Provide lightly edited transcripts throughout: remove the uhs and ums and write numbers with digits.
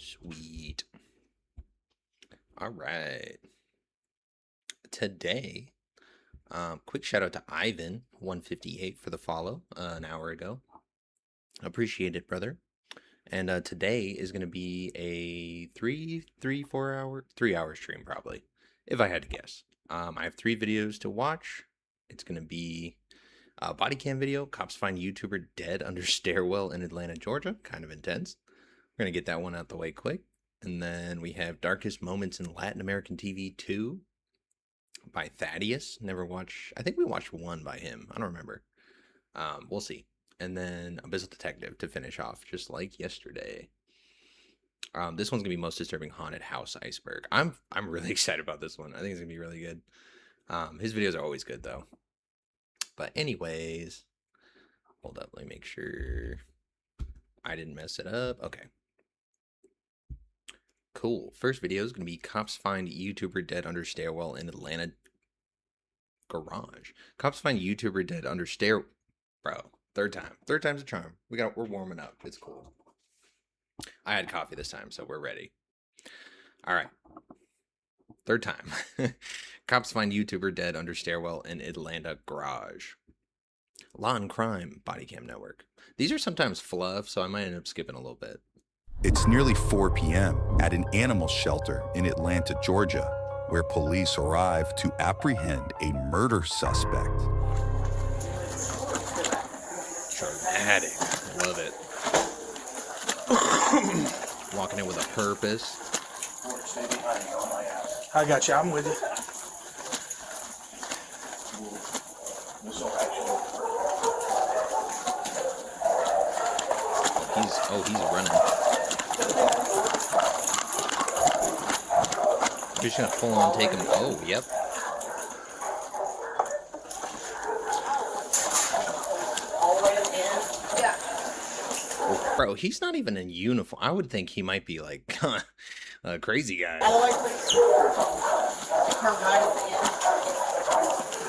Sweet. All right. Today, quick shout out to Ivan158 for the follow an hour ago. Appreciate it, brother. And today is going to be a 3-hour stream probably, if I had to guess. I have 3 videos to watch. It's going to be a body cam video. Cops find YouTuber dead under stairwell in Atlanta, Georgia. Kind of intense. We're going to get that one out the way quick. And then we have Darkest Moments in Latin American TV 2 by Thaddeus. Never watched. I think we watched one by him. I don't remember. We'll see. And then Abyssal Detective to finish off, just like yesterday. This one's gonna be Most Disturbing Haunted House Iceberg. I'm really excited about this one. I think it's gonna be really good. His videos are always good though. But anyways, hold up. Let me make sure I didn't mess it up. Okay. Cool. First video is gonna be Cops Find YouTuber Dead Under Stairwell in Atlanta Garage. Cops find YouTuber dead under stair. Bro, third time's a charm. We're warming up. It's cool. I had coffee this time, so we're ready. All right. Third time. Cops find YouTuber dead under stairwell in Atlanta garage. Law and Crime Body Cam Network. These are sometimes fluff, so I might end up skipping a little bit. It's nearly 4 p.m. at an animal shelter in Atlanta, Georgia, where police arrive to apprehend a murder suspect. Dramatic. Love it. Walking in with a purpose. I got you. I'm with you. He's running. Just gonna full on take him. Oh, yep. Oh, bro, he's not even in uniform. I would think he might be like a crazy guy.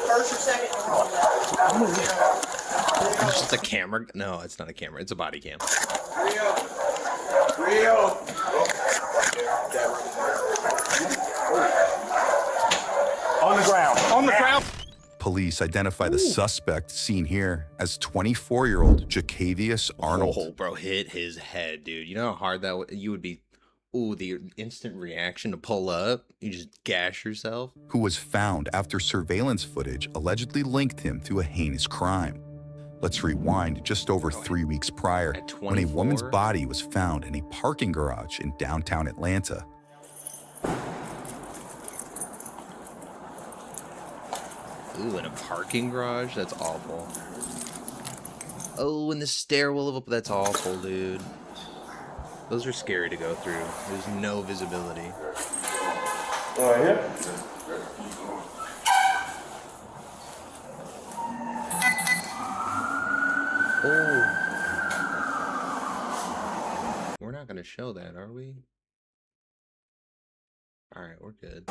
First or second? It's just a camera. No, it's not a camera. It's a body cam. Real. On the ground. On the ground. Police identify the suspect, seen here, as 24-year-old Jacavius Arnold. Oh, bro, hit his head, dude. You know how hard that you would be. Ooh, the instant reaction to pull up. You just gash yourself. Who was found after surveillance footage allegedly linked him to a heinous crime. Let's rewind just over 3 weeks prior, when a woman's body was found in a parking garage in downtown Atlanta. Ooh, in a parking garage? That's awful. Oh, in the stairwell of a... That's awful, dude. Those are scary to go through. There's no visibility. Yeah. Oh. We're not going to show that, are we? Alright, we're good.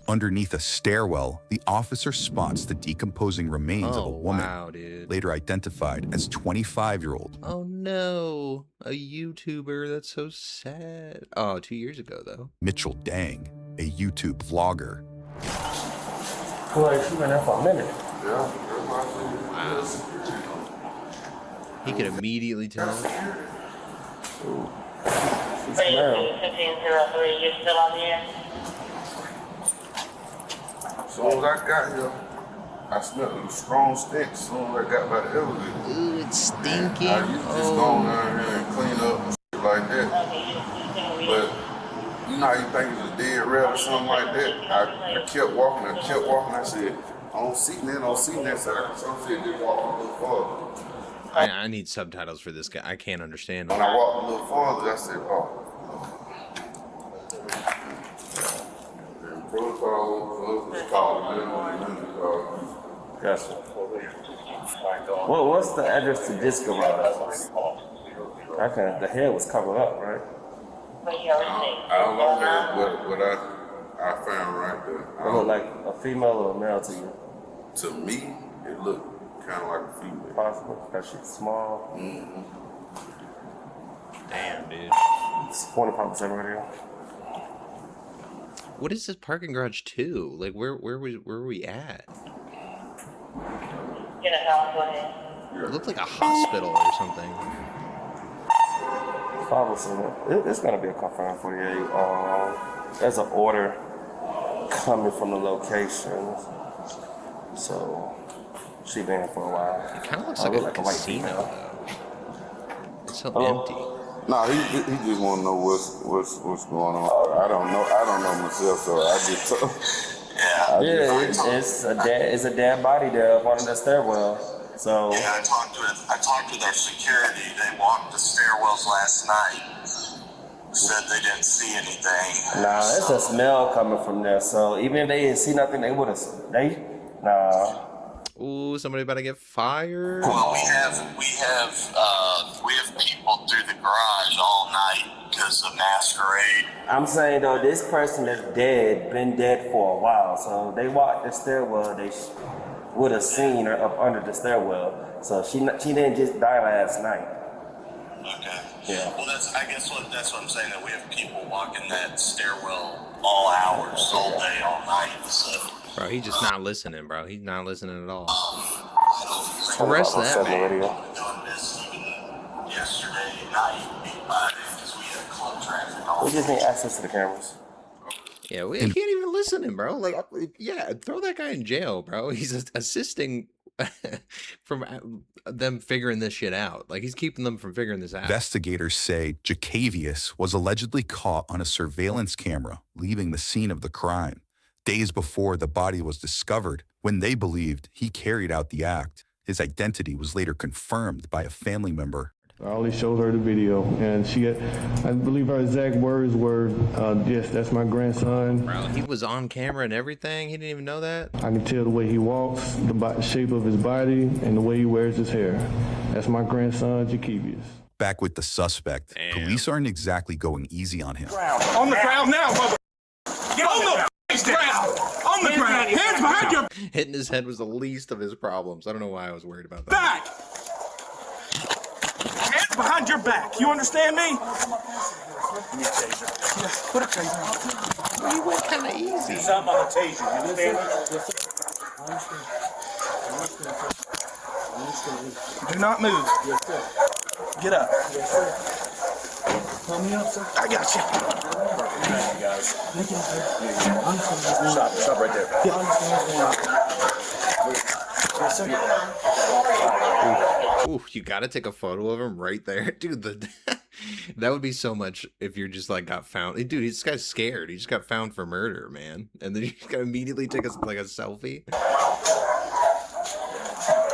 Underneath a stairwell, the officer spots the decomposing remains of a woman, wow, dude. later identified as 25-year-old. Oh no, a YouTuber. That's so sad. Oh, 2 years ago, though. Mitchell Dang, a YouTube vlogger. Boy, she's been there for a minute. Wow. He could immediately tell. It's smell. 1503, you still on here? As soon as I got here, I smelled a strong stench as soon as I got by the elevator. Ooh, it's stinking. I used to just go down here and clean up and shit like that. But you know how you think it's a dead rat or something like that? I kept walking. I said, I don't see that. So I said, just walk a little farther. I need subtitles for this guy. I can't understand. When I walked a little farther, I said, oh. Protocol was called. Gotcha. What's the address to this garage? Okay, the head was covered up, right? I don't know what I found right there. It looked like a female or a male to you? To me, it looked kind of like a female. Possible, because she's small. Mm-hmm. Damn, dude. It's 25% right here. What is this parking garage too? Like, where were we at? Get a house, go ahead. It looked like a hospital or something. 5%. It's gonna be a confirmed 48. There's an order coming from the location, so she been here for a while. It kind of looks Oh, like a white casino, female. though. It's so empty. Nah, he just want to know what's going on. I don't know myself, so I just told. Yeah, it's a dead body there up under the stairwell. So Yeah, I talked with our security. They walked the stairwells last night. Said they didn't see anything. nah, it's a smell coming from there. So even if they didn't see nothing, they would have. Nah. Ooh, somebody about to get fired. Well, we have people through the garage all night because of masquerade. I'm saying though, this person that's dead been dead for a while. So they walked the stairwell. They would have seen her up under the stairwell. So she didn't just die last night. Okay. Yeah. Well, that's what I'm saying. That we have people walking that stairwell all hours, all day, all night. So. Bro, he's just not listening, bro. He's not listening at all. Arrest Arrest that man. Done this even yesterday night because we had club traffic all We just need access to the cameras. Yeah, we can't even listen to him, bro. Like, yeah, throw that guy in jail, bro. He's assisting from them figuring this shit out. Like, he's keeping them from figuring this out. Investigators say Jacavius was allegedly caught on a surveillance camera leaving the scene of the crime days before the body was discovered, when they believed he carried out the act. His identity was later confirmed by a family member. I only showed her the video, and I believe her exact words were, yes, that's my grandson. Bro, he was on camera and everything. He didn't even know that. I can tell the way he walks, the shape of his body, and the way he wears his hair. That's my grandson, Jacavius. Back with the suspect, Damn. police aren't exactly going easy on him. On the ground now, mother. Get on the ground. On the ground. Hands behind your Hitting his head was the least of his problems. I don't know why I was worried about that. back. Hands behind your back. You understand me? Put a taser on. He went kind of easy. Something on the taser. You understand me? Do not move. Get up. I got you. Stop right there. Ooh, you gotta take a photo of him right there, dude. That would be so much if you're just like got found. Dude, this guy's scared. He just got found for murder, man, and then you just gotta immediately take a selfie, a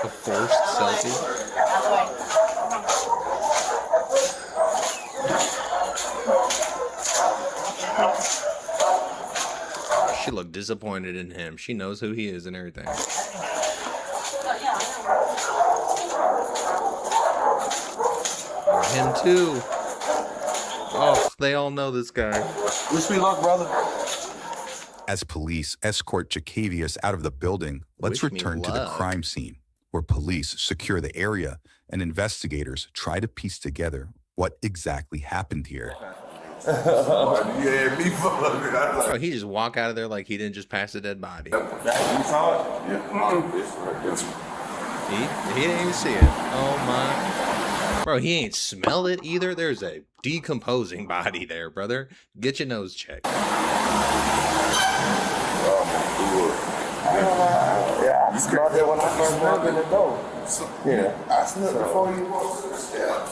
forced selfie. She looked disappointed in him. She knows who he is and everything. Him too. Oh, they all know this guy. Wish me luck, brother. As police escort Jacavius out of the building, let's Wish me return to the luck. crime scene, where police secure the area and investigators try to piece together what exactly happened here. Yeah, me fucked. Bro, he just walk out of there like he didn't just pass a dead body. You saw it? He didn't even see it. Oh my. Bro, he ain't smelled it either. There's a decomposing body there, brother. Get your nose checked. Yeah, I smelled it when I first walked in the door. Yeah. I smelled before you walked. Yeah.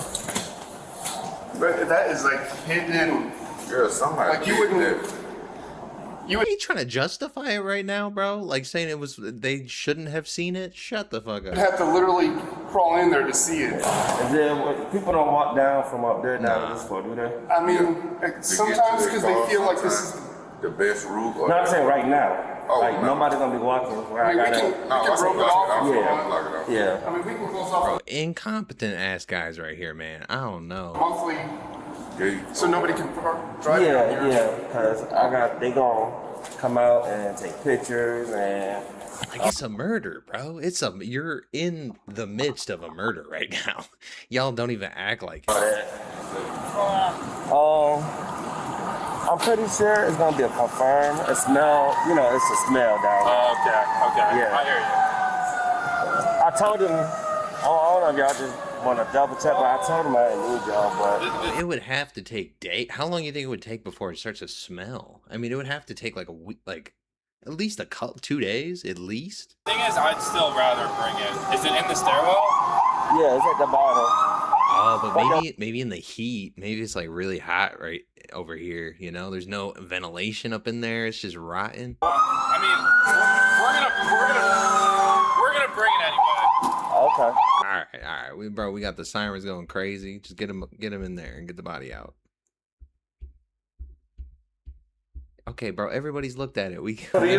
But that is like hidden. Girl, somebody. Like you wouldn't. Are you trying to justify it right now, bro? Like saying they shouldn't have seen it? Shut the fuck You'd up. have to literally crawl in there to see it. And then people don't walk down from up there down to this floor, do they? I mean, like, sometimes because they feel like this is. the best route. No, I'm saying right now. Oh, like no. nobody's gonna be walking where I mean, I we got can, it. we can rope it off. Yeah. Yeah. I mean, we can close off Incompetent ass guys right here, man. I don't know. monthly so nobody can drive. Yeah, because they gonna come out and take pictures and. Like it's a murder, bro. You're in the midst of a murder right now. Y'all don't even act like it. I'm pretty sure it's gonna be a confirm. A smell, you know, it's a smell down there. Oh, okay. Yeah. I hear you. I told him, I don't know if y'all just want to double check, but I told him I didn't need y'all, but It would have to take How long do you think it would take before it starts to smell? I mean, it would have to take like a week, like at least 2 days, at least. Thing is, I'd still rather bring it. Is it in the stairwell? yeah, it's at the bottom. Oh, but maybe in the heat, maybe it's like really hot right over here. You know, there's no ventilation up in there. It's just rotten. I mean, we're gonna bring it anyway. Okay. All right, we got the sirens going crazy. Just get him in there and get the body out. Okay, bro. Everybody's looked at it. Right. Come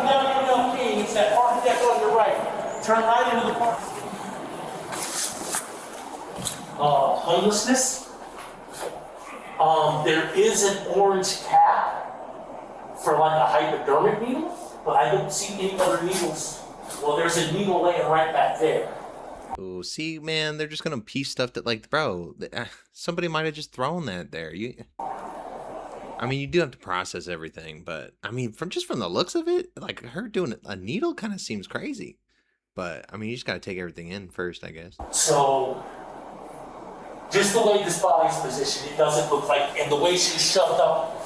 down your King. It's that parking deck on your right. Turn right into the park. Homelessness. There is an orange cap for like a hypodermic needle, but I don't see any other needles. Well, there's a needle laying right back there. Oh, see, man, they're just gonna piece stuff that, like, bro, somebody might have just thrown that there. I mean, you do have to process everything, but I mean, from the looks of it, like her doing a needle kind of seems crazy. But I mean, you just gotta take everything in first, I guess. So, just the way this body's positioned, it doesn't look like, and the way she's shoved up,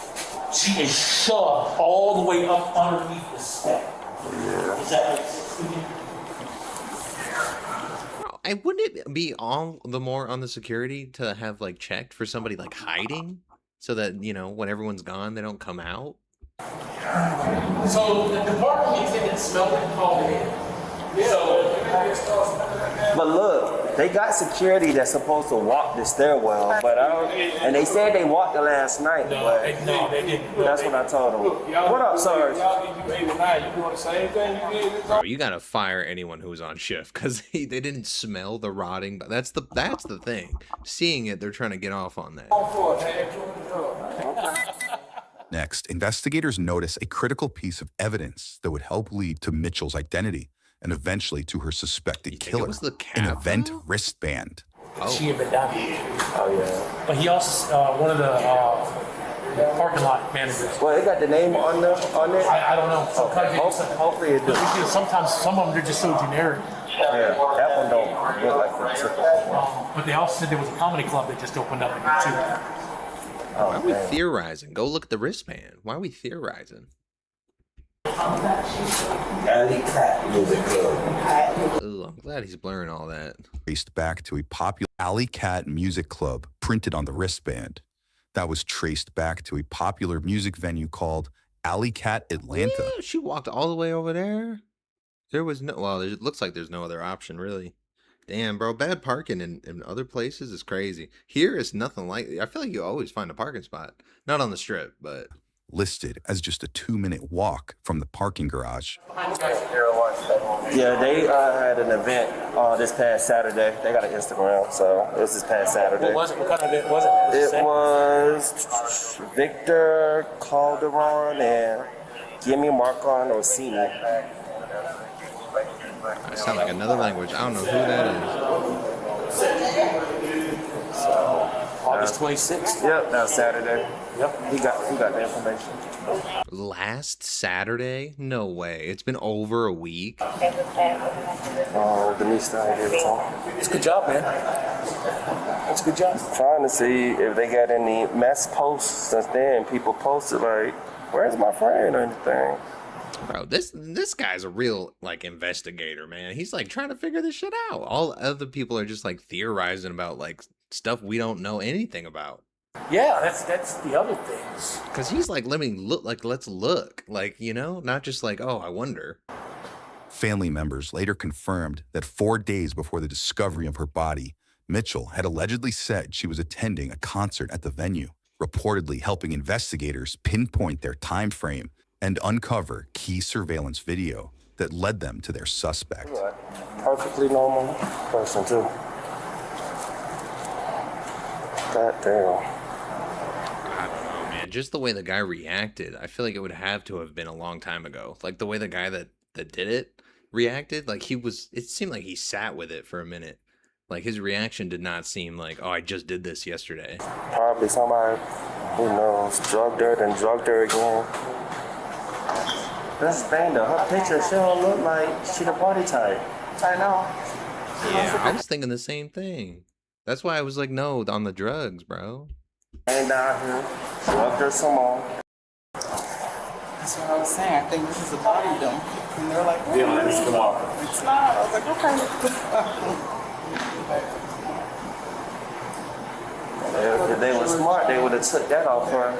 she is shoved all the way up underneath the step. Yeah. Is that make sense to you? And wouldn't it be all the more on the security to have like checked for somebody like hiding, so that, you know, when everyone's gone, they don't come out? So the department attendant smelled it and called it in. But look, they got security that's supposed to walk the stairwell, but and they said they walked it last night, but No, they didn't. that's what I told them. What up, Sarge? Bro, you gotta fire anyone who was on shift because they didn't smell the rotting. But that's the thing. Seeing it, they're trying to get off on that. Next, investigators notice a critical piece of evidence that would help lead to Mitchell's identity and eventually to her suspected killer, was the an cap, event though? wristband. She had been down here. Oh yeah. But he also, one of the parking lot managers. Well, it got the name on it. I don't know. Sometimes Hopefully it does. sometimes some of them are just so generic. Yeah, that one don't look like the But they also said there was a comedy club that just opened up in here too. Why are we theorizing? Go look at the wristband. Why are we theorizing? Ooh, I'm glad he's blurring all that. Traced back to a popular Alley Cat music club printed on the wristband. That was traced back to a popular music venue called Alley Cat Atlanta. Yeah, she walked all the way over there. There was no, well, it looks like there's no other option, really. Damn, bro, bad parking in other places is crazy. Here, it's nothing like, I feel like you always find a parking spot. Not on the strip, but. Listed as just a 2-minute walk from the parking garage. Yeah, they had an event this past Saturday. They got an Instagram, so it was this past Saturday. What was it? What kind of event was it? It was Victor Calderon and Gimme Marcon Orsini. That sounds like another language. I don't know who that is. August 26th. Yep, that was Saturday. Yep, he got the information. Last Saturday? No way. It's been over a week. Oh, Denise still here, so. It's a good job, man. It's a good job. Trying to see if they got any mess posts since then. People posted like, "Where's my friend?" or anything. Bro, this guy's a real like investigator, man. He's like trying to figure this shit out. All other people are just like theorizing about like stuff we don't know anything about. Yeah, that's the other things. Cause he's like, let's look, like, you know, not just like, oh, I wonder. Family members later confirmed that 4 days before the discovery of her body, Mitchell had allegedly said she was attending a concert at the venue, reportedly helping investigators pinpoint their time frame and uncover key surveillance video that led them to their suspect. Perfectly normal person too. God damn. I don't know, man. Just the way the guy reacted, I feel like it would have to have been a long time ago. Like the way the guy that did it reacted, like it seemed like he sat with it for a minute. Like, his reaction did not seem like, oh, I just did this yesterday. Probably somebody, who knows, drugged her, then drugged her again. That's the thing though, her picture, she don't look like she the party type. I know. Yeah, I was thinking the same thing. That's why I was like, no, on the drugs, bro. And down here, drugged her some more. That's what I was saying. I think this is a body dump. And they're like, oh, Yeah, this is the marker. it's not. I was like, okay. If they were smart, they would have took that off her.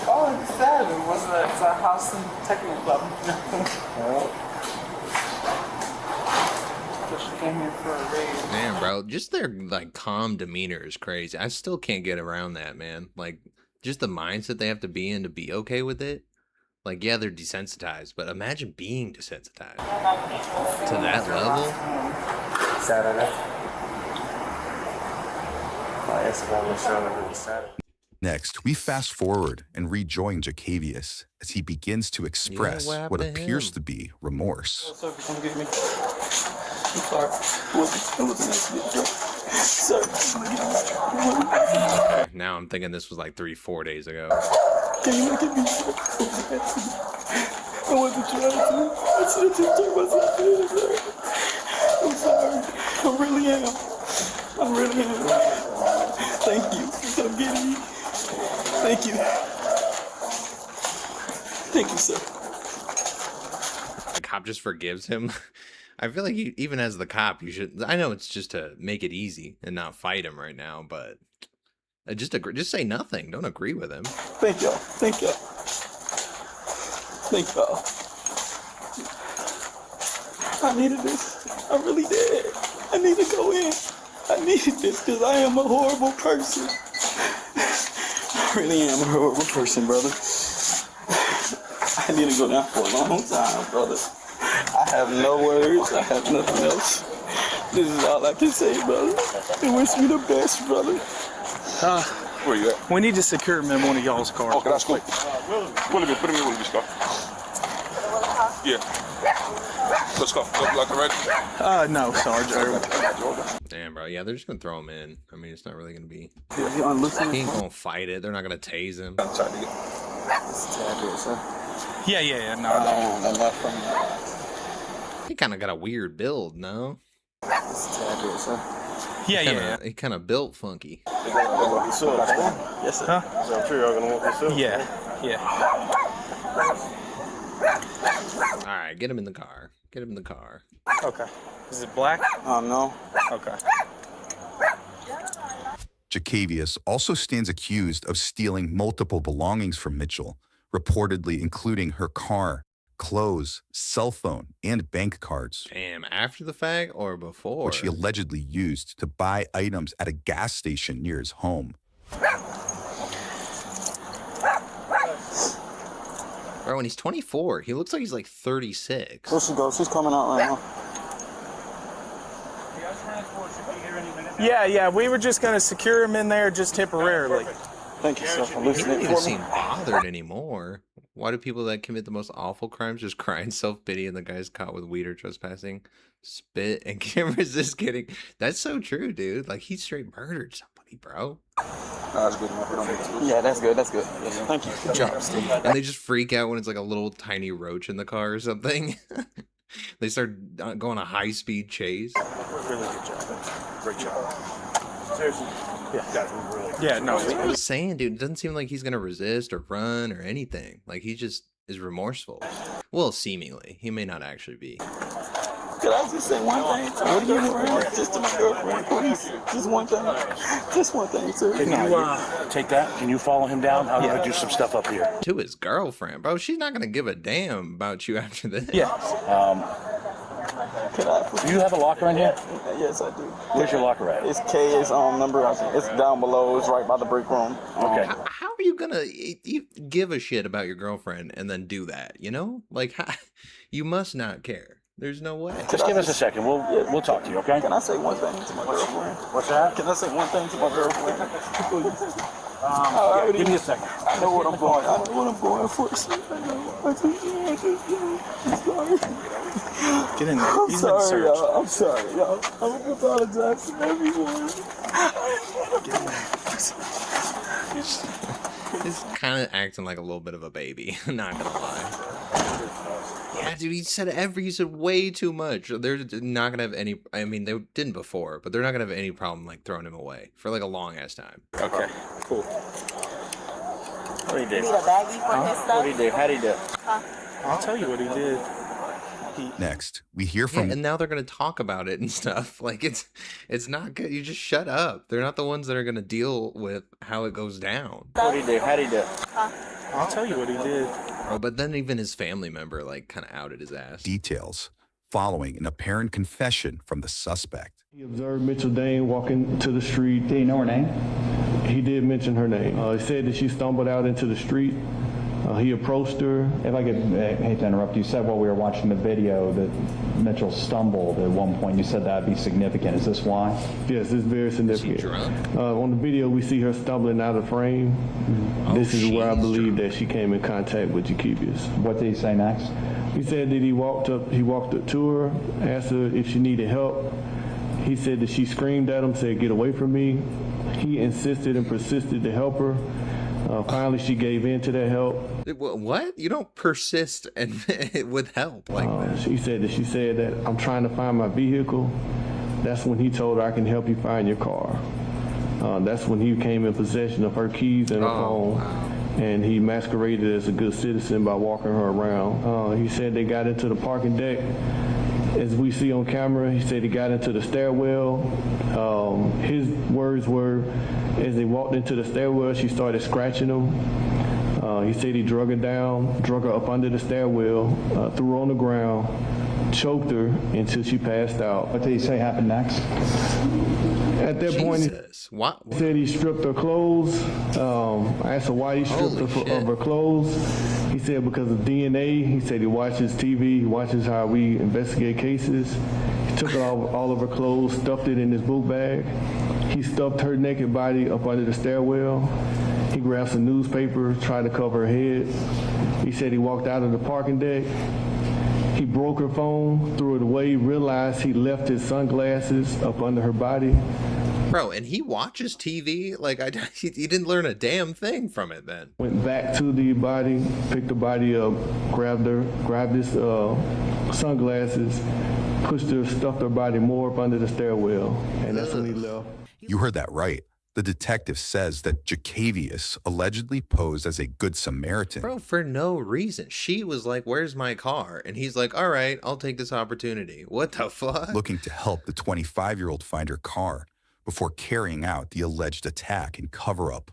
Oh, it's sad. It was a house and technical club. So she came here for a raise. Man, bro, just their like calm demeanor is crazy. I still can't get around that, man. Like, just the mindset they have to be in to be okay with it. Like, yeah, they're desensitized, but imagine being desensitized to that level. Saturday. My Instagram was showing it Saturday. Next, we fast forward and rejoin Jacavius as he begins to express what what happened to appears him? to be remorse. Sir, come get me. I'm sorry. It wasn't accident, sir. Sir, Now I'm thinking this was like 3-4 days ago. can you look at me? I wasn't trying to. I should have just took myself in, sir. I'm sorry. I really am. I really am. Thank you for come getting me. Thank you. Thank you, sir. The cop just forgives him. I feel like even as the cop, you should. I know it's just to make it easy and not fight him right now, but just say nothing. Don't agree with him. Thank y'all. Thank y'all. Thank y'all. I needed this. I really did. I need to go in. I needed this because I am a horrible person. I really am a horrible person, brother. I need to go down for a long time, brother. I have no words. I have nothing else. This is all I can say, brother. And wish me the best, brother. Where you at? We need to secure him in one of y'all's cars. Okay, that's cool. Put him in one of these cars. Yeah. Let's go. Like already? No, Sarge. Damn, bro. Yeah, they're just gonna throw him in. I mean, it's not really gonna be. Is he unloosened? He ain't gonna fight it. They're not gonna tase him. It's a tad bit, sir. Yeah. No. Enough from that. He kind of got a weird build, no? It's a tad bit, sir. Yeah. He kind of built funky. Yes, sir. Huh? So I'm sure y'all gonna want this up. Yeah. All right, get him in the car. Get him in the car. Okay. Is it black? No. Okay. Jacavius also stands accused of stealing multiple belongings from Mitchell, reportedly including her car, clothes, cell phone, and bank cards, Damn, after the fact or before? which he allegedly used to buy items at a gas station near his home. Bro, when he's 24, he looks like he's like 36. There she goes. She's coming out right now. Yeah. We were just gonna secure him in there just temporarily. Thank you, sir, for He listening doesn't even for me. seem bothered anymore. Why do people that commit the most awful crimes just cry in self-pity and the guy's caught with weed or trespassing, spit, and can't resist getting... That's so true, dude. Like, he straight murdered somebody, bro. That's good. Yeah, that's good. That's good. Yes, thank you. Good job, Steve. And they just freak out when it's like a little tiny roach in the car or something. They start going a high-speed chase. Really good job. Great job. Seriously. Yeah, guys, we really. Yeah. No. That's what I was saying, dude. It doesn't seem like he's gonna resist or run or anything. Like, he just is remorseful. Well, seemingly. He may not actually be. Could I just say one thing? What are you doing? Just to my girlfriend, please. Just one thing. Just one thing, sir. Can you take that? Can you follow him down? I'm gonna do some stuff up here. To his girlfriend, bro. She's not gonna give a damn about you after this. Yeah. Could I? Do you have a locker in here? Yes, I do. Where's your locker at? It's K's number. It's down below. It's right by the break room. Okay. How are you gonna give a shit about your girlfriend and then do that? You know, like you must not care. There's no way. Just give us a second. We'll talk to you, okay? Can I say one thing to my girlfriend? What's that? Can I say one thing to my girlfriend? Give me a second. I know what I'm going. I know what I'm going for. I know. Get in there. I'm He's sorry, been searched. y'all. I'm sorry, y'all. I apologize to everyone. Get in there. He's kind of acting like a little bit of a baby. Not gonna lie. Yeah, dude, he said way too much. They're not gonna have any. I mean, they didn't before, but they're not gonna have any problem like throwing him away for like a long ass time. Okay, cool. What did he do? Need a baggie for his stuff? What did he do? How'd he do? Huh? I'll tell you what he did. Next, we hear from... and now they're gonna talk about it and stuff. Like it's not good. You just shut up. They're not the ones that are gonna deal with how it goes down. What did he do? How'd he do? Huh? I'll tell you what he did. Oh, but then even his family member like kind of outed his ass. Details following an apparent confession from the suspect. He observed Mitchell Dane walking to the street. Did he know her name? He did mention her name. He said that she stumbled out into the street. He approached her. If I could, I hate to interrupt, you said while we were watching the video that Mitchell stumbled at one point. You said that would be significant. Is this why? Yes, it's very significant. Is she drunk? On the video, we see her stumbling out of frame. Oh, this is where I believe drunk. that she came in contact with Jakevius. What did he say next? He said that he walked up to her, asked her if she needed help. He said that she screamed at him, said, "Get away from me." He insisted and persisted to help her. Finally, she gave in to that help. What? You don't persist and with help like that. She said that I'm trying to find my vehicle. That's when he told her, "I can help you find your car." That's when he came in possession of her keys and her phone. Wow. And he masqueraded as a good citizen by walking her around. He said they got into the parking deck. As we see on camera, he said he got into the stairwell. His words were, as they walked into the stairwell, she started scratching him. He said he drug her up under the stairwell, threw her on the ground, choked her until she passed out. What did he say happened next? At that point, he said he stripped her clothes. I asked her why he stripped her of her clothes. He said because of DNA. He said he watches TV. He watches how we investigate cases. He took all of her clothes, stuffed it in his book bag. He stuffed her naked body up under the stairwell. He grabbed some newspaper, tried to cover her head. He said he walked out of the parking deck. He broke her phone, threw it away, realized he left his sunglasses up under her body. Bro, and he watches TV? Like, he didn't learn a damn thing from it then. Went back to the body, picked the body up, grabbed his sunglasses, pushed her, stuffed her body more up under the stairwell, and that's when he left. You heard that right. The detective says that Jakevius allegedly posed as a good Samaritan. Bro, for no reason. She was like, "Where's my car?" And he's like, "All right, I'll take this opportunity." What the fuck? Looking to help the 25-year-old find her car before carrying out the alleged attack and cover-up.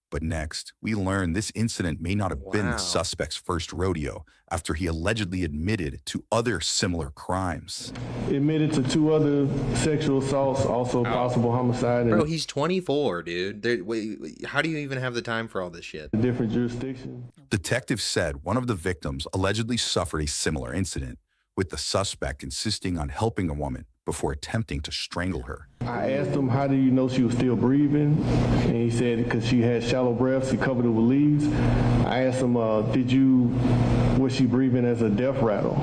But next, we learn this incident may not have been the suspect's first rodeo after he allegedly admitted to other similar crimes. Admitted to 2 other sexual assaults, also possible homicide. Bro, he's 24, dude. Wait, how do you even have the time for all this shit? Different jurisdiction. Detectives said one of the victims allegedly suffered a similar incident, with the suspect insisting on helping a woman before attempting to strangle her. I asked him, "How do you know she was still breathing?" And he said, "Because she had shallow breaths, he covered it with leaves." I asked him, was she breathing as a death rattle?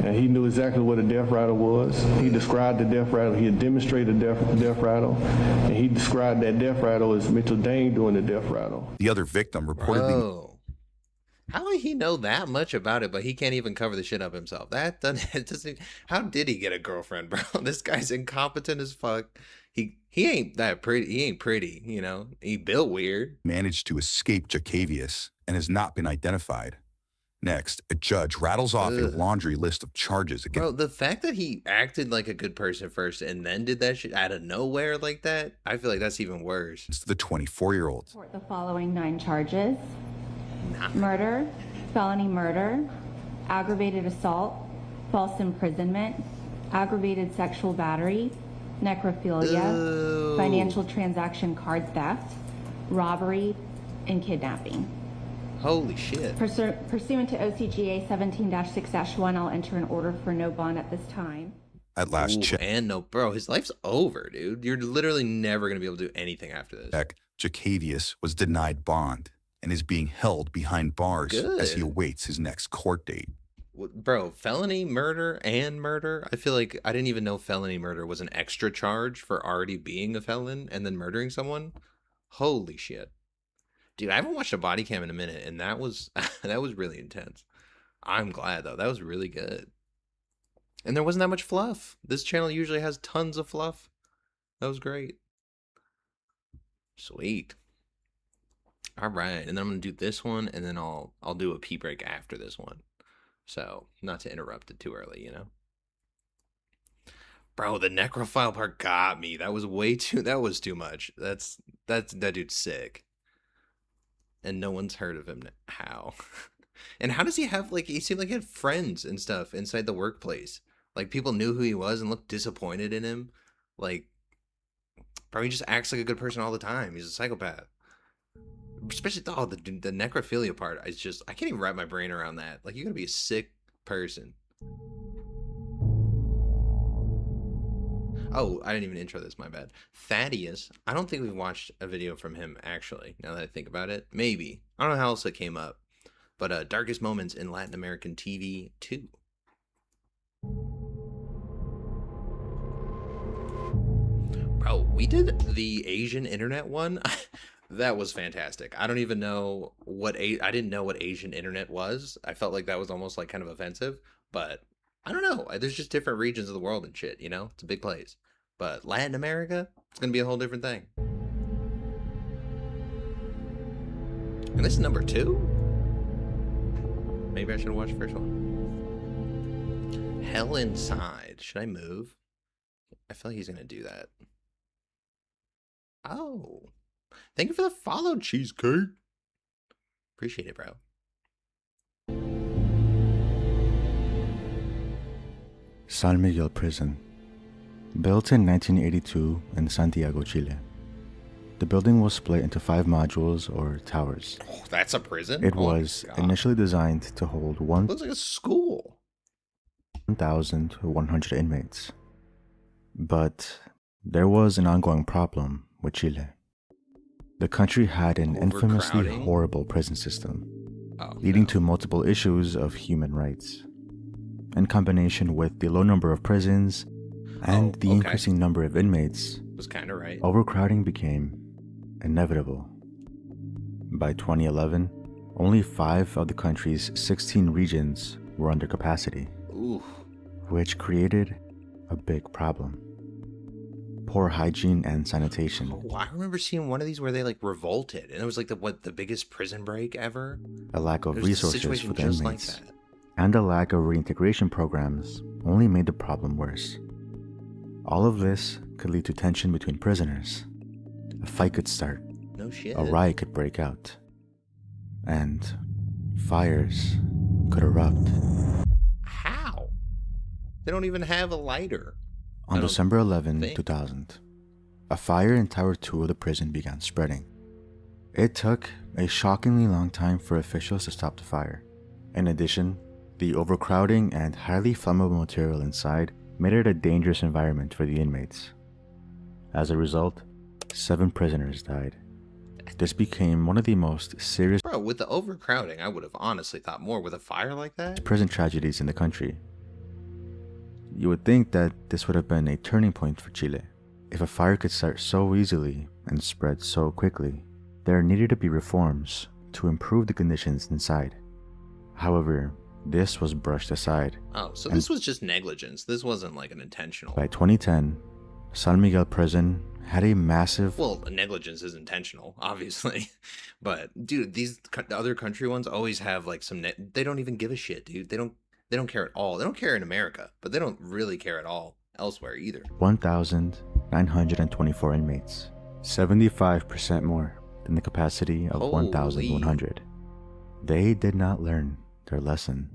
And he knew exactly what a death rattle was. He described the death rattle. He had demonstrated the death rattle. And he described that death rattle as Mitchell Dane doing the death rattle. The other victim reportedly... Bro. How did he know that much about it, but he can't even cover the shit up himself? That doesn't. How did he get a girlfriend, bro? This guy's incompetent as fuck. He ain't that pretty. He ain't pretty, you know. He built weird. Managed to escape Jakevius and has not been identified. Next, a judge rattles off a laundry list of charges against... Bro, the fact that he acted like a good person first and then did that shit out of nowhere like that, I feel like that's even worse. It's the 24-year-old. The following 9 charges. Murder, felony murder, aggravated assault, false imprisonment, aggravated sexual battery, necrophilia, financial transaction card theft, robbery, and kidnapping. Holy shit. Pursuant to OCGA 17-6-1, I'll enter an order for no bond at this time. At last check. And no, bro, his life's over, dude. You're literally never going to be able to do anything after this. Jakevius was denied bond and is being held behind bars as he Good. awaits his next court date. Bro, felony murder and murder? I feel like I didn't even know felony murder was an extra charge for already being a felon and then murdering someone. Holy shit. Dude, I haven't watched a body cam in a minute, and that was that was really intense. I'm glad though. That was really good. And there wasn't that much fluff. This channel usually has tons of fluff. That was great. Sweet. All right, and then I'm gonna do this one, and then I'll do a pee break after this one. So not to interrupt it too early, you know. Bro, the necrophile part got me. That was way too. That was too much. That dude's sick, and no one's heard of him. How? And how does he have like? He seemed like he had friends and stuff inside the workplace. Like people knew who he was and looked disappointed in him. Like, bro, he just acts like a good person all the time. He's a psychopath. Especially the necrophilia part. I can't even wrap my brain around that. Like, you gotta be a sick person. Oh, I didn't even intro this, my bad. Thaddeus. I don't think we've watched a video from him, actually, now that I think about it. Maybe. I don't know how else it came up. But Darkest Moments in Latin American TV 2. Bro, we did the Asian internet one. That was fantastic. I don't even know what I didn't know what Asian internet was. I felt like that was almost like kind of offensive, but I don't know. There's just different regions of the world and shit, you know? It's a big place. But Latin America, it's going to be a whole different thing. And this is number 2? Maybe I should have watched the first one. Hell Inside. Should I move? I feel like he's going to do that. Oh. Thank you for the follow, Cheesecake. Appreciate it, bro. San Miguel Prison. Built in 1982 in Santiago, Chile. The building was split into 5 modules or towers. Oh, that's a prison? It was initially designed to hold looks like a school. 1,100 inmates. But there was an ongoing problem with Chile. The country had an infamously horrible prison system, leading to multiple issues of human rights. In combination with the low number of prisons and the increasing number of inmates, was kind of right. Overcrowding became inevitable. By 2011, only 5 of the country's 16 regions were under capacity, which created a big problem. Poor hygiene and sanitation. Oh, I remember seeing one of these where they like revolted, and it was like the biggest prison break ever. A lack of resources for the inmates, and a lack of reintegration programs only made the problem worse. All of this could lead to tension between prisoners. A fight could start. No shit. A riot could break out. And fires could erupt. How? They don't even have a lighter. On December 11, 2000, a fire in Tower 2 of the prison began spreading. It took a shockingly long time for officials to stop the fire. In addition, the overcrowding and highly flammable material inside made it a dangerous environment for the inmates. As a result, 7 prisoners died. This became one of the most serious with the overcrowding, I would have honestly thought more with a fire like that. Prison tragedies in the country. You would think that this would have been a turning point for Chile. If a fire could start so easily and spread so quickly, there needed to be reforms to improve the conditions inside. However, this was brushed aside. Oh, so this was just negligence. This wasn't like an intentional. By 2010, San Miguel Prison had a massive... Well, negligence is intentional, obviously. But, dude, these other country ones always have like some... They don't even give a shit, dude. They don't care at all. They don't care in America, but they don't really care at all elsewhere either. 1,924 inmates, 75% more than the capacity of 1,100. They did not learn their lesson.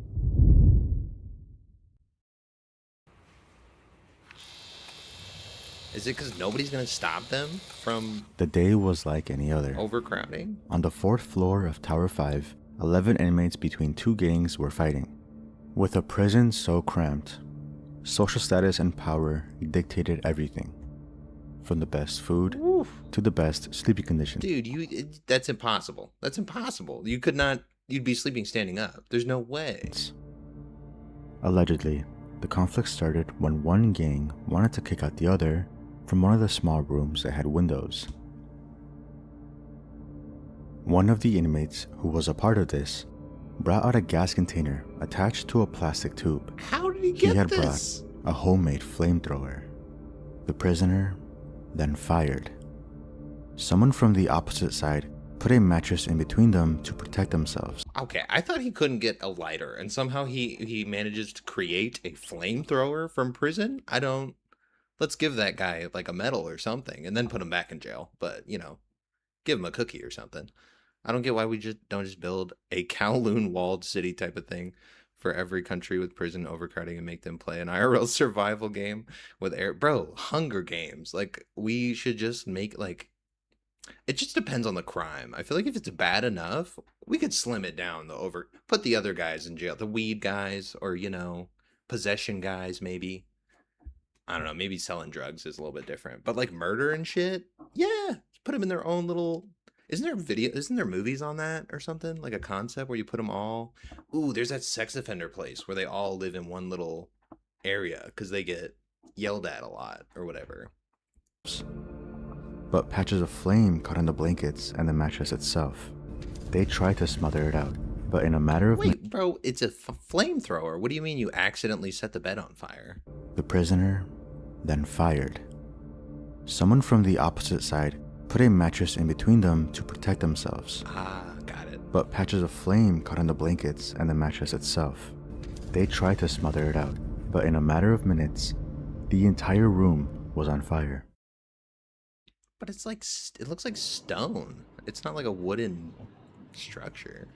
Is it because nobody's going to stop them from... The day was like any other. Overcrowding? On the 4th floor of Tower 5, 11 inmates between 2 gangs were fighting. With a prison so cramped, social status and power dictated everything. from the best food to the best sleeping conditions. Dude, that's impossible. That's impossible. You could not, you'd be sleeping standing up. There's no way. Allegedly, the conflict started when one gang wanted to kick out the other from one of the small rooms that had windows. One of the inmates who was a part of this brought out a gas container attached to a plastic tube. How did he get had this? brought a homemade flamethrower. The prisoner then fired. Someone from the opposite side put a mattress in between them to protect themselves. Okay, I thought he couldn't get a lighter, and somehow he manages to create a flamethrower from prison? Let's give that guy like a medal or something, and then put him back in jail. But, give him a cookie or something. I don't get why we don't just build a Kowloon walled city type of thing for every country with prison overcrowding and make them play an IRL survival game with air. Bro, Hunger Games. Like, we should just make, like, it just depends on the crime. I feel like if it's bad enough, we could slim it down, put the other guys in jail, the weed guys, or, possession guys, maybe. I don't know, maybe selling drugs is a little bit different. But, like, murder and shit, yeah, put them in their own little... Isn't there movies on that or something? Like a concept where you put them all... Ooh, there's that sex offender place where they all live in one little area because they get yelled at a lot or whatever. But patches of flame caught on the blankets and the mattress itself. They tried to smother it out, but in a matter of... Wait, bro, it's a flamethrower. What do you mean you accidentally set the bed on fire? The prisoner then fired. Someone from the opposite side put a mattress in between them to protect themselves. Ah, got it. But patches of flame caught on the blankets and the mattress itself. They tried to smother it out, but in a matter of minutes, the entire room was on fire. But it's like, it looks like stone. It's not like a wooden structure.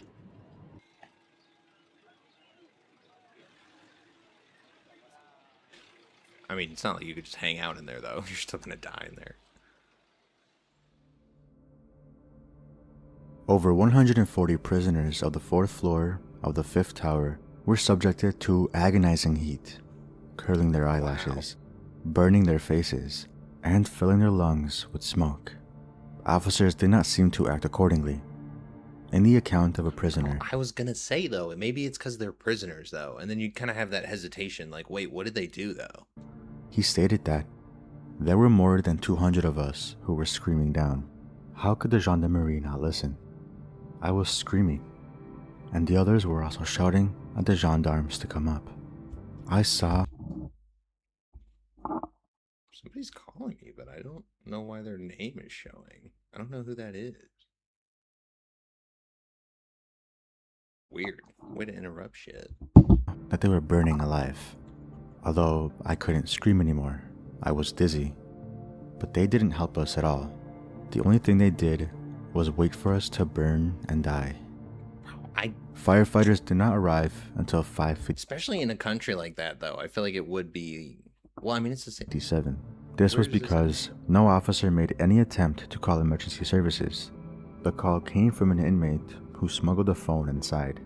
I mean, it's not like you could just hang out in there, though. You're still gonna die in there. Over 140 prisoners of the 4th floor of the 5th tower were subjected to agonizing heat, curling their eyelashes, burning their faces, and filling their lungs with smoke. Officers did not seem to act accordingly. In the account of a prisoner... I was gonna say, though, maybe it's because they're prisoners, though, and then you kind of have that hesitation, like, wait, what did they do, though? He stated that there were more than 200 of us who were screaming down. How could the gendarmerie not listen? I was screaming, and the others were also shouting at the gendarmes to come up. I saw... Somebody's calling me, but I don't know why their name is showing. I don't know who that is. Weird. Way to interrupt shit. That they were burning alive. Although I couldn't scream anymore, I was dizzy. But they didn't help us at all. The only thing they did was wait for us to burn and die. Firefighters did not arrive until 5:57. Especially in a country like that, though, I feel like it would be... Well, I mean, it's the same. This was because no officer made any attempt to call emergency services. The call came from an inmate who smuggled a phone inside.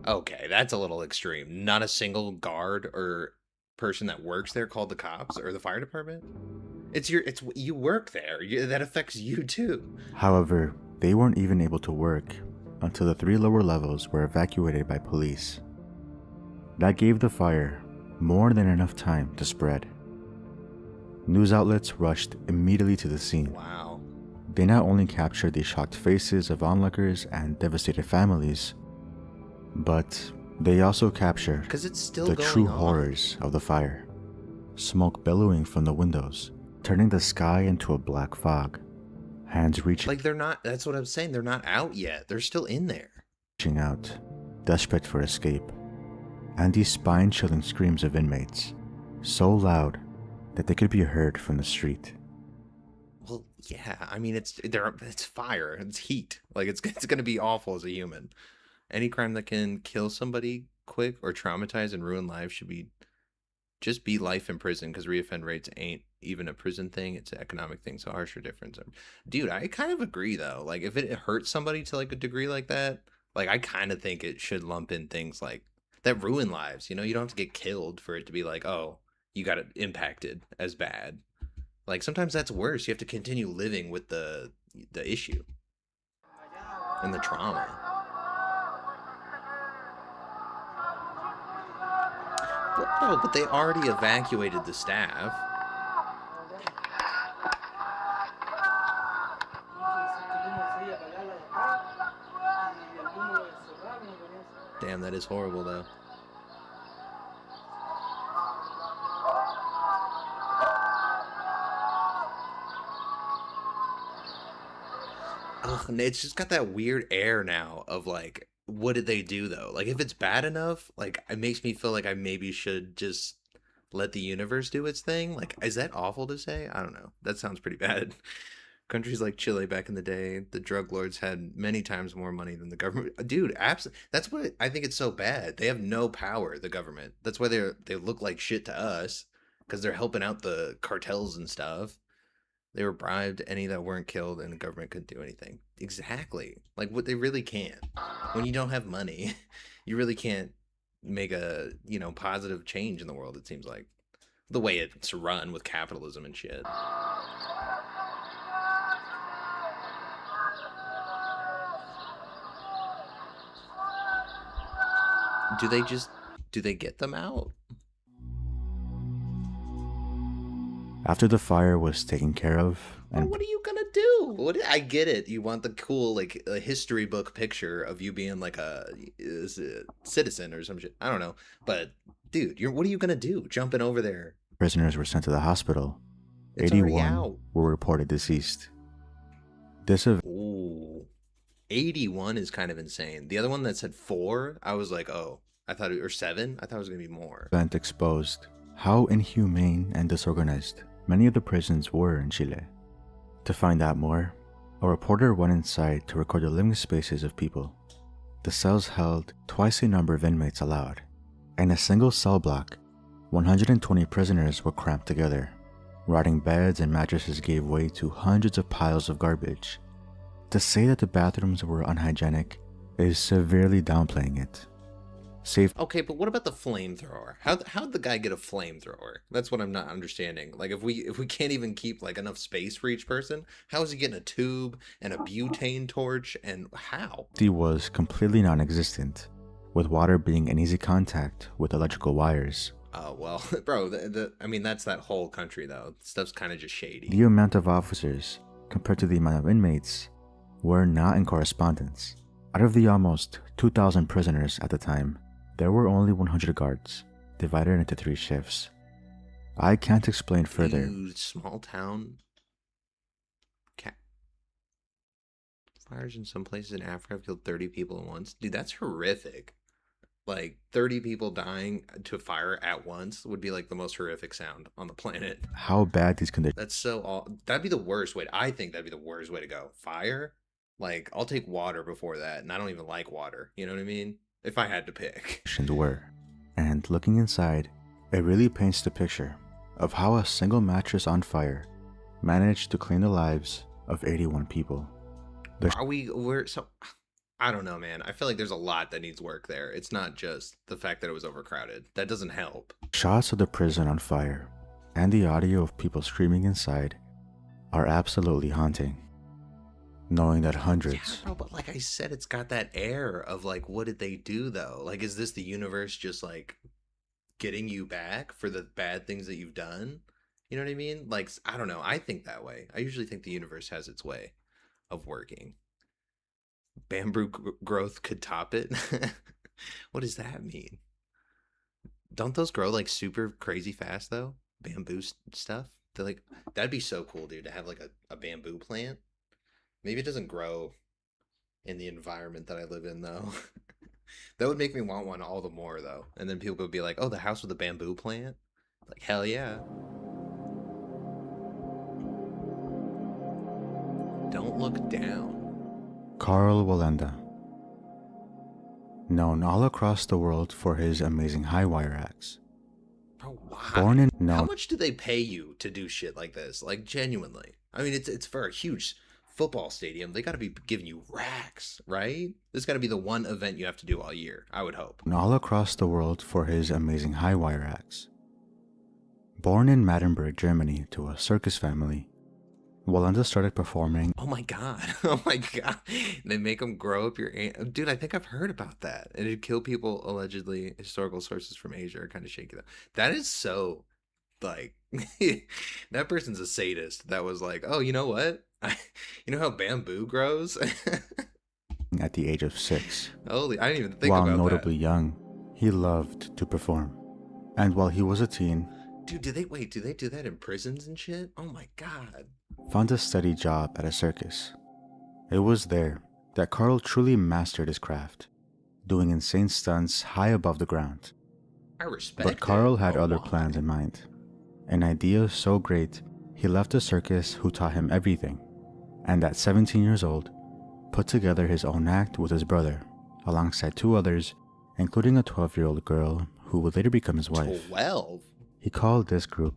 Okay, that's a little extreme. Not a single guard or person that works there called the cops or the fire department? You work there. That affects you too. However, they weren't even able to work until the 3 lower levels were evacuated by police. That gave the fire more than enough time to spread. News outlets rushed immediately to the scene. Wow. They not only captured the shocked faces of onlookers and devastated families, but they also captured the true horrors of the fire. Smoke billowing from the windows, turning the sky into a black fog. Hands reaching... Like, they're not... That's what I'm saying. They're not out yet. They're still in there. Reaching out, desperate for escape. And these spine-chilling screams of inmates, so loud that they could be heard from the street. Well, yeah. I mean, it's fire. It's heat. Like, it's going to be awful as a human. Any crime that can kill somebody quick or traumatize and ruin lives should just be life in prison, because reoffend rates ain't even a prison thing. It's an economic thing, so harsher difference. Dude, I kind of agree, though. Like, if it hurts somebody to, like, a degree like that, like, I kind of think it should lump in things like that ruin lives. You know, you don't have to get killed for it to be like, oh, you got it impacted as bad. Like sometimes that's worse. You have to continue living with the issue and the trauma. Bro, but they already evacuated the staff. Damn, that is horrible though. Ugh, and it's just got that weird air now of like, what did they do though? Like, if it's bad enough, like, it makes me feel like I maybe should just let the universe do its thing. Like, is that awful to say? I don't know. That sounds pretty bad. Countries like Chile back in the day, the drug lords had many times more money than the government. Dude, that's what I think it's so bad. They have no power, the government. That's why they look like shit to us, because they're helping out the cartels and stuff. They were bribed, any that weren't killed, and the government couldn't do anything. Exactly. Like, what they really can't. When you don't have money, you really can't make a, positive change in the world, it seems like. The way it's run with capitalism and shit. Do they get them out? After the fire was taken care of, and what are you gonna do? I get it. You want the cool, like, a history book picture of you being like a citizen or some shit. I don't know, but dude, what are you gonna do? Jumping over there? prisoners were sent to the hospital. It's 81 were reported deceased. This event. Ooh, 81 is kind of insane. The other one that said 4, I was like, oh, I thought or 7. I thought it was gonna be more. Event exposed how inhumane and disorganized many of the prisons were in Chile. To find out more, a reporter went inside to record the living spaces of people. The cells held twice the number of inmates allowed. In a single cell block, 120 prisoners were cramped together. Rotting beds and mattresses gave way to hundreds of piles of garbage. To say that the bathrooms were unhygienic is severely downplaying it. Okay, but what about the flamethrower? How'd the guy get a flamethrower? That's what I'm not understanding. Like, if we can't even keep like enough space for each person, how is he getting a tube and a butane torch, and how? Safety was completely non-existent, with water being in easy contact with electrical wires. Oh well, bro. I mean, that's that whole country though. Stuff's kind of just shady. The amount of officers compared to the amount of inmates were not in correspondence. Out of the almost 2,000 prisoners at the time, there were only 100 guards, divided into 3 shifts. I can't explain further. Dude, small town. Fires in some places in Africa have killed 30 people at once. Dude, that's horrific. Like, 30 people dying to fire at once would be like the most horrific sound on the planet. How bad these conditions. That's so that'd be the worst way. I think that'd be the worst way to go. Fire? Like, I'll take water before that, and I don't even like water. You know what I mean? If I had to pick. Were. And looking inside, it really paints the picture of how a single mattress on fire managed to claim the lives of 81 people. I don't know, man. I feel like there's a lot that needs work there. It's not just the fact that it was overcrowded. That doesn't help. Shots of the prison on fire and the audio of people screaming inside are absolutely haunting. Knowing that hundreds... Yeah, bro, but like I said, it's got that air of like, what did they do though? Like, is this the universe just like getting you back for the bad things that you've done? You know what I mean? Like, I don't know. I think that way. I usually think the universe has its way of working. Bamboo growth could top it. What does that mean? Don't those grow like super crazy fast though? Bamboo stuff? They're like, that'd be so cool, dude, to have like a bamboo plant. Maybe it doesn't grow in the environment that I live in, though. That would make me want one all the more, though. And then people would be like, oh, the house with a bamboo plant? Like, hell yeah. Don't look down. Carl Walenda. Known all across the world for his amazing high wire axe. Bro, why? How much do they pay you to do shit like this? Like, genuinely. I mean, it's for a huge football stadium. They got to be giving you racks, right? This got to be the one event you have to do all year, I would hope. All across the world for his amazing high wire axe. Born in Maddenburg, Germany, to a circus family, Walenda started performing. Oh my god. Oh my god. They make them grow up your... Dude, I think I've heard about that. It'd kill people, allegedly. Historical sources from Asia are kind of shaky though. That is so, like... that person's a sadist. That was like, oh, you know what? You know how bamboo grows? At the age of 6. Holy, I didn't even think while about notably that. young, he loved to perform. And while he was a teen... Dude, do they do that in prisons and shit? Oh my god. Found a steady job at a circus. It was there that Carl truly mastered his craft, doing insane stunts high above the ground. I respect But Carl had Oh, other why? plans in mind. An idea so great, he left a circus who taught him everything, and at 17 years old, put together his own act with his brother, alongside 2 others, including a 12-year-old girl who would later become his wife. 12? He called this group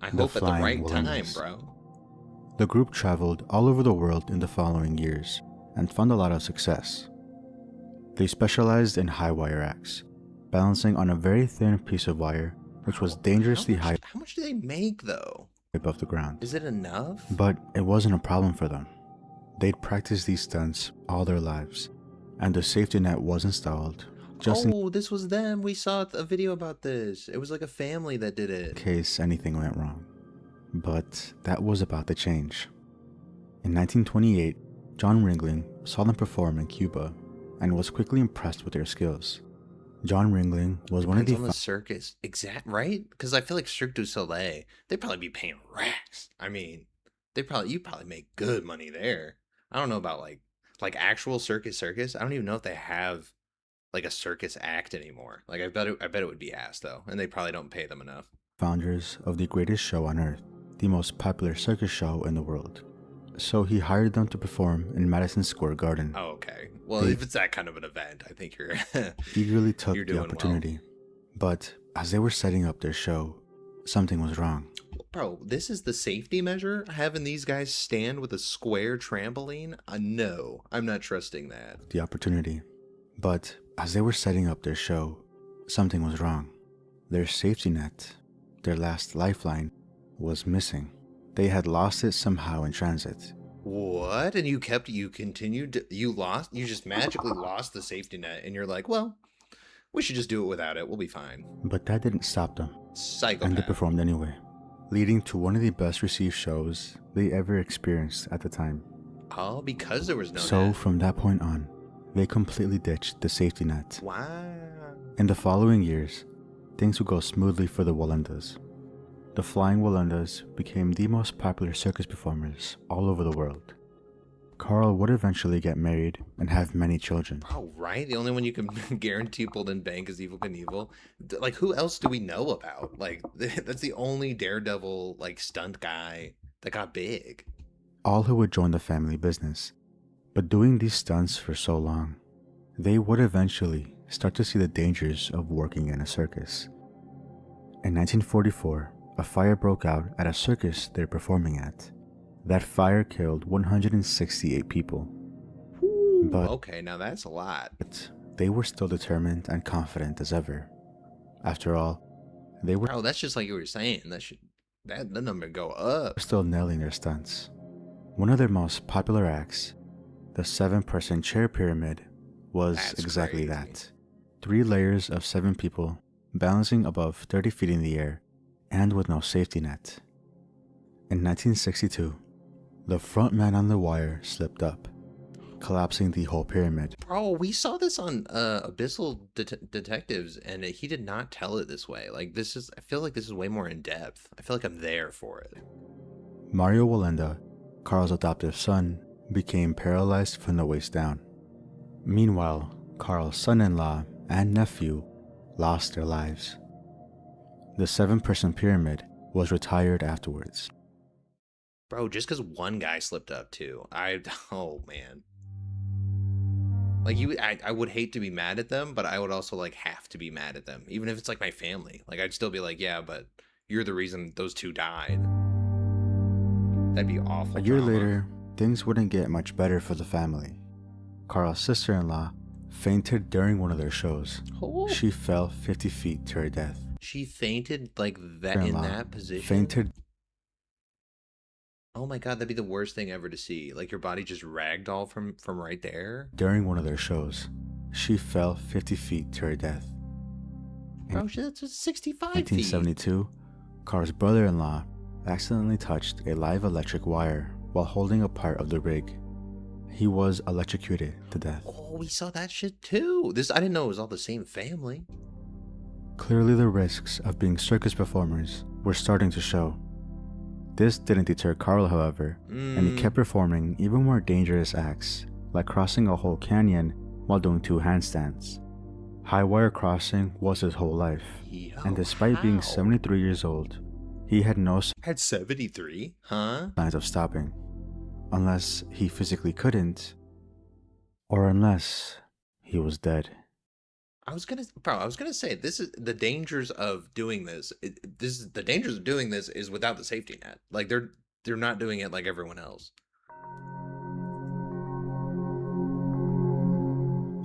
I the hope at the Flying right time, Walendas. bro. The group traveled all over the world in the following years and found a lot of success. They specialized in high wire acts, balancing on a very thin piece of wire which was dangerously high How much do they make, though? above the ground. Is it enough? But it wasn't a problem for them. They'd practiced these stunts all their lives, and the safety net was installed just in This was them. We saw a video about this. It was like a family that did it. case anything went wrong. But that was about to change. In 1928, John Ringling saw them perform in Cuba and was quickly impressed with their skills. John Ringling was one of Depends the on the circus, right? Because I feel like Cirque du Soleil, they'd probably be paying racks. I mean, you probably make good money there. I don't know about like actual circus. I don't even know if they have like a circus act anymore. Like I bet it would be ass though, and they probably don't pay them enough. founders of the greatest show on earth, the most popular circus show in the world. So he hired them to perform in Madison Square Garden. Oh, okay. Well, They if it's that kind of an event, I think you're eagerly took you're the doing opportunity. But as they were setting up their show, something was wrong. Bro, this is the safety measure? Having these guys stand with a square trampoline? No, I'm not trusting that. The opportunity. But as they were setting up their show, something was wrong. Their safety net, their last lifeline, was missing. They had lost it somehow in transit. What? And you continued, you just magically lost the safety net, and you're like, well, we should just do it without it. We'll be fine. But that didn't stop them. Psychopath. And they performed anyway, leading to one of the best received shows they ever experienced at the time. Oh, because there was no So net. from that point on, they completely ditched the safety net. Wow. In the following years, things would go smoothly for the Walendas. The Flying Walendas became the most popular circus performers all over the world. Carl would eventually get married and have many children. Oh, right? The only one you can guarantee pulled in bank is Evel Knievel. Like, who else do we know about? Like, that's the only daredevil, like, stunt guy that got big. All who would join the family business. But doing these stunts for so long, they would eventually start to see the dangers of working in a circus. In 1944, a fire broke out at a circus they're performing at. That fire killed 168 people. But Okay, now that's a lot. they were still determined and confident as ever. After all, they were Bro, that's just like you were saying. That number go up. still nailing their stunts. One of their most popular acts, the 7-person chair pyramid, was That's exactly crazy. that. 3 layers of 7 people balancing above 30 feet in the air and with no safety net. In 1962, the front man on the wire slipped up, collapsing the whole pyramid. Bro, we saw this on Abyssal Detectives, and he did not tell it this way. Like, I feel like this is way more in depth. I feel like I'm there for it. Mario Walenda, Carl's adoptive son, became paralyzed from the waist down. Meanwhile, Carl's son-in-law and nephew lost their lives. The 7-person pyramid was retired afterwards. Bro, just because one guy slipped up too. Oh man. Like I would hate to be mad at them, but I would also like have to be mad at them. Even if it's like my family. Like I'd still be like, yeah, but you're the reason those 2 died. That'd be awful. A year drama. later, things wouldn't get much better for the family. Carl's sister-in-law fainted during one of their shows. Oh. She fell 50 feet to her death. She fainted like that in that position? Fainted. Oh my god, that'd be the worst thing ever to see. Like your body just ragdoll from right there. During one of their shows, she fell 50 feet to her death. Bro, that's just 65 1972, Carl's brother-in-law accidentally touched a live electric wire while holding a part of the rig. He was electrocuted to death. Oh, we saw that shit too. I didn't know it was all the same family. Clearly the risks of being circus performers were starting to show. This didn't deter Carl, however, and he kept performing even more dangerous acts, like crossing a whole canyon while doing 2 handstands. High wire crossing was his whole life, and despite being 73 years old, he had no At 73? Huh? signs of stopping, unless he physically couldn't, or unless he was dead. I was gonna say, this is the dangers of doing this. The dangers of doing this is without the safety net. Like they're not doing it like everyone else.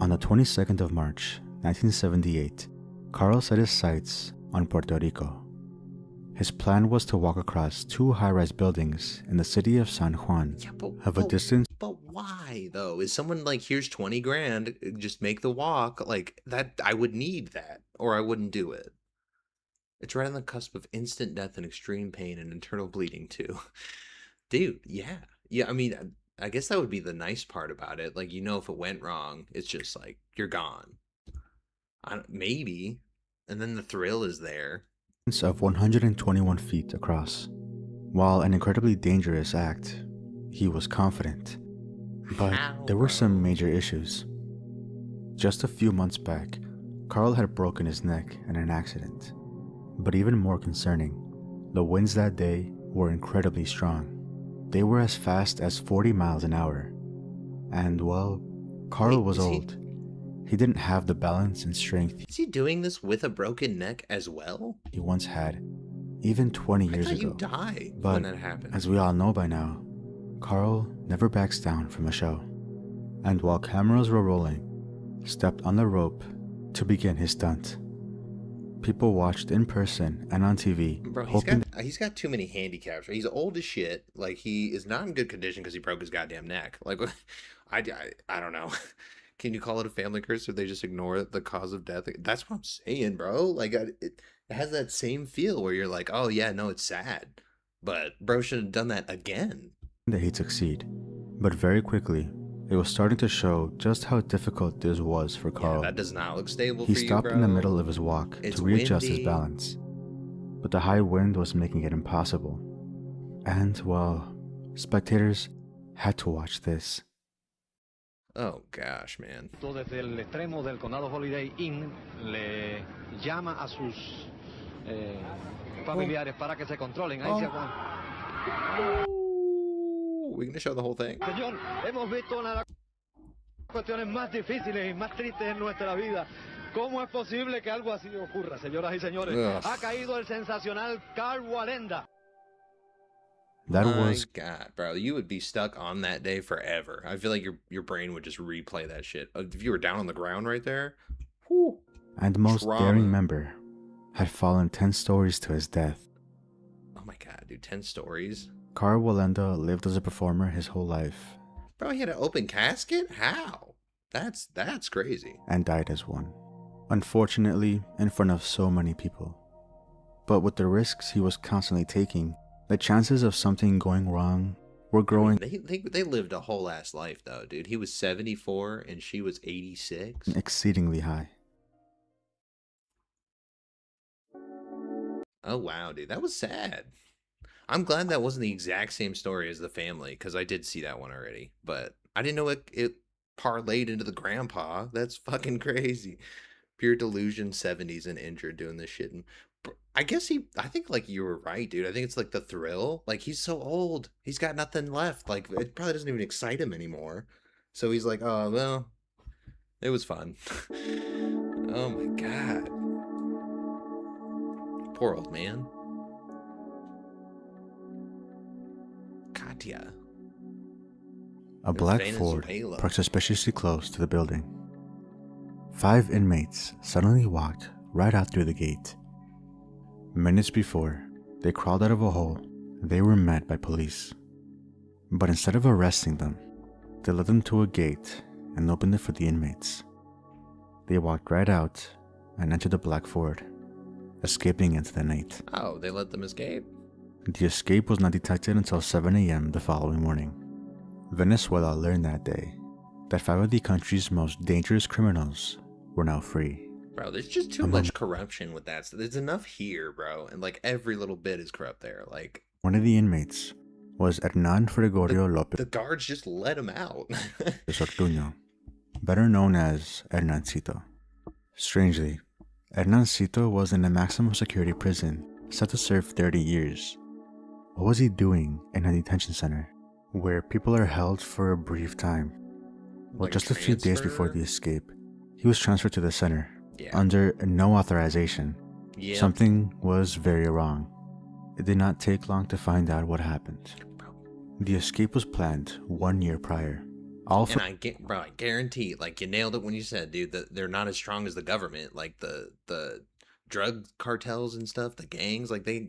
On the 22nd of March, 1978, Carl set his sights on Puerto Rico. His plan was to walk across 2 high-rise buildings in the city of San Juan of a distance. But why though? Is someone like, here's 20 grand, just make the walk? Like that, I would need that, or I wouldn't do it. It's right on the cusp of instant death and extreme pain and internal bleeding too. Dude, yeah. I mean, I guess that would be the nice part about it. Like, if it went wrong, it's just like, you're gone. Maybe. And then the thrill is there. Of 121 feet across. While an incredibly dangerous act, he was confident. But there were some major issues. Just a few months back, Carl had broken his neck in an accident. But even more concerning, the winds that day were incredibly strong. They were as fast as 40 miles an hour. And well, Carl was old. He didn't have the balance and strength. Is he doing this with a broken neck as well? He once had, even 20 years ago. You died but when that happened. As we all know by now, Carl never backs down from a show. And while cameras were rolling, stepped on the rope to begin his stunt. People watched in person and on TV. Bro, he's got too many handicaps. He's old as shit. Like, he is not in good condition because he broke his goddamn neck. Like, I don't know. Can you call it a family curse, or they just ignore the cause of death? That's what I'm saying, bro. Like, it has that same feel where you're like, oh yeah, no, it's sad, but bro should have done that again. That he'd succeed, but very quickly, it was starting to show just how difficult this was for Carl. Yeah, that does not look stable. He for you, stopped bro. in the middle of his walk to readjust his windy. balance, but the high wind was making it impossible. And well, spectators had to watch this. Oh gosh, man. Desde el extremo del condado Holiday Inn le llama a sus familiares para que se controlen. Ahí se aguantan. We're gonna show the whole thing. Señor, hemos visto una de las cuestiones más difíciles y más tristes en nuestra vida. ¿Cómo es posible que algo así ocurra, señoras y señores? Ha caído el sensacional Carl Walenda. That My was God, bro, you would be stuck on that day forever. I feel like your brain would just replay that shit. If you were down on the ground right there, whew, and most trauma. daring member had fallen 10 stories to his death. Oh my God, dude, 10 stories? Carl Walenda lived as a performer his whole life. Bro, he had an open casket? How? That's crazy. And died as one. Unfortunately, in front of so many people. But with the risks he was constantly taking, the chances of something going wrong were growing. They lived a whole ass life though, dude. He was 74 and she was 86. Exceedingly high. Oh wow, dude, that was sad. I'm glad that wasn't the exact same story as the family, because I did see that one already, but I didn't know it parlayed into the grandpa. That's fucking crazy. Pure delusion, 70s and injured doing this shit. And I think like you were right, dude. I think it's like the thrill. Like, he's so old. He's got nothing left. Like, it probably doesn't even excite him anymore. So he's like, oh, well, it was fun. Oh my God. Poor old man. Katya. A black Venezuela. Ford parked suspiciously close to the building. 5 inmates suddenly walked right out through the gate. Minutes before they crawled out of a hole, they were met by police. But instead of arresting them, they led them to a gate and opened it for the inmates. They walked right out and entered the Black Ford, escaping into the night. Oh, they let them escape? The escape was not detected until 7 a.m. the following morning. Venezuela learned that day that 5 of the country's most dangerous criminals were now free. Bro, there's just too much corruption with that. So there's enough here, bro. And like every little bit is corrupt there. Like one of the inmates was Hernan Gregorio Lopez. The guards just let him out. Sortuño, better known as Hernancito. Strangely, Hernancito was in a maximum security prison set to serve 30 years. What was he doing in a detention center where people are held for a brief time? Well, like just a few days before the escape, he was transferred to the center under no authorization. Yeah. Something was very wrong. It did not take long to find out what happened. The escape was planned 1 year prior. And I guarantee, like you nailed it when you said, dude, that they're not as strong as the government. Like the drug cartels and stuff, the gangs, like they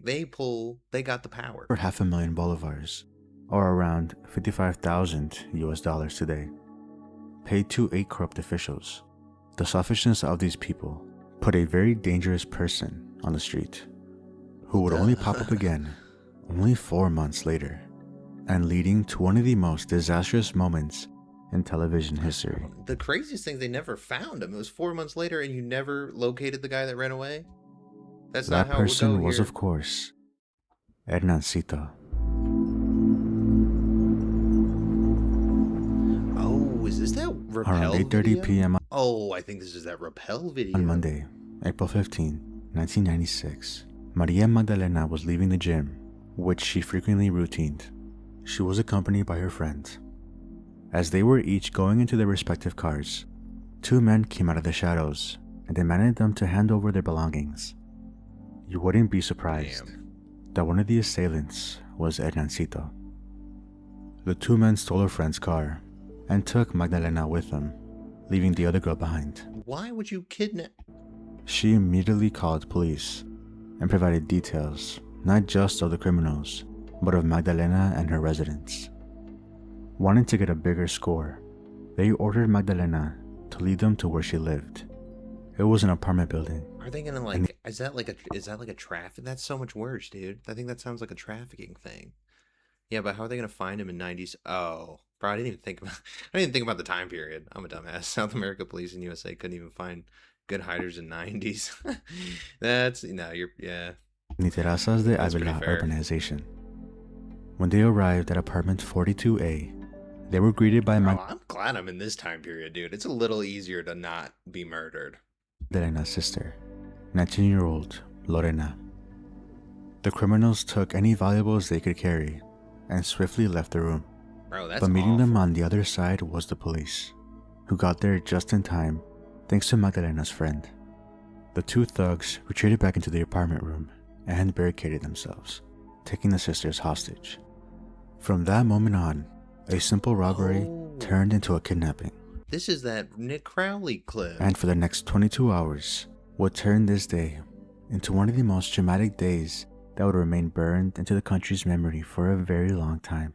got the power. For 500,000 bolivars, or around $55,000 today, paid to 8 corrupt officials. The selfishness of these people put a very dangerous person on the street, who would only pop up again only 4 months later, and leading to one of the most disastrous moments in television history. The craziest thing, they never found him. It was 4 months later and you never located the guy that ran away? That's not how it would go here. That person was, of course, Hernancito. Oh, is this that Rappel around 8:30 p.m. Oh, I think this is that Rappel video. On Monday, April 15, 1996, Maria Magdalena was leaving the gym, which she frequently routined. She was accompanied by her friend. As they were each going into their respective cars, 2 men came out of the shadows and demanded them to hand over their belongings. You wouldn't be surprised that one of the assailants was Hernancito. The 2 men stole her friend's car and took Magdalena with them, leaving the other girl behind. Why would you kidnap? She immediately called police and provided details, not just of the criminals, but of Magdalena and her residence. Wanting to get a bigger score, they ordered Magdalena to lead them to where she lived. It was an apartment building. Are they gonna like? Is that like a traffic? That's so much worse, dude. I think that sounds like a trafficking thing. Yeah, but how are they gonna find him in 90s? Oh, bro, I didn't even think about the time period. I'm a dumbass. South America police in USA couldn't even find good hiders in 90s. That's yeah. Ni Terrazas de Avila urbanization. When they arrived at apartment 42A, they were greeted by I'm glad I'm in this time period, dude. It's a little easier to not be murdered. Magdalena's sister, 19-year-old Lorena. The criminals took any valuables they could carry and swiftly left the room. Bro, that's but meeting awful. them on the other side was the police, who got there just in time thanks to Magdalena's friend. The 2 thugs retreated back into the apartment room and barricaded themselves, taking the sisters hostage. From that moment on, a simple robbery turned into a kidnapping. This is that Nick Crowley clip. And for the next 22 hours, would turn this day into one of the most traumatic days that would remain burned into the country's memory for a very long time.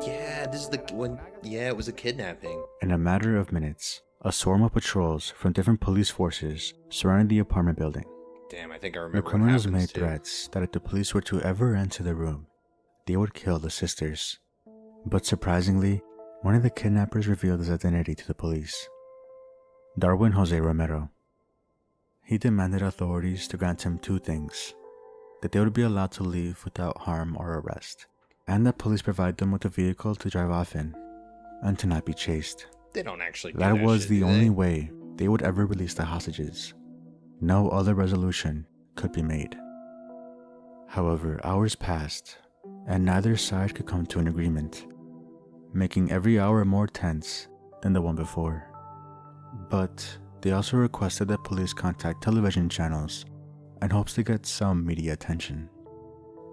Yeah, this is the when. Yeah, it was a kidnapping. In a matter of minutes, a swarm of patrols from different police forces surrounded the apartment building. Damn, I think I remember. The criminals made threats that if the police were to ever enter the room, they would kill the sisters. But surprisingly, one of the kidnappers revealed his identity to the police. Darwin Jose Romero. He demanded authorities to grant him 2 things: that they would be allowed to leave without harm or arrest, and that police provide them with a vehicle to drive off in, and to not be chased. They don't actually do that was shit, the do only they? way they would ever release the hostages. No other resolution could be made. However, hours passed, and neither side could come to an agreement, making every hour more tense than the one before. But they also requested that police contact television channels in hopes to get some media attention,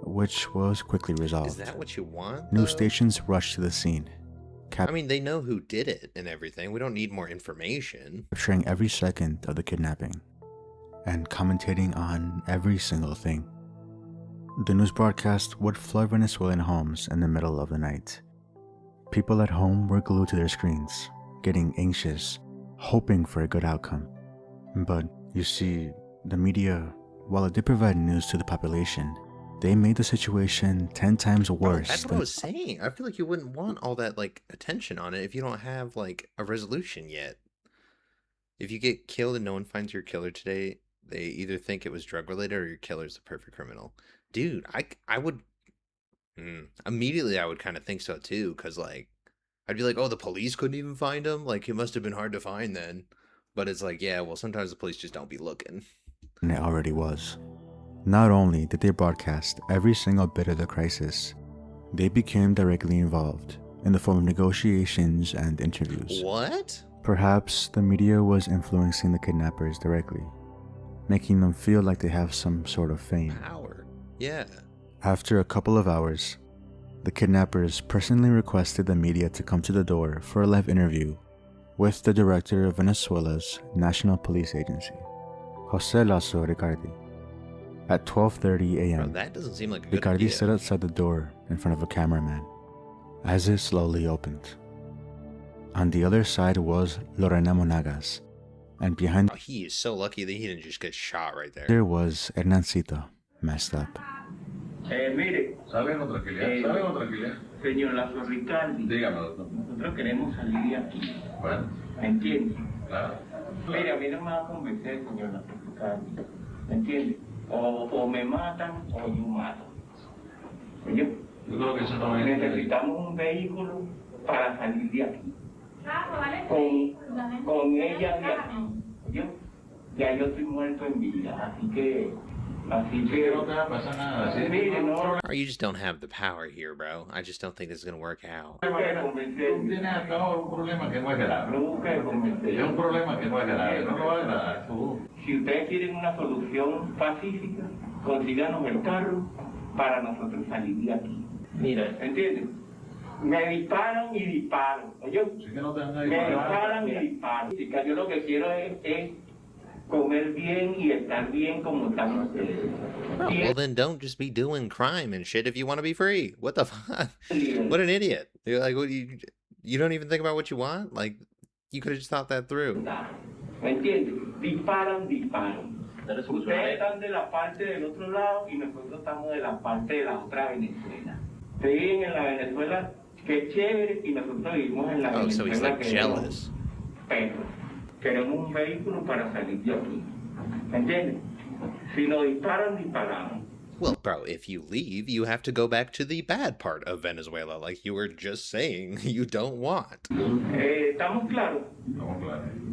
which was quickly resolved. Is that what you want? News stations rushed to the scene, I mean, they know who did it and everything. We don't need more information. Capturing every second of the kidnapping. and commentating on every single thing. The news broadcast would flood Venezuelan homes in the middle of the night. People at home were glued to their screens, getting anxious, hoping for a good outcome. But you see, the media, while it did provide news to the population, they made the situation 10 times worse. That's what I was saying. I feel like you wouldn't want all that like attention on it if you don't have like a resolution yet. If you get killed and no one finds your killer today, they either think it was drug related or your killer's the perfect criminal. Dude, I would immediately I would kind of think so too, because like I'd be like, oh, the police couldn't even find him. Like it must have been hard to find then. But it's like, yeah, well, sometimes the police just don't be looking. And it already was. Not only did they broadcast every single bit of the crisis, they became directly involved in the form of negotiations and interviews. What? Perhaps the media was influencing the kidnappers directly, making them feel like they have some sort of fame. Power. Yeah. After a couple of hours, the kidnappers personally requested the media to come to the door for a live interview with the director of Venezuela's National Police Agency, José Lasso Ricardi. At 12:30 a.m., that doesn't seem like a good Ricardi idea. stood outside the door in front of a cameraman as it slowly opened. On the other side was Lorena Monagas, and behind He is so lucky that he didn't just get shot right there. there was Hernancito, messed up. Mire, Sabemos tranquilidad. señor Lazo Ricardi, Dígame, doctor. nosotros queremos salir de aquí. Bueno, ¿Me entiende? claro. Mire, a mí no me va a convencer, señor Lazo Ricardi. ¿Me entiende? O me matan o yo mato. Oye, Yo creo que eso no es. necesitamos un vehículo para salir de aquí. Con ella de aquí. Oye, ya yo estoy muerto en vida, así que No te va a pasar nada. ¿Sí? mire, no. Or you just don't have the power here, bro. I just don't think this is gonna work out. Tú tienes acá un problema que no es grave. Es un problema que no es grave. No lo va a agradar tú. Si ustedes quieren una solución pacífica, consíganos el carro para nosotros salir de aquí. Mira, ¿entiendes? Me disparan y disparan. Oye, me disparan y disparan. Yo lo que quiero es comer bien y estar bien como están ustedes. Well, then don't just be doing crime and shit if you want to be free. What the fuck? What an idiot. You're like, what, you don't even think about what you want? Like, you could have just thought that through. ¿Me entiendes? Disparan. Ustedes están de la parte del otro lado y nosotros estamos de la parte de la otra Venezuela. Ustedes viven en la Venezuela que es chévere y nosotros vivimos en la Oh, so he's Venezuela like que jealous. Pero queremos un vehículo para salir de aquí. ¿Me entiendes? Si nos disparamos. Well, bro, if you leave, you have to go back to the bad part of Venezuela, like you were just saying you don't want. ¿Estamos claros?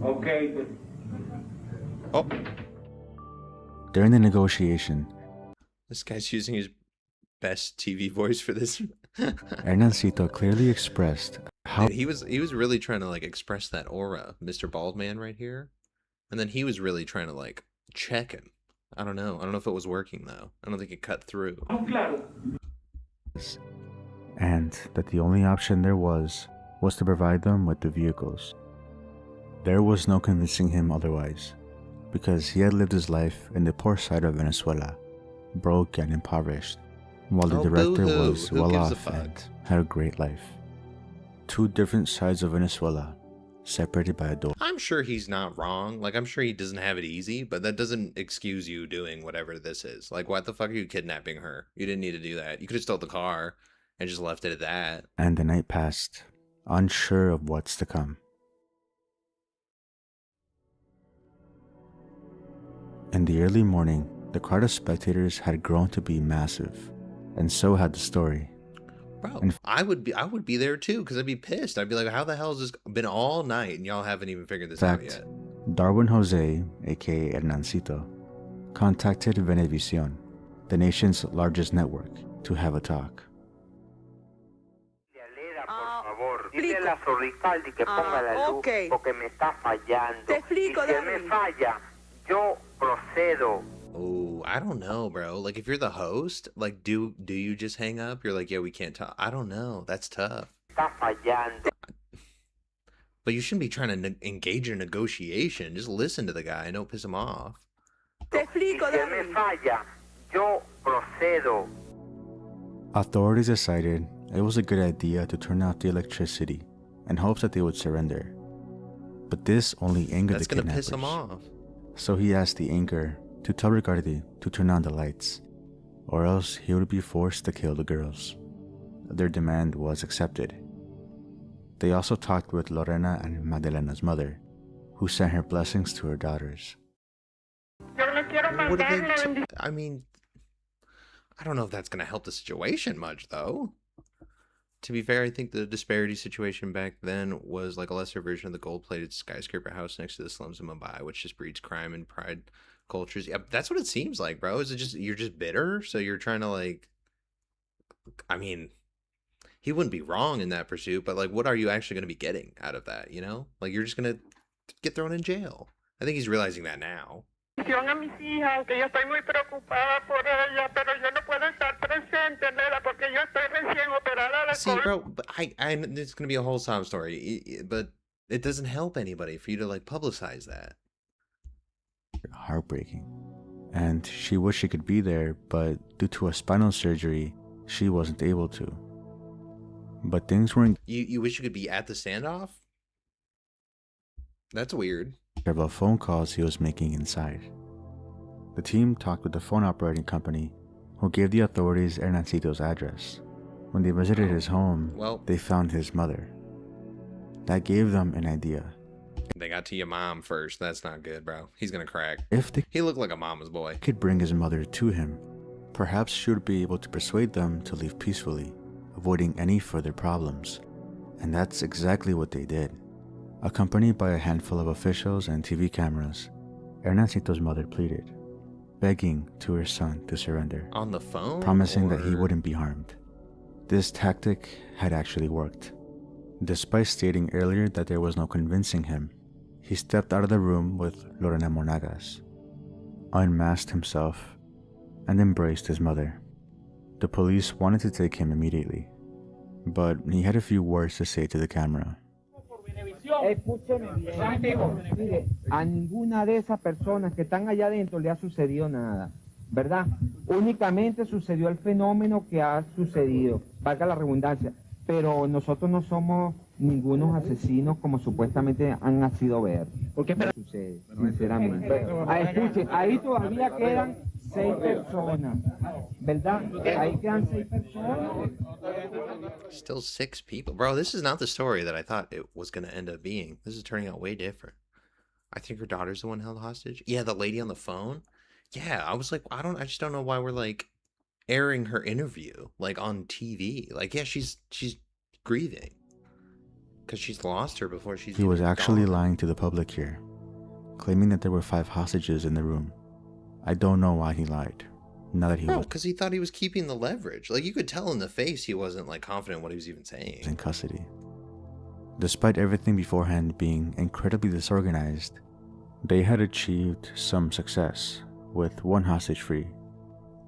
Ok, pues. Oh. During the negotiation, This guy's using his best TV voice for this. Hernancito clearly expressed how Dude, he was really trying to like express that aura, Mr. Baldman right here. And then he was really trying to like check him. I don't know if it was working though. I don't think it cut through. and that the only option there was to provide them with the vehicles. There was no convincing him otherwise, because he had lived his life in the poor side of Venezuela, broke and impoverished, while the director boo-hoo. was Who well gives a off fuck? and had a great life. Two different sides of Venezuela, separated by a door. I'm sure he's not wrong. Like, I'm sure he doesn't have it easy, but that doesn't excuse you doing whatever this is. Like, why the fuck are you kidnapping her? You didn't need to do that. You could have stole the car and just left it at that. And the night passed, unsure of what's to come. In the early morning, the crowd of spectators had grown to be massive, and so had the story. Bro, I would be there too, because I'd be pissed. I'd be like, how the hell has this been all night and y'all haven't even figured this In out fact, yet? Darwin Jose, aka Hernancito, contacted Venevisión, the nation's largest network, to have a talk. Dile a Lazo Ricardi que ponga la luz porque me está fallando. Te explico, y si él me falla, yo procedo. Oh, I don't know, bro. Like, if you're the host, like, do you just hang up? You're like, yeah, we can't talk. I don't know. That's tough. Está fallando. But you shouldn't be trying to engage in a negotiation. Just listen to the guy and don't piss him off. Y si él me falla, yo procedo. Authorities decided it was a good idea to turn off the electricity in hopes that they would surrender. But this only angered the kidnappers. That's gonna piss him off. So he asked the anchor to tell Ricardo to turn on the lights, or else he would be forced to kill the girls. Their demand was accepted. They also talked with Lorena and Madelena's mother, who sent her blessings to her daughters. I mean, I don't know if that's going to help the situation much, though. To be fair, I think the disparity situation back then was like a lesser version of the gold-plated skyscraper house next to the slums of Mumbai, which just breeds crime and pride cultures. Yeah, that's what it seems like, bro. Is it just you're just bitter, so you're trying to like? I mean, he wouldn't be wrong in that pursuit, but like, what are you actually going to be getting out of that? You know, like you're just going to get thrown in jail. I think he's realizing that now. A mis hijas, que yo estoy muy preocupada por ella, pero yo no puedo estar presente, Nela, porque yo estoy recién operada de See, bro, but I it's gonna be a whole sob story, but it doesn't help anybody for you to like publicize that. Heartbreaking. And she wished she could be there, but due to a spinal surgery, she wasn't able to. But things weren't. You wish you could be at the standoff? That's weird. About phone calls he was making inside. The team talked with the phone operating company, who gave the authorities Hernancito's address. When they visited his home, they found his mother. That gave them an idea. They got to your mom first. That's not good, bro. He's gonna crack. If he looked like a mama's boy. Could bring his mother to him, perhaps she would be able to persuade them to leave peacefully, avoiding any further problems. And that's exactly what they did. Accompanied by a handful of officials and TV cameras, Hernancito's mother pleaded, begging to her son to surrender. On the phone? Promising that he wouldn't be harmed. This tactic had actually worked. Despite stating earlier that there was no convincing him, he stepped out of the room with Lorena Monagas, unmasked himself, and embraced his mother. The police wanted to take him immediately, but he had a few words to say to the camera. Escúcheme bien, mire, a ninguna de esas personas que están allá adentro le ha sucedido nada, ¿verdad? Únicamente sucedió el fenómeno que ha sucedido, valga la redundancia, pero nosotros no somos ningunos asesinos como supuestamente han nacido ver. ¿Por qué sucede? Sinceramente. Escuche, ahí todavía quedan 6 personas, ¿verdad? Ahí quedan 6 personas. Still 6 people. Bro, this is not the story that I thought it was going to end up being. This is turning out way different. I think her daughter's the one held hostage. Yeah, the lady on the phone. Yeah, I was like, I just don't know why we're like airing her interview like on TV. Like, yeah, she's grieving because she's lost her before she's. He was actually lying to the public here, claiming that there were 5 hostages in the room. I don't know why he lied. Now that he was, because he thought he was keeping the leverage. Like, you could tell in the face he wasn't like confident what he was even saying. In custody. Despite everything beforehand being incredibly disorganized, they had achieved some success with 1 hostage free.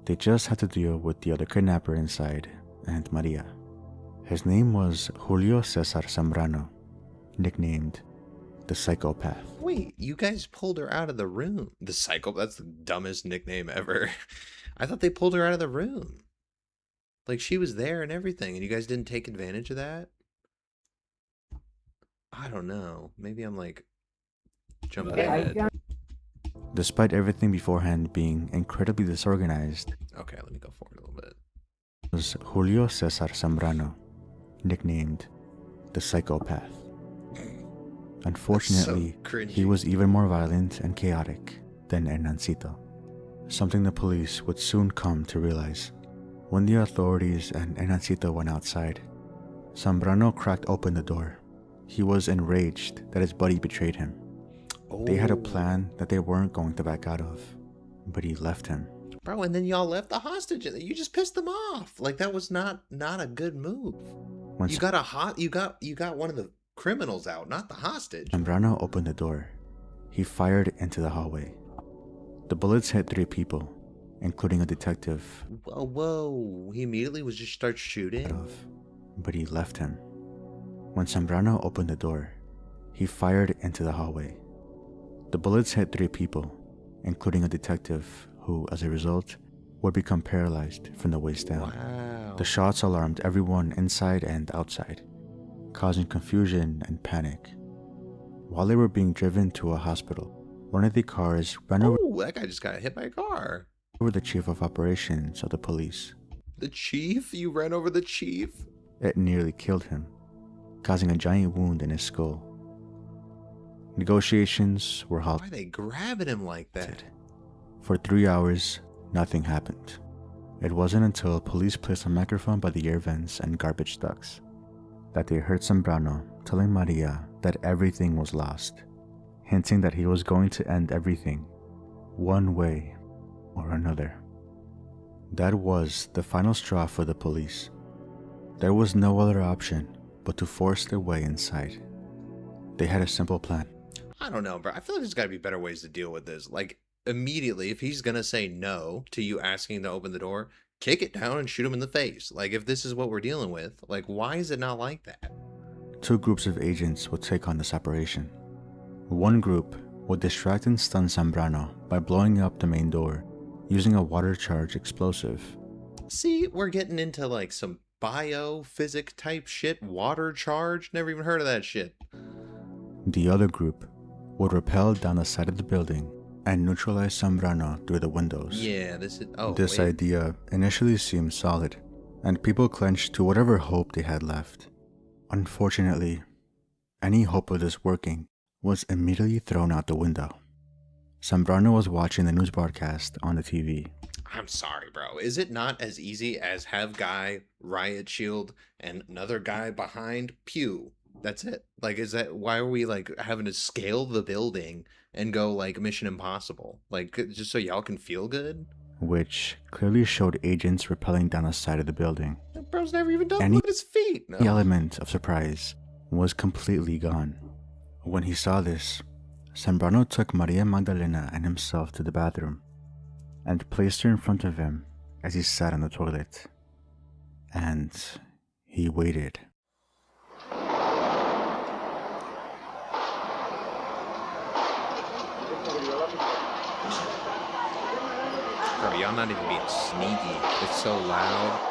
They just had to deal with the other kidnapper inside, and Maria. His name was Julio Cesar Zambrano, nicknamed the Psychopath. Wait, you guys pulled her out of the room. The Psycho, that's the dumbest nickname ever. I thought they pulled her out of the room. Like, she was there and everything, and you guys didn't take advantage of that? I don't know. Maybe I'm like jumping ahead. Despite everything beforehand being incredibly disorganized. Okay, let me go forward a little bit. Was Julio Cesar Zambrano, nicknamed the Psychopath. Unfortunately, so he was even more violent and chaotic than Hernancito, something the police would soon come to realize. When the authorities and Hernancito went outside, Zambrano cracked open the door. He was enraged that his buddy betrayed him. They had a plan that they weren't going to back out of, but he left him. Bro, and then y'all left the hostage. You just pissed them off. Like, that was not a good move. You got one of the criminals out, not the hostage. Zambrano opened the door. He fired into the hallway. The bullets hit 3 people, including a detective. Whoa. He immediately just starts shooting. But he left him. When Zambrano opened the door, he fired into the hallway. The bullets hit 3 people, including a detective who, as a result, would become paralyzed from the waist down. Wow. The shots alarmed everyone inside and outside, causing confusion and panic. While they were being driven to a hospital, one of the cars ran over. Oh, that guy just got hit by a car. The chief of operations of the police. The chief? You ran over the chief? It nearly killed him, causing a giant wound in his skull. Negotiations were halted. Why are they grabbing him like that? For 3 hours, nothing happened. It wasn't until police placed a microphone by the air vents and garbage ducts that they heard Zambrano telling Maria that everything was lost, hinting that he was going to end everything, one way or another. That was the final straw for the police. There was no other option but to force their way inside. They had a simple plan. I don't know, bro. I feel like there's got to be better ways to deal with this. Like, immediately, if he's going to say no to you asking to open the door, kick it down and shoot him in the face. Like, if this is what we're dealing with, like, why is it not like that? 2 groups of agents would take on this operation. One group would distract and stun Zambrano by blowing up the main door using a water charge explosive. See, we're getting into like some biophysics type shit. Water charge? Never even heard of that shit. The other group would rappel down the side of the building and neutralize Zambrano through the windows. Yeah, This idea initially seemed solid, and people clenched to whatever hope they had left. Unfortunately, any hope of this working was immediately thrown out the window. Zambrano was watching the news broadcast on the TV. I'm sorry, bro. Is it not as easy as have guy, riot shield, and another guy behind pew? That's it. Like, is that why are we like having to scale the building and go like Mission Impossible? Like, just so y'all can feel good? Which clearly showed agents rappelling down the side of the building. That bro's never even done. Any Look at his feet. No. element of surprise was completely gone. When he saw this, Zambrano took Maria Magdalena and himself to the bathroom and placed her in front of him as he sat on the toilet. And he waited. Bro, y'all not even being sneaky. It's so loud.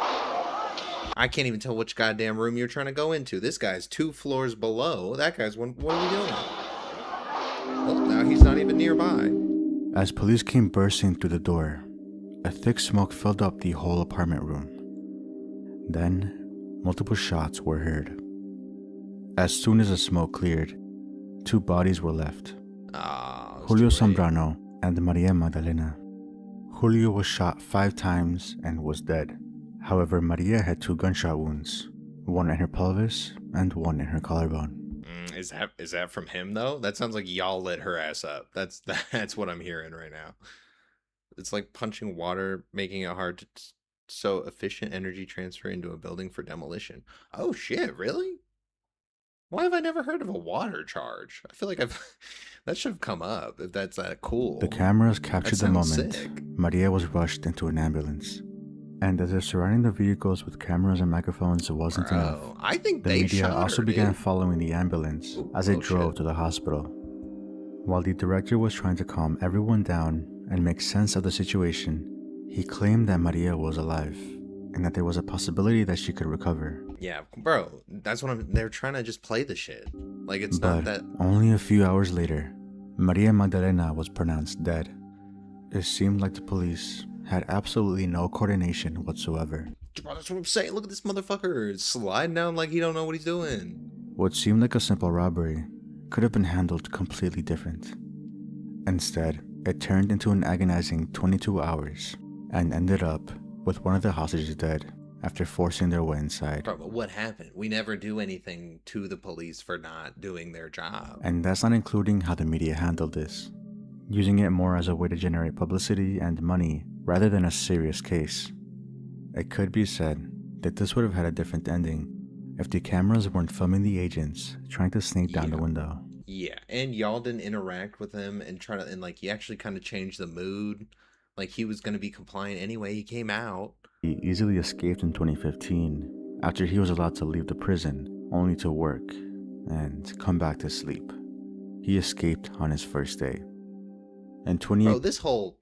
I can't even tell which goddamn room you're trying to go into. This guy's 2 floors below. That guy's one. What are we doing? Well, now he's not even nearby. As police came bursting through the door, a thick smoke filled up the whole apartment room. Then, multiple shots were heard. As soon as the smoke cleared, 2 bodies were left. Julio Zambrano and Maria Magdalena. Julio was shot 5 times and was dead. However, Maria had 2 gunshot wounds, one in her pelvis and one in her collarbone. Is that from him though? That sounds like y'all lit her ass up. That's what I'm hearing right now. It's like punching water, making it hard to so efficient energy transfer into a building for demolition. Oh shit, really? Why have I never heard of a water charge? I feel like that should have come up if that's that cool. The cameras captured the moment sick. Maria was rushed into an ambulance. And as if surrounding the vehicles with cameras and microphones wasn't enough, I think the they media shot also her, began dude. following the ambulance as it drove to the hospital. While the director was trying to calm everyone down and make sense of the situation, he claimed that Maria was alive and that there was a possibility that she could recover. Yeah, bro, that's what they're trying to just play the shit. Like, it's But not that. only a few hours later, Maria Magdalena was pronounced dead. It seemed like the police had absolutely no coordination whatsoever. Bro, that's what I'm saying. Look at this motherfucker sliding down like he don't know what he's doing. What seemed like a simple robbery could have been handled completely different. Instead, it turned into an agonizing 22 hours and ended up with one of the hostages dead after forcing their way inside. Bro, but what happened? We never do anything to the police for not doing their job. And that's not including how the media handled this, using it more as a way to generate publicity and money rather than a serious case. It could be said that this would have had a different ending if the cameras weren't filming the agents trying to sneak down the window. Yeah, and y'all didn't interact with him and like he actually kind of changed the mood. Like he was going to be compliant anyway. He came out. He easily escaped in 2015 after he was allowed to leave the prison only to work and come back to sleep. He escaped on his first day. And 28. Bro, this whole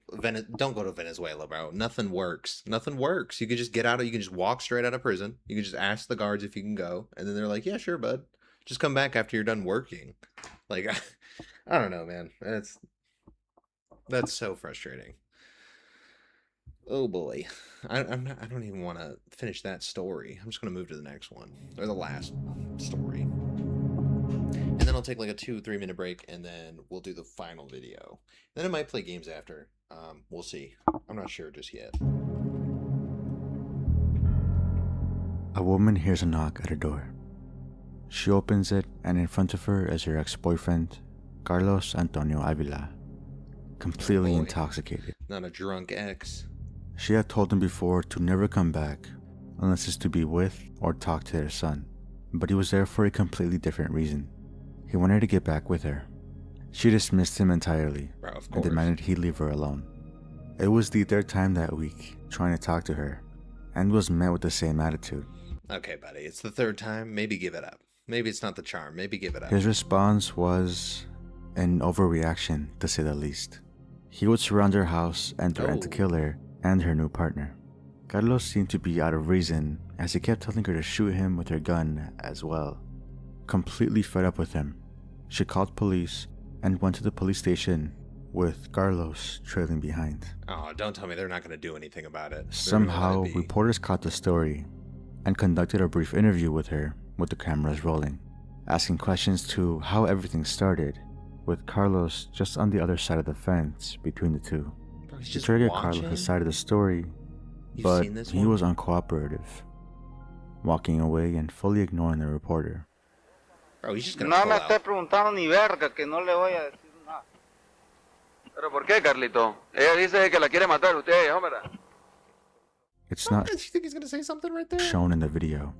don't go to Venezuela, bro. Nothing works. Nothing works. You can just get out of. You can just walk straight out of prison. You can just ask the guards if you can go, and then they're like, "Yeah, sure, bud. Just come back after you're done working." Like, I don't know, man. That's so frustrating. Oh boy, I don't even want to finish that story. I'm just gonna move to the next one or the last story. And then I'll take like a 2-3 minute break, and then we'll do the final video. Then I might play games after. We'll see. I'm not sure just yet. A woman hears a knock at her door. She opens it, and in front of her is her ex-boyfriend, Carlos Antonio Avila, completely intoxicated. Not a drunk ex. She had told him before to never come back unless it's to be with or talk to their son, but he was there for a completely different reason. He wanted to get back with her. She dismissed him entirely and demanded he leave her alone. It was the third time that week trying to talk to her and was met with the same attitude. Okay, buddy, it's the third time. Maybe give it up. Maybe it's not the charm. Maybe give it up. His response was an overreaction, to say the least. He would surround her house and threaten to kill her and her new partner. Carlos seemed to be out of reason as he kept telling her to shoot him with her gun as well. Completely fed up with him, she called police and went to the police station with Carlos trailing behind. Oh, don't tell me they're not going to do anything about it. Somehow, reporters caught the story and conducted a brief interview with her with the cameras rolling, asking questions to how everything started, with Carlos just on the other side of the fence between the two. She tried to get Carlos' side of the story, but he was uncooperative, walking away and fully ignoring the reporter. Bro, he's just gonna pull out. Preguntando ni verga, que no le voy a decir nada. ¿Pero por qué, Carlito? Ella dice que la quiere matar usted, hombre. It's not You think he's gonna say something right there? shown in the video,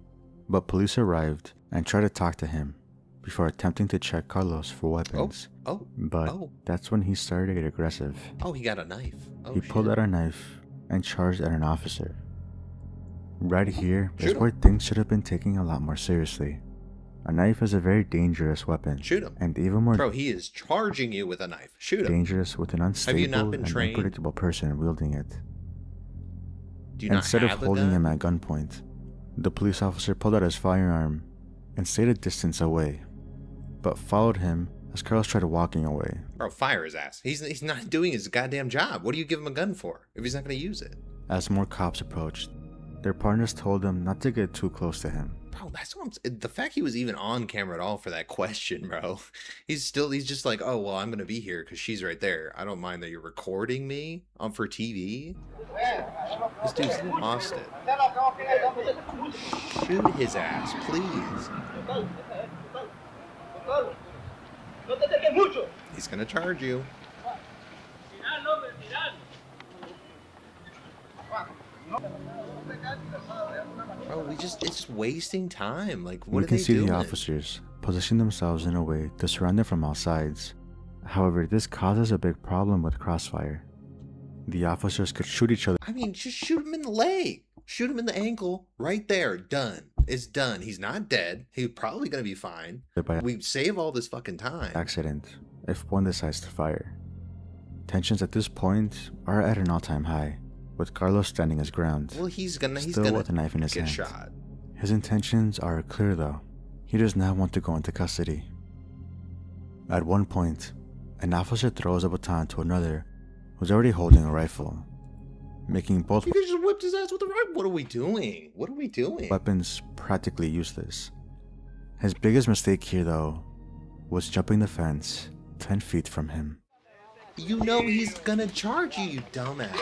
but police arrived and tried to talk to him before attempting to check Carlos for weapons. But that's when he started to get aggressive. Oh, he got a knife. Oh, He pulled out a knife and charged at an officer. Right here is where things should have been taken a lot more seriously. A knife is a very dangerous weapon. Shoot him. And even more Bro, he is charging you with a knife. Shoot him. dangerous with an unstable and unpredictable person wielding it. Do you not Instead of have a holding gun? him at gunpoint, the police officer pulled out his firearm and stayed a distance away, but followed him as Carlos tried walking away. Bro, fire his ass. He's not doing his goddamn job. What do you give him a gun for if he's not going to use it? As more cops approached, their partners told them not to get too close to him. Bro, that's what the fact he was even on camera at all for that question, bro. He's just like, oh, well, I'm going to be here because she's right there. I don't mind that you're recording me for TV. This dude's lost it. Shoot his ass, please. He's going to charge you. Bro, it's just wasting time. Like, what We are can they see doing? the officers position themselves in a way to surround them from all sides. However, this causes a big problem with crossfire. The officers could shoot each other. I mean, just shoot him in the leg. Shoot him in the ankle. Right there. Done. It's done. He's not dead. He's probably going to be fine. We save all this fucking time. Accident if one decides to fire. Tensions at this point are at an all-time high, with Carlos standing his ground. Well, he's gonna with a knife in his get hand. shot. His intentions are clear though. He does not want to go into custody. At one point, an officer throws a baton to another who's already holding a rifle, making both You just whipped his ass with a rifle. What are we doing? What are we doing? weapons practically useless. His biggest mistake here though was jumping the fence 10 feet from him. You know he's gonna charge you, you dumbass.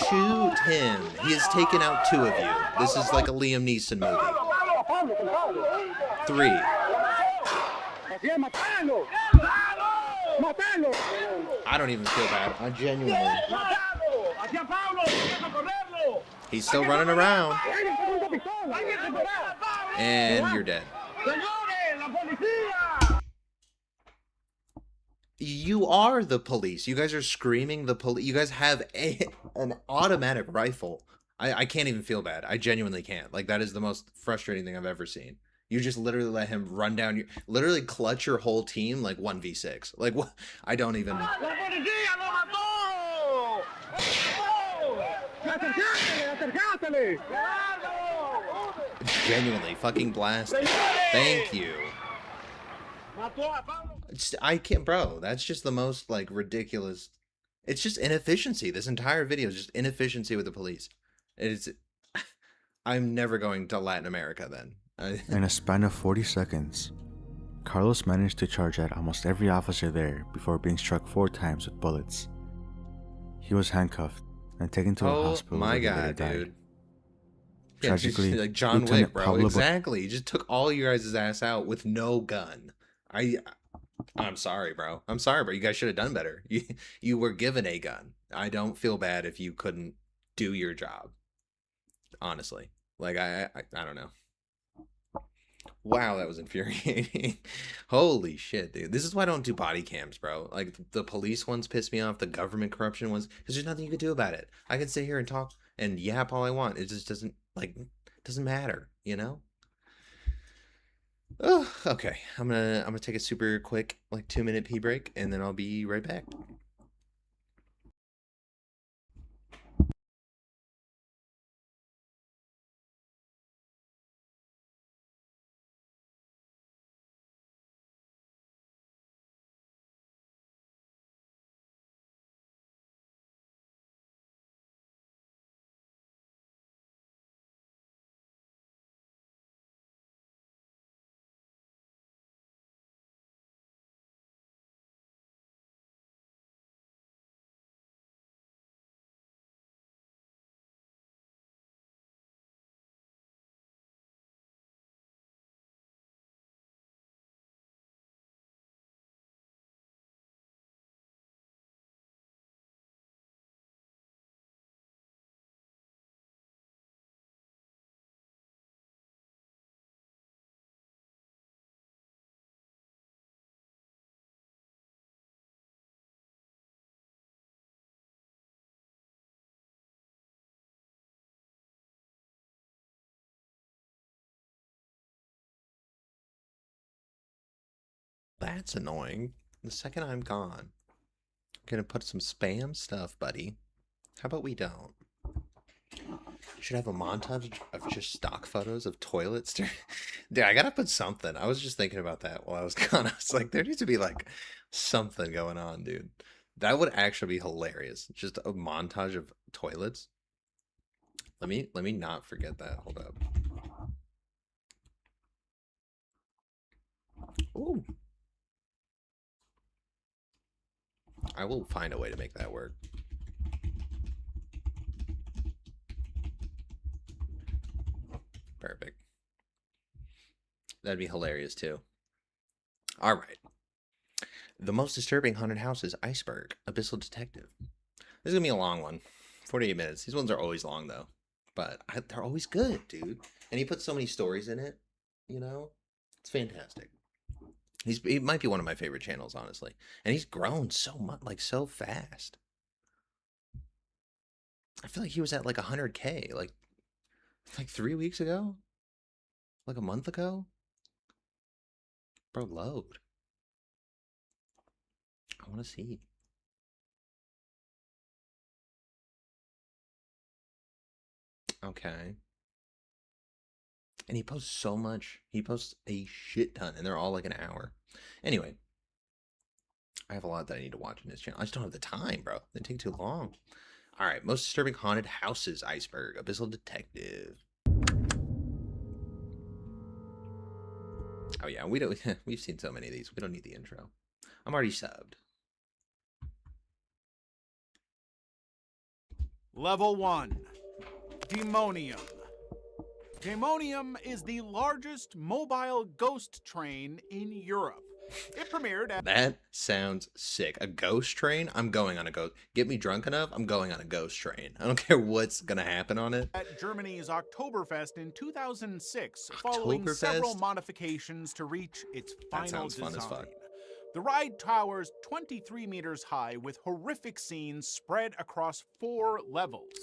Shoot him. He has taken out 2 of you. This is like a Liam Neeson movie. 3. I don't even feel bad. I genuinely. He's still running around. And you're dead. You are the police. You guys are screaming the police. You guys have an automatic rifle I can't even feel bad. I genuinely can't. Like, that is the most frustrating thing I've ever seen. You just literally let him run down your, literally clutch your whole team like 1v6. Like, what? I don't even. Genuinely, fucking blast. Thank you. I can't, bro. That's just the most, like, ridiculous. It's just inefficiency. This entire video is just inefficiency with the police. It's. I'm never going to Latin America then. In a span of 40 seconds, Carlos managed to charge at almost every officer there before being struck 4 times with bullets. He was handcuffed and taken to a hospital. Oh my where he later god, died. dude. Tragically, like John Lieutenant Wick, bro. Pablo Exactly. He just took all you guys' ass out with no gun. I'm sorry, bro. I'm sorry, bro. You guys should have done better. You were given a gun. I don't feel bad if you couldn't do your job. Honestly. Like, I don't know. Wow, that was infuriating. Holy shit, dude. This is why I don't do body cams, bro. Like, the police ones piss me off, the government corruption ones, because there's nothing you can do about it. I can sit here and talk and yap all I want. It just doesn't, like, doesn't matter, you know? Oh, okay. I'm gonna take a super quick, like, 2-minute pee break, and then I'll be right back. That's annoying. The second I'm gone, I'm gonna put some spam stuff, buddy. How about we don't? Should have a montage of just stock photos of toilets. Dude, I gotta put something. I was just thinking about that while I was gone. I was like, there needs to be like something going on, dude. That would actually be hilarious. Just a montage of toilets. Let me not forget that. Hold up. Ooh. I will find a way to make that work. Perfect. That'd be hilarious too. All right. The most disturbing haunted house is Iceberg, Abyssal Detective. This is gonna be a long one. 48 minutes. These ones are always long though. But they're always good, dude. And he puts so many stories in it, you know? It's fantastic. He might be one of my favorite channels, honestly. And he's grown so much, like, so fast. I feel like he was at like 100K, like 3 weeks ago? Like a month ago? Bro, load. I want to see. Okay. And he posts so much. He posts a shit ton, and they're all like an hour. Anyway, I have a lot that I need to watch in his channel. I just don't have the time, bro. They take too long. All right, most disturbing haunted houses, Iceberg, Abyssal Detective. Oh yeah, we've seen so many of these. We don't need the intro. I'm already subbed. Level 1. Demonium. Demonium is the largest mobile ghost train in Europe. It premiered at... That sounds sick. A ghost train? I'm going on a ghost. Get me drunk enough? I'm going on a ghost train. I don't care what's going to happen on it. At Germany's Oktoberfest in 2006, following several modifications to reach its final design. Fun as fuck. The ride towers 23 meters high with horrific scenes spread across 4 levels.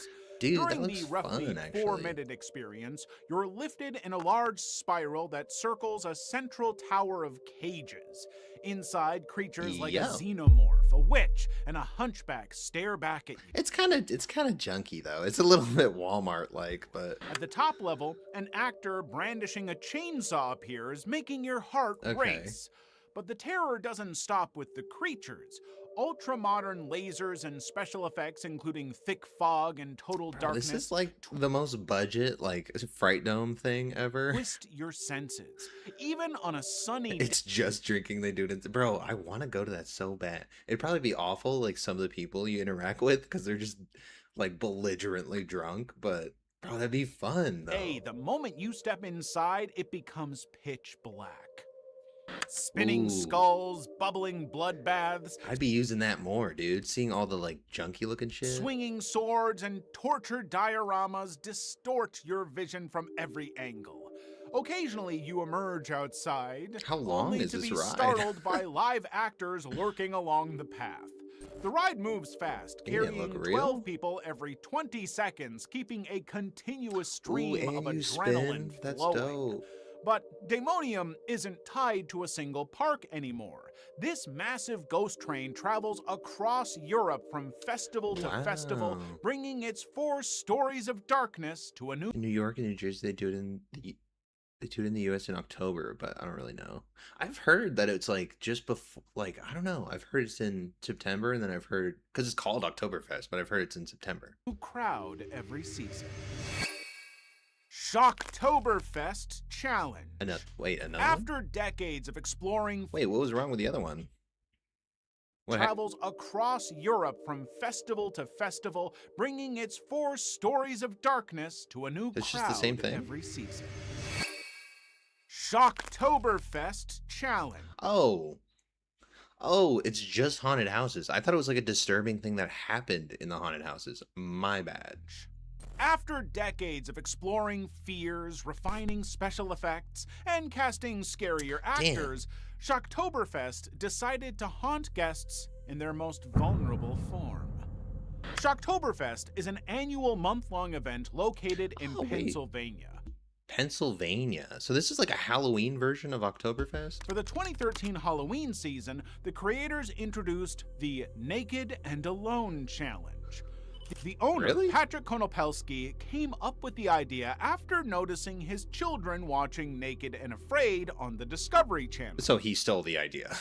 Dude, that During looks the roughly fun, actually. 4-minute experience, you're lifted in a large spiral that circles a central tower of cages. Inside, creatures like a Yo. xenomorph, a witch, and a hunchback stare back at you. It's kind of junky though. It's a little bit Walmart-like, but At the top level, an actor brandishing a chainsaw appears, making your heart race. But the terror doesn't stop with the creatures. Ultra-modern lasers and special effects, including thick fog and total darkness. This is like the most budget, like, Fright Dome thing ever. Twist your senses. Even on a sunny day. It's just drinking they do it. Bro, I want to go to that so bad. It'd probably be awful, like, some of the people you interact with, because they're just, like, belligerently drunk, but, bro, that'd be fun, though. Hey, the moment you step inside, it becomes pitch black. Spinning skulls, bubbling bloodbaths. I'd be using that more, dude. Seeing all the, like, junky looking shit. Swinging swords and torture dioramas distort your vision from every angle. Occasionally, you emerge outside. How long only is to this be ride? startled by live actors lurking along the path. The ride moves fast, carrying 12 people every 20 seconds, keeping a continuous stream of adrenaline That's flowing. dope. But Daemonium isn't tied to a single park anymore. This massive ghost train travels across Europe from festival to festival, bringing its 4 stories of darkness to a new... In New York and New Jersey, they do it in the US in October, but I don't really know. I've heard that it's like just before, like, I don't know. I've heard it's in September, and then I've heard, because it's called Oktoberfest, but I've heard it's in September. New crowd every season. Shocktoberfest Challenge. Another one? After decades of exploring... Wait, what was wrong with the other one? Travels across Europe from festival to festival, bringing its 4 stories of darkness to a new It's crowd just the same thing? every season. Shocktoberfest Challenge. Oh, it's just haunted houses. I thought it was like a disturbing thing that happened in the haunted houses. My bad. After decades of exploring fears, refining special effects, and casting scarier actors, Shocktoberfest decided to haunt guests in their most vulnerable form. Shocktoberfest is an annual month-long event located in Pennsylvania. Pennsylvania. So this is like a Halloween version of Oktoberfest? For the 2013 Halloween season, the creators introduced the Naked and Alone Challenge. The owner, Patrick Konopelski, came up with the idea after noticing his children watching Naked and Afraid on the Discovery Channel. So he stole the idea.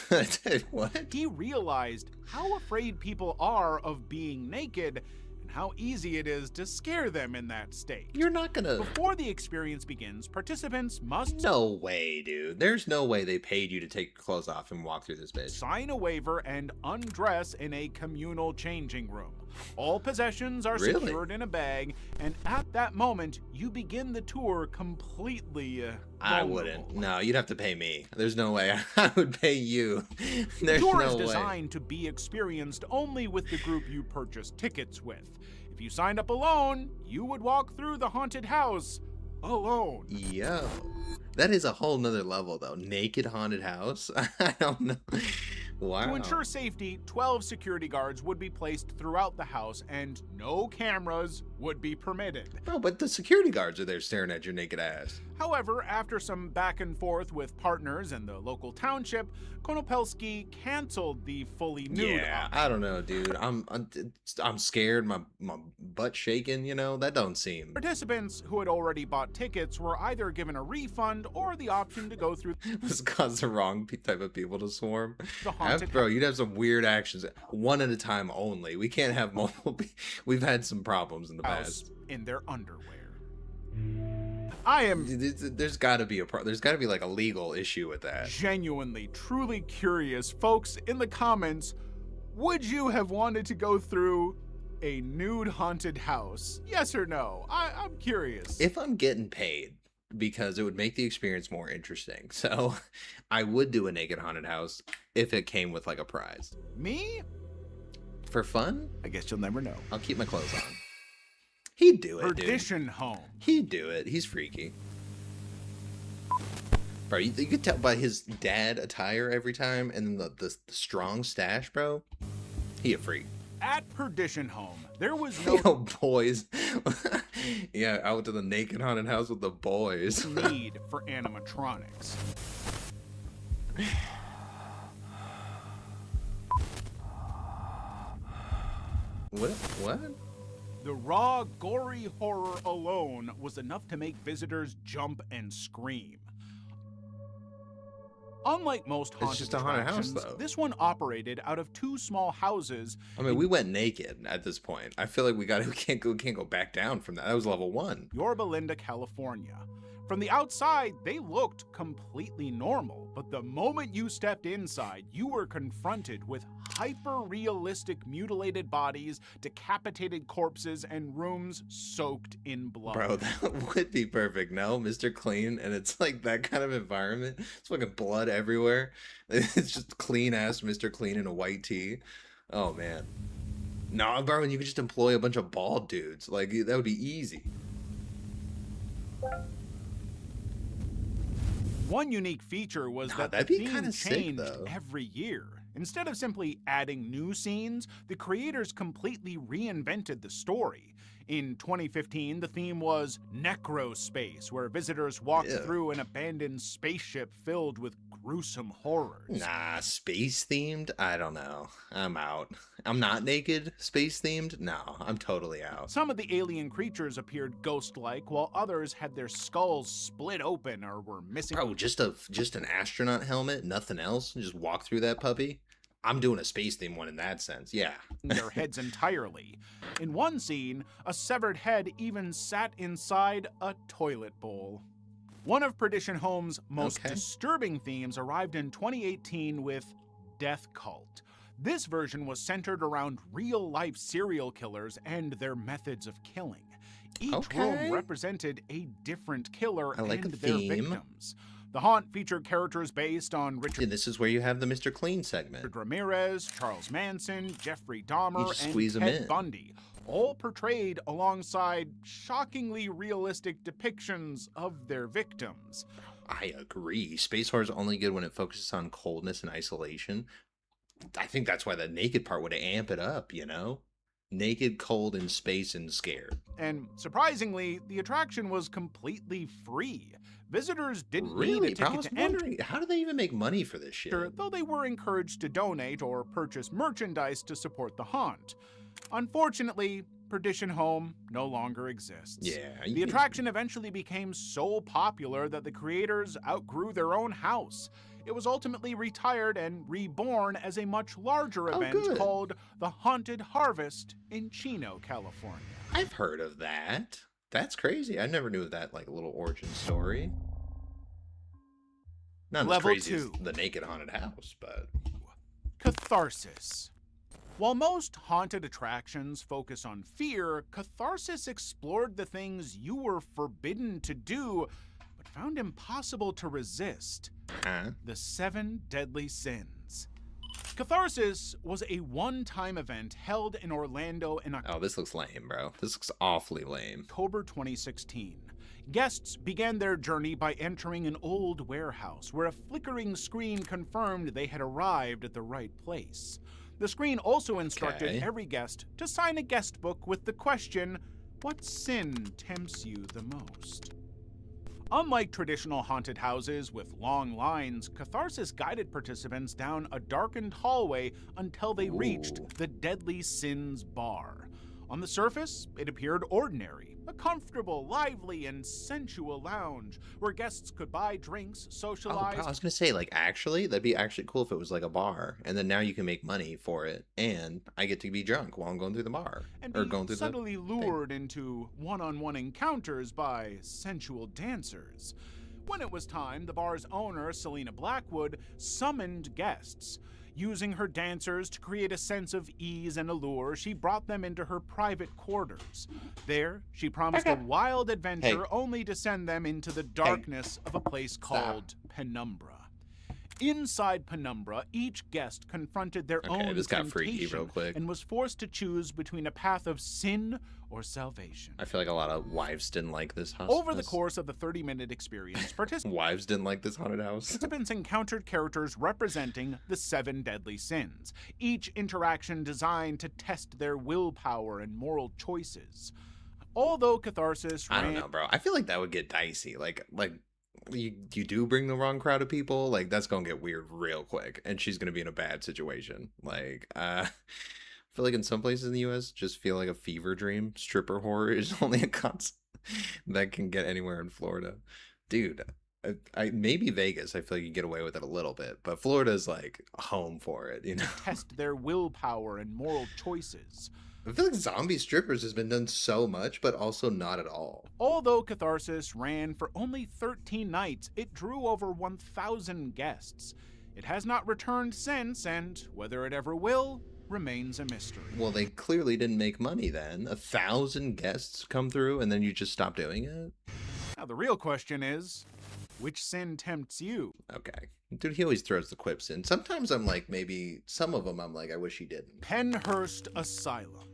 What? He realized how afraid people are of being naked and how easy it is to scare them in that state. You're not gonna... Before the experience begins, participants must... No way, dude. There's no way they paid you to take your clothes off and walk through this bitch. Sign a waiver and undress in a communal changing room. All possessions are secured in a bag, and at that moment, you begin the tour completely I wouldn't. No, you'd have to pay me. There's no way I would pay you. There's the tour no is way. designed to be experienced only with the group you purchased tickets with. If you signed up alone, you would walk through the haunted house alone. Yo, that is a whole nother level though. Naked haunted house. I don't know. Wow. To ensure safety, 12 security guards would be placed throughout the house and no cameras would be permitted. Bro, but the security guards are there staring at your naked ass. However, after some back and forth with partners and the local township, Konopelski canceled the fully nude Yeah, option. I don't know, dude. I'm scared. My butt shaking. You know that don't seem. Participants who had already bought tickets were either given a refund or the option to go through. This caused the wrong type of people to swarm. The haunted Bro, you'd have some weird actions. One at a time only. We can't have multiple. We've had some problems in the past. In their underwear. I am. There's got to be there's got to be like a legal issue with that. Genuinely, truly curious, folks. In the comments, would you have wanted to go through a nude haunted house? Yes or no? I'm curious. If I'm getting paid, because it would make the experience more interesting, so I would do a naked haunted house if it came with like a prize. Me? For fun? I guess you'll never know. I'll keep my clothes on. He'd do it, Perdition dude. Home. He'd do it. He's freaky. Bro, you could tell by his dad attire every time, and then the strong stash, bro. He a freak. At Perdition Home, there was no Yo, boys. Yeah, out to the naked haunted house with the boys. need for animatronics. What? The raw, gory horror alone was enough to make visitors jump and scream. Unlike most haunted It's just a haunted house, attractions, though. this one operated out of two small houses. I mean, we went naked at this point. I feel like we can't go back down from that. That was level 1. Yorba Linda, California. From the outside, they looked completely normal, but the moment you stepped inside, you were confronted with hyper-realistic mutilated bodies, decapitated corpses, and rooms soaked in blood. Bro, that would be perfect. No, Mr. Clean, and it's like that kind of environment. It's fucking blood everywhere. It's just clean-ass Mr. Clean in a white tee. Oh, man. No, bro, and you could just employ a bunch of bald dudes. Like, that would be easy. One unique feature was that the that'd be theme kinda sick, changed though. every year. Instead of simply adding new scenes, the creators completely reinvented the story. In 2015, the theme was Necrospace, where visitors walked through an abandoned spaceship filled with gruesome horrors. Nah, space themed? I don't know. I'm out. I'm not naked. Space themed? No, I'm totally out. Some of the alien creatures appeared ghost-like, while others had their skulls split open or were missing. Bro, just an astronaut helmet, nothing else. Just walk through that puppy. I'm doing a space theme one in that sense. Yeah. Their heads entirely. In one scene, a severed head even sat inside a toilet bowl. One of Perdition Home's most disturbing themes arrived in 2018 with Death Cult. This version was centered around real-life serial killers and their methods of killing. Each room represented a different killer and their victims. The haunt featured characters based on Richard. And this is where you have the Mr. Clean segment. Ramirez, Charles Manson, Jeffrey Dahmer, squeeze and 'em Ted in. Bundy, all portrayed alongside shockingly realistic depictions of their victims. I agree. Space horror is only good when it focuses on coldness and isolation. I think that's why the naked part would amp it up, you know? Naked, cold, in space, and scared. And surprisingly, the attraction was completely free. Visitors didn't Really? need a Bro, I ticket was to enter, wondering, how do they even make money for this shit? though they were encouraged to donate or purchase merchandise to support the haunt. Unfortunately, Perdition Home no longer exists. Yeah. The attraction eventually became so popular that the creators outgrew their own house. It was ultimately retired and reborn as a much larger event called the Haunted Harvest in Chino, California. I've heard of that. That's crazy. I never knew that, like, little origin story. Not Level as crazy 2. as the naked haunted house, but... Catharsis. While most haunted attractions focus on fear, Catharsis explored the things you were forbidden to do, but found impossible to resist. The 7 Deadly Sins. Catharsis was a one-time event held in Orlando in Oh, this looks lame, bro. This looks awfully lame. October 2016. Guests began their journey by entering an old warehouse where a flickering screen confirmed they had arrived at the right place. The screen also instructed every guest to sign a guest book with the question, "What sin tempts you the most?" Unlike traditional haunted houses with long lines, Catharsis guided participants down a darkened hallway until they reached the Deadly Sins bar. On the surface, it appeared ordinary, a comfortable, lively, and sensual lounge where guests could buy drinks, socialize. I was gonna say, like, actually, that'd be actually cool if it was like a bar, and then now you can make money for it, and I get to be drunk while I'm going through the bar, and or be going through subtly lured into one-on-one encounters by sensual dancers. When it was time, the bar's owner, Selena Blackwood, summoned guests. Using her dancers to create a sense of ease and allure, she brought them into her private quarters. There, she promised a wild adventure only to send them into the darkness of a place called Penumbra. Inside Penumbra, each guest confronted their own this got freaky real temptation quick. and was forced to choose between a path of sin or salvation. I feel like a lot of wives didn't like this house. Over the course of the 30-minute experience, wives didn't like this haunted house. Participants encountered characters representing the 7 deadly sins, each interaction designed to test their willpower and moral choices. Although catharsis I don't know, bro. I feel like that would get dicey. Like you do bring the wrong crowd of people, like that's gonna get weird real quick, and she's gonna be in a bad situation. Like I feel like in some places in the US just feel like a fever dream. Stripper horror is only a concept that can get anywhere in Florida. Dude, I maybe Vegas, I feel like you get away with it a little bit, but Florida's like home for it, you know. Test their willpower and moral choices. I feel like zombie strippers has been done so much, but also not at all. Although Catharsis ran for only 13 nights, it drew over 1,000 guests. It has not returned since, and whether it ever will remains a mystery. Well, they clearly didn't make money then. 1,000 guests come through, and then you just stop doing it? Now, the real question is, which sin tempts you? Okay. Dude, he always throws the quips in. Sometimes I'm like, maybe some of them I'm like, I wish he didn't. Pennhurst Asylum.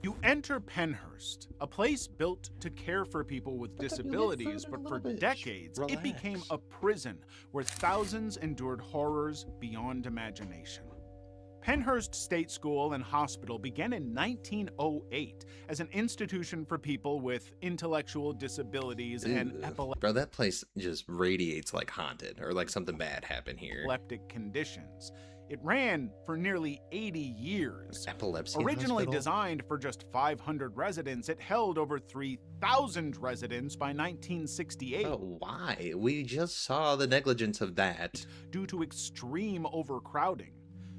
You enter Pennhurst, a place built to care for people with disabilities, but for decades, it became a prison where thousands endured horrors beyond imagination. Pennhurst State School and Hospital began in 1908 as an institution for people with intellectual disabilities and Bro, that place just radiates like haunted, or like something bad happened here. epileptic conditions. It ran for nearly 80 years. Epilepsy Originally hospital? designed for just 500 residents, it held over 3,000 residents by 1968. Oh, why? We just saw the negligence of that. Due to extreme overcrowding.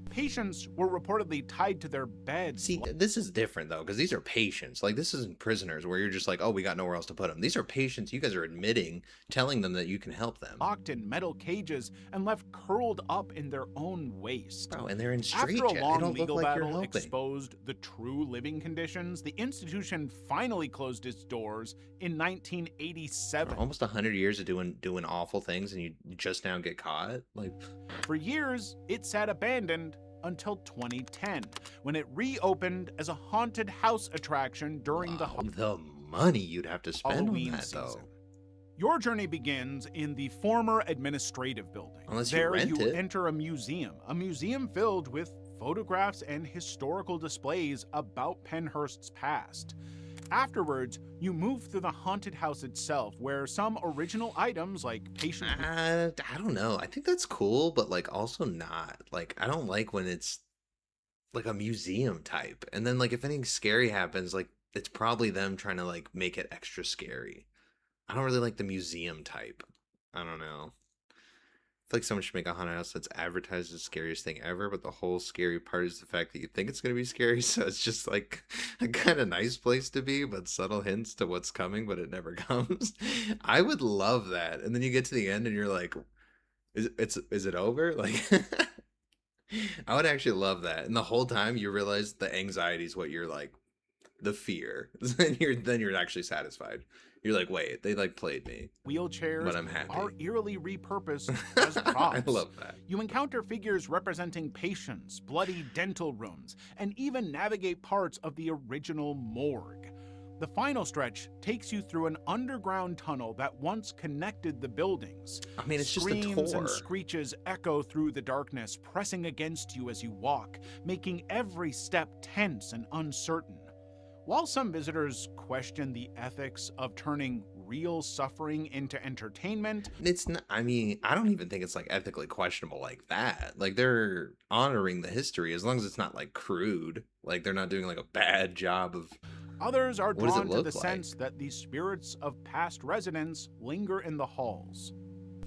Patients were reportedly tied to their beds. See, this is different though, because these are patients. Like, this isn't prisoners where you're just like, oh, we got nowhere else to put them. These are patients you guys are admitting, telling them that you can help them. Locked in metal cages and left curled up in their own waste. Bro, and they're in After a straitjacket. long They don't legal look like you're battle helping. exposed the true living conditions, the institution finally closed its doors in 1987. Bro, almost 100 years of doing awful things, and you just now get caught? Like, For years, it sat abandoned until 2010, when it reopened as a haunted house attraction during the money you'd have to spend Halloween on that, season. though. Your journey begins in the former administrative building. Unless you there rent it. enter a museum filled with photographs and historical displays about Pennhurst's past. Afterwards, you move through the haunted house itself, where some original items like patient... I don't know. I think that's cool, but like also not. Like, I don't like when it's like a museum type. And then like if anything scary happens, like it's probably them trying to like make it extra scary. I don't really like the museum type. I don't know. I feel like someone should make a haunted house that's advertised as the scariest thing ever, but the whole scary part is the fact that you think it's going to be scary, so it's just like a kind of nice place to be, but subtle hints to what's coming, but it never comes. I would love that. And then you get to the end and you're like, is it over? Like, I would actually love that. And the whole time you realize the anxiety is what you're like, the fear. then you're actually satisfied. You're like, wait, they like played me. Wheelchairs But I'm happy. are eerily repurposed as props. I love that. You encounter figures representing patients, bloody dental rooms, and even navigate parts of the original morgue. The final stretch takes you through an underground tunnel that once connected the buildings. I mean, it's just a Screams tour. and screeches echo through the darkness, pressing against you as you walk, making every step tense and uncertain. While some visitors question the ethics of turning real suffering into entertainment, It's not, I mean, I don't even think it's like ethically questionable like that. Like, they're honoring the history as long as it's not like crude. Like, they're not doing like a bad job of. others are What does it drawn to the look like? sense that the spirits of past residents linger in the halls.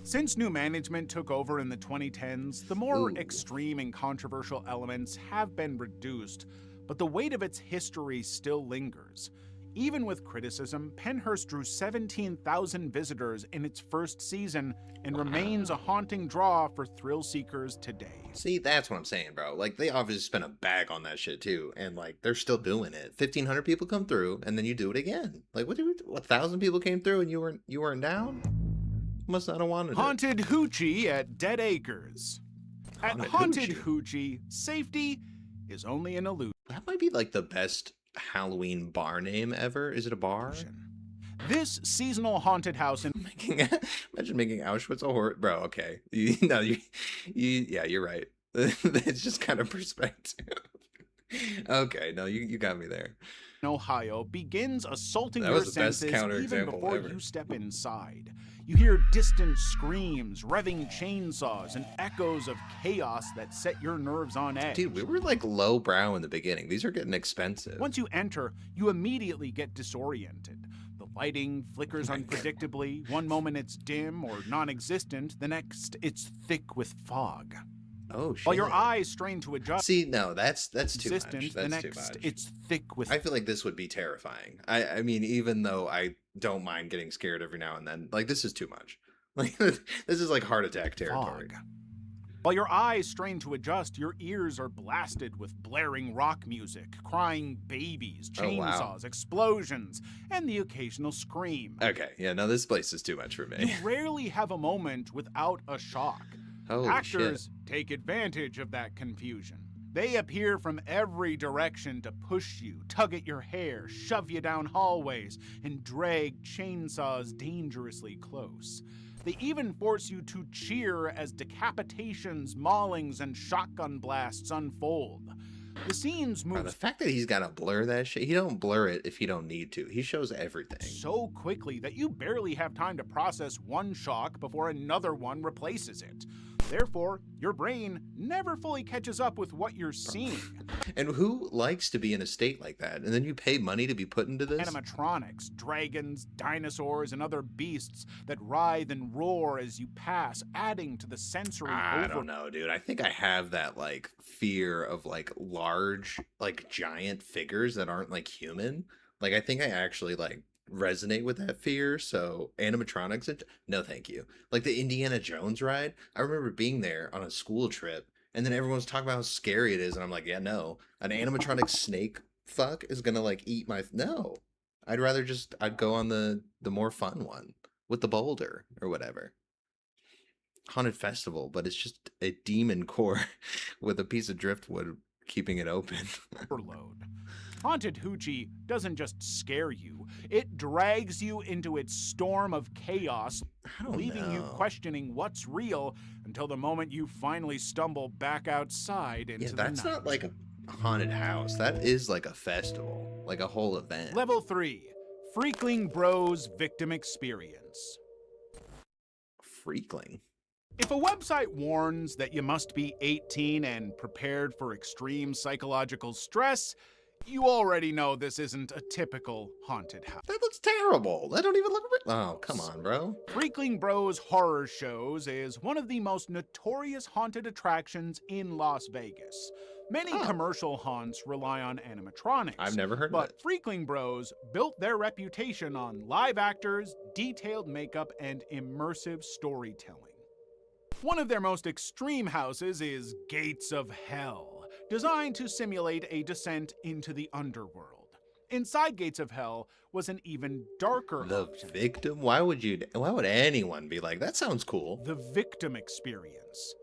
Since new management took over in the 2010s, the more extreme and controversial elements have been reduced, but the weight of its history still lingers. Even with criticism, Pennhurst drew 17,000 visitors in its first season and remains a haunting draw for thrill seekers today. See, that's what I'm saying, bro. Like, they obviously spent a bag on that shit too, and like they're still doing it. 1,500 people come through, and then you do it again. Like, what? 1,000 people came through, and you weren't down? Must not have wanted it. Haunted Hoochie at Dead Acres. At Haunted Hoochie, safety is only an illusion. That might be like the best Halloween bar name ever. Is it a bar? This seasonal haunted house in Imagine making Auschwitz a horror. Bro, okay. Yeah, you're right. It's just kind of perspective. Okay, no, you got me there. Ohio begins assaulting That your was the best senses even counterexample before ever. you step inside. You hear distant screams, revving chainsaws, and echoes of chaos that set your nerves on edge. Dude, we were like lowbrow in the beginning. These are getting expensive. Once you enter, you immediately get disoriented. The lighting flickers unpredictably. One moment it's dim or non-existent, the next it's thick with fog. Oh shit. While your eyes strain to adjust. See, no, that's too much. The That's next too much. it's thick with. I feel like this would be terrifying. I mean, even though I don't mind getting scared every now and then, like this is too much. Like this is like heart attack territory. Fog. While your eyes strain to adjust, your ears are blasted with blaring rock music, crying babies, chainsaws, explosions, and the occasional scream. Okay, yeah, no, this place is too much for me. You rarely have a moment without a shock. Holy Actors take advantage of that confusion. They appear from every direction to push you, tug at your hair, shove you down hallways, and drag chainsaws dangerously close. They even force you to cheer as decapitations, maulings, and shotgun blasts unfold. The scenes move The fact that he's got to blur that shit, he don't blur it if he don't need to. He shows everything. so quickly that you barely have time to process one shock before another one replaces it. Therefore, your brain never fully catches up with what you're seeing. And who likes to be in a state like that? And then you pay money to be put into this? Animatronics, dragons, dinosaurs, and other beasts that writhe and roar as you pass, adding to the sensory I don't know, dude. I think I have that like fear of like large, like giant figures that aren't like human. Like I think I actually like resonate with that fear. So animatronics, no thank you. Like the Indiana Jones ride, I remember being there on a school trip and then everyone's talking about how scary it is and I'm like, yeah, no, an animatronic snake fuck is gonna like eat my no. I'd go on the more fun one with the boulder or whatever. Haunted festival, but it's just a demon core with a piece of driftwood keeping it open. Overload. Haunted Hoochie doesn't just scare you, it drags you into its storm of chaos, leaving you questioning what's real until the moment you finally stumble back outside into the night. That's not like a haunted house. That is like a festival, like a whole event. Level 3, Freakling Bros Victim Experience. Freakling? If a website warns that you must be 18 and prepared for extreme psychological stress, you already know this isn't a typical haunted house. That looks terrible. That don't even look real. Oh, come on, bro. Freakling Bros Horror Shows is one of the most notorious haunted attractions in Las Vegas. Many commercial haunts rely on animatronics. I've never heard of But it. Freakling Bros built their reputation on live actors, detailed makeup, and immersive storytelling. One of their most extreme houses is Gates of Hell, designed to simulate a descent into the underworld. Inside Gates of Hell was an even darker victim? Why would anyone be like, that sounds cool? The Victim Experience.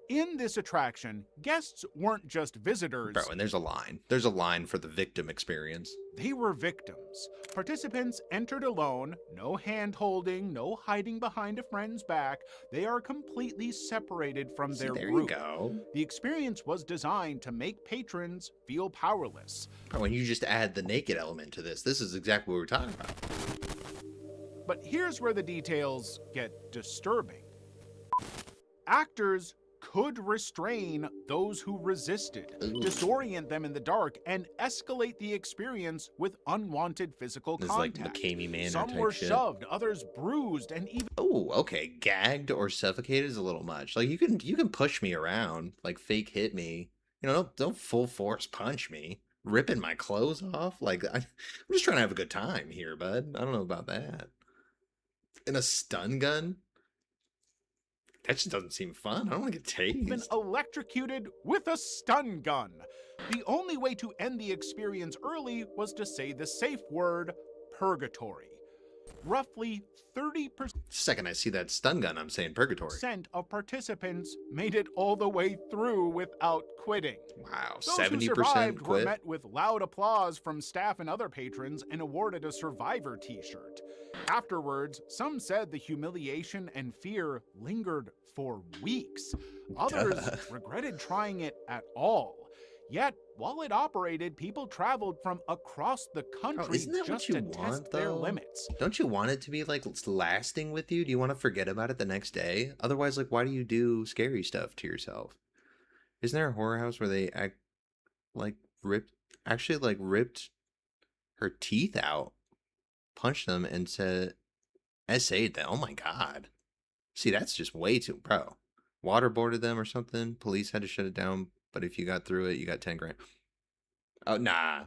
In this attraction, guests weren't just visitors. Bro, and there's a line. There's a line for the victim experience. They were victims. Participants entered alone, no hand-holding, no hiding behind a friend's back. They are completely separated from their there group. you go. The experience was designed to make patrons feel powerless. Bro, when you just add the naked element to this is exactly what we're talking about. But here's where the details get disturbing. Actors could restrain those who resisted, disorient them in the dark, and escalate the experience with unwanted physical This contact. is like McCamey Manor Some type were shit. shoved, others bruised, and even Oh, okay. Gagged or suffocated is a little much. Like you can push me around, like fake hit me. You know, don't full force punch me, ripping my clothes off. Like I'm just trying to have a good time here, bud. I don't know about that. In a stun gun? That just doesn't seem fun. I don't want to get tased. been electrocuted with a stun gun. The only way to end the experience early was to say the safe word, purgatory. roughly 30% Second I see that stun gun, I'm saying purgatory. of participants made it all the way through without quitting. Wow, Those who 70% survived were quit? met with loud applause from staff and other patrons and awarded a survivor t-shirt. Afterwards, some said the humiliation and fear lingered for weeks. Others regretted trying it at all. Yet, while it operated, people traveled from across the country isn't that what just you to want, test their though? limits. Don't you want it to be like lasting with you? Do you want to forget about it the next day? Otherwise, like, why do you do scary stuff to yourself? Isn't there a horror house where they ripped her teeth out, punched them, and said, "SA'd them"? Oh my god! See, that's just way too, bro. Waterboarded them or something. Police had to shut it down. But if you got through it, you got 10 grand. Oh, nah.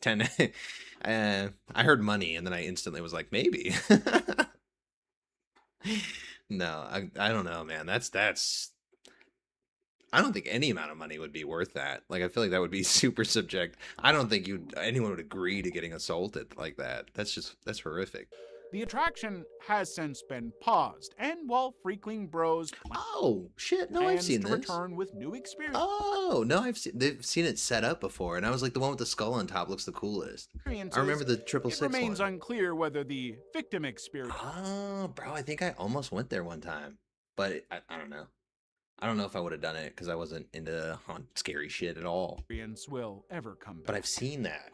10. I heard money, and then I instantly was like, maybe. No, I don't know, man. That's. I don't think any amount of money would be worth that. Like, I feel like that would be super subject. I don't think anyone would agree to getting assaulted like that. That's horrific. The attraction has since been paused, and while Freakling Bros shit, no, I've seen to this. return with new experience. Oh no, they've seen it set up before, and I was like, the one with the skull on top looks the coolest. I remember the 666 It remains one. unclear whether the victim experience. Oh, bro, I think I almost went there one time, but I don't know. I don't know if I would have done it because I wasn't into scary shit at all. Will ever come back. But I've seen that.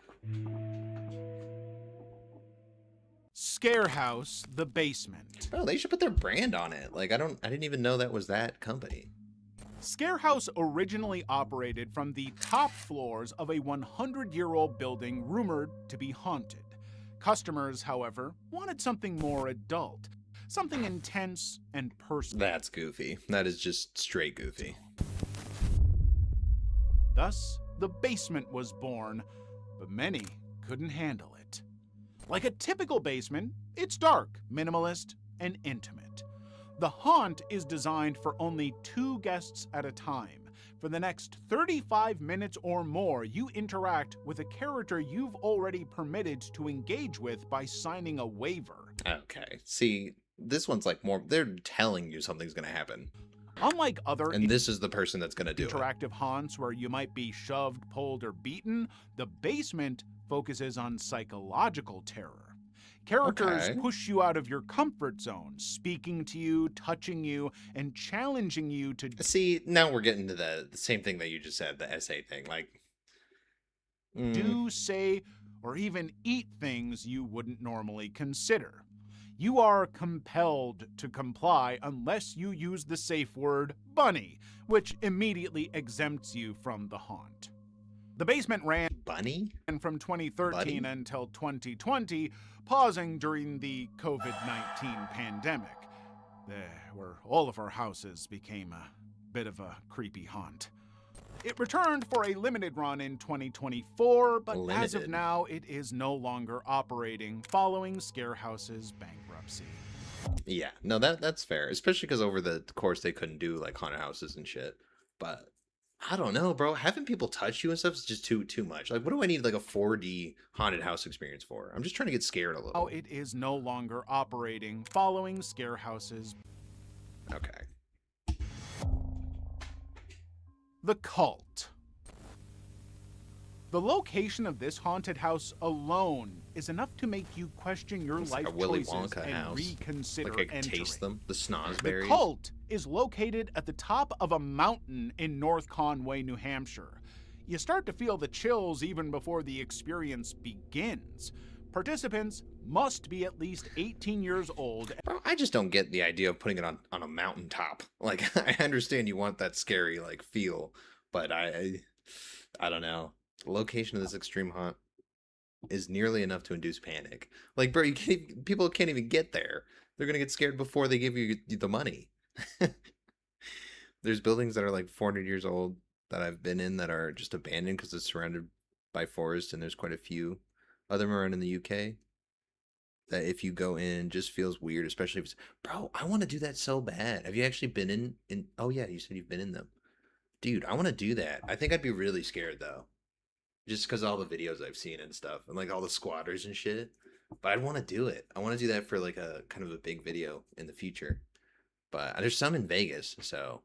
Scarehouse, the basement. Oh, they should put their brand on it. Like, I didn't even know that was that company. Scarehouse originally operated from the top floors of a 100-year-old building rumored to be haunted. Customers, however, wanted something more adult, something intense and personal. That's goofy. That is just straight goofy. Thus, the basement was born, but many couldn't handle it. Like a typical basement, it's dark, minimalist, and intimate. The haunt is designed for only 2 guests at a time. For the next 35 minutes or more, you interact with a character you've already permitted to engage with by signing a waiver. Okay. See, this one's like more, they're telling you something's going to happen. Unlike other and this is the person that's going to do interactive haunts where you might be shoved, pulled, or beaten, the basement focuses on psychological terror. Characters push you out of your comfort zone, speaking to you, touching you, and challenging you to... See, now we're getting to the same thing that you just said, the SA thing. Like, do, say, or even eat things you wouldn't normally consider. You are compelled to comply unless you use the safe word bunny, which immediately exempts you from the haunt. The basement ran from 2013 until 2020, pausing during the COVID-19 pandemic, where all of our houses became a bit of a creepy haunt. It returned for a limited run in 2024, but as of now, it is no longer operating following Scarehouse's bankruptcy. Yeah, no, that's fair, especially because over the course they couldn't do like haunted houses and shit. But I don't know, bro. Having people touch you and stuff is just too much. Like, what do I need like a 4D haunted house experience for? I'm just trying to get scared a little. Oh, it is no longer operating following Scarehouse's. Okay. The Cult. The location of this haunted house alone is enough to make you question your life like a Willy choices Wonka and house. reconsider Like I can entering. taste them, the snozberries. The Cult is located at the top of a mountain in North Conway, New Hampshire. You start to feel the chills even before the experience begins. Participants must be at least 18 years old. Bro, I just don't get the idea of putting it on a mountaintop. Like, I understand you want that scary like feel, but I don't know. The location of this extreme haunt is nearly enough to induce panic. Like, bro, people can't even get there. They're gonna get scared before they give you the money. There's buildings that are like 400 years old that I've been in that are just abandoned because it's surrounded by forest, and there's quite a few of them around in the UK that if you go in just feels weird, especially if it's, bro, I want to do that so bad. Have you actually been in oh yeah, you said you've been in them. Dude, I want to do that. I think I'd be really scared though. Just because all the videos I've seen and stuff, and like all the squatters and shit. but I'd want to do it. I want to do that for like a kind of a big video in the future. But there's some in Vegas, so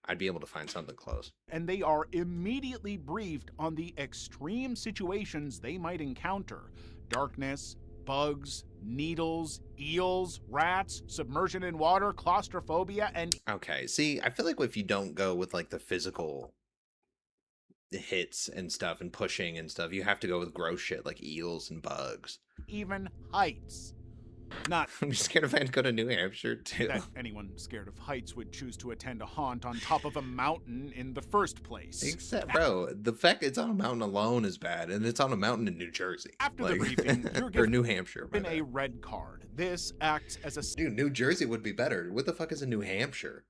I'd be able to find something close. And they are immediately briefed on the extreme situations they might encounter: darkness, bugs, needles, eels, rats, submersion in water, claustrophobia, and... Okay, see, I feel like if you don't go with like the physical hits and stuff and pushing and stuff, you have to go with gross shit like eels and bugs. even heights. Not I'm scared if I had to go to New Hampshire too. that anyone scared of heights would choose to attend a haunt on top of a mountain in the first place. Except, bro, the fact it's on a mountain alone is bad, and it's on a mountain in New Jersey. After the briefing, you're or given New Hampshire. a red card. This acts as a dude. New Jersey would be better. What the fuck is in New Hampshire?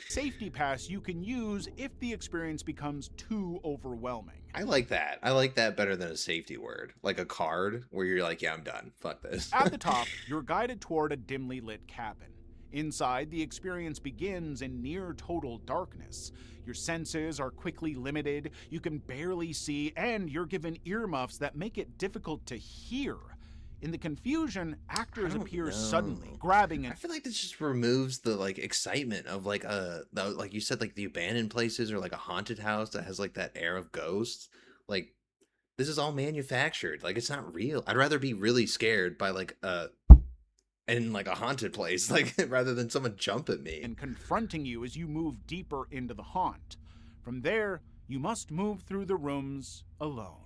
Safety pass you can use if the experience becomes too overwhelming. I like that. I like that better than a safety word, like a card where you're like, yeah, I'm done. Fuck this. At the top, you're guided toward a dimly lit cabin. Inside, the experience begins in near total darkness. Your senses are quickly limited, you can barely see, and you're given earmuffs that make it difficult to hear. In the confusion, actors appear suddenly, grabbing and... I feel like this just removes the like excitement of like like you said, like the abandoned places or like a haunted house that has like that air of ghosts. Like this is all manufactured. Like it's not real. I'd rather be really scared by like in like a haunted place, like rather than someone jump at me and confronting you as you move deeper into the haunt. From there, you must move through the rooms alone.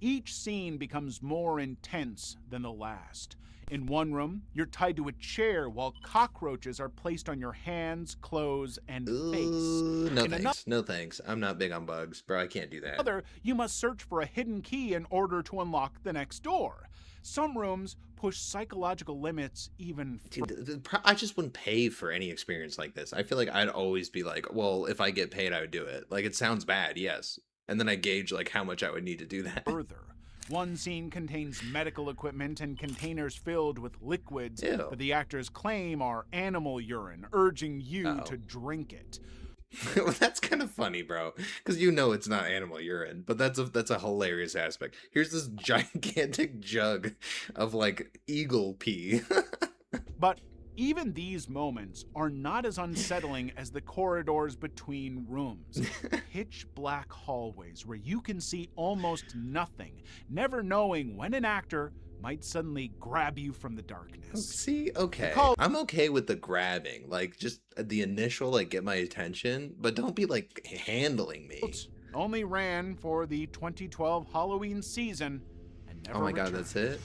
Each scene becomes more intense than the last. In one room, you're tied to a chair while cockroaches are placed on your hands, clothes, and face. No thanks. No thanks. I'm not big on bugs, bro. I can't do that. Other, you must search for a hidden key in order to unlock the next door. Some rooms push psychological limits even further. Dude, I just wouldn't pay for any experience like this. I feel like I'd always be like, well, if I get paid, I would do it. Like, it sounds bad, yes. And then I gauge like how much I would need to do that. Further, one scene contains medical equipment and containers filled with liquids that the actors claim are animal urine, urging you to drink it. Well, that's kind of funny, bro, because you know it's not animal urine, but that's a hilarious aspect. Here's this gigantic jug of like eagle pee. But even these moments are not as unsettling as the corridors between rooms. Pitch black hallways where you can see almost nothing, never knowing when an actor might suddenly grab you from the darkness. See, okay. I'm okay with the grabbing, like just the initial, like get my attention, but don't be like handling me. Only ran for the 2012 Halloween season and never Oh my God, that's it?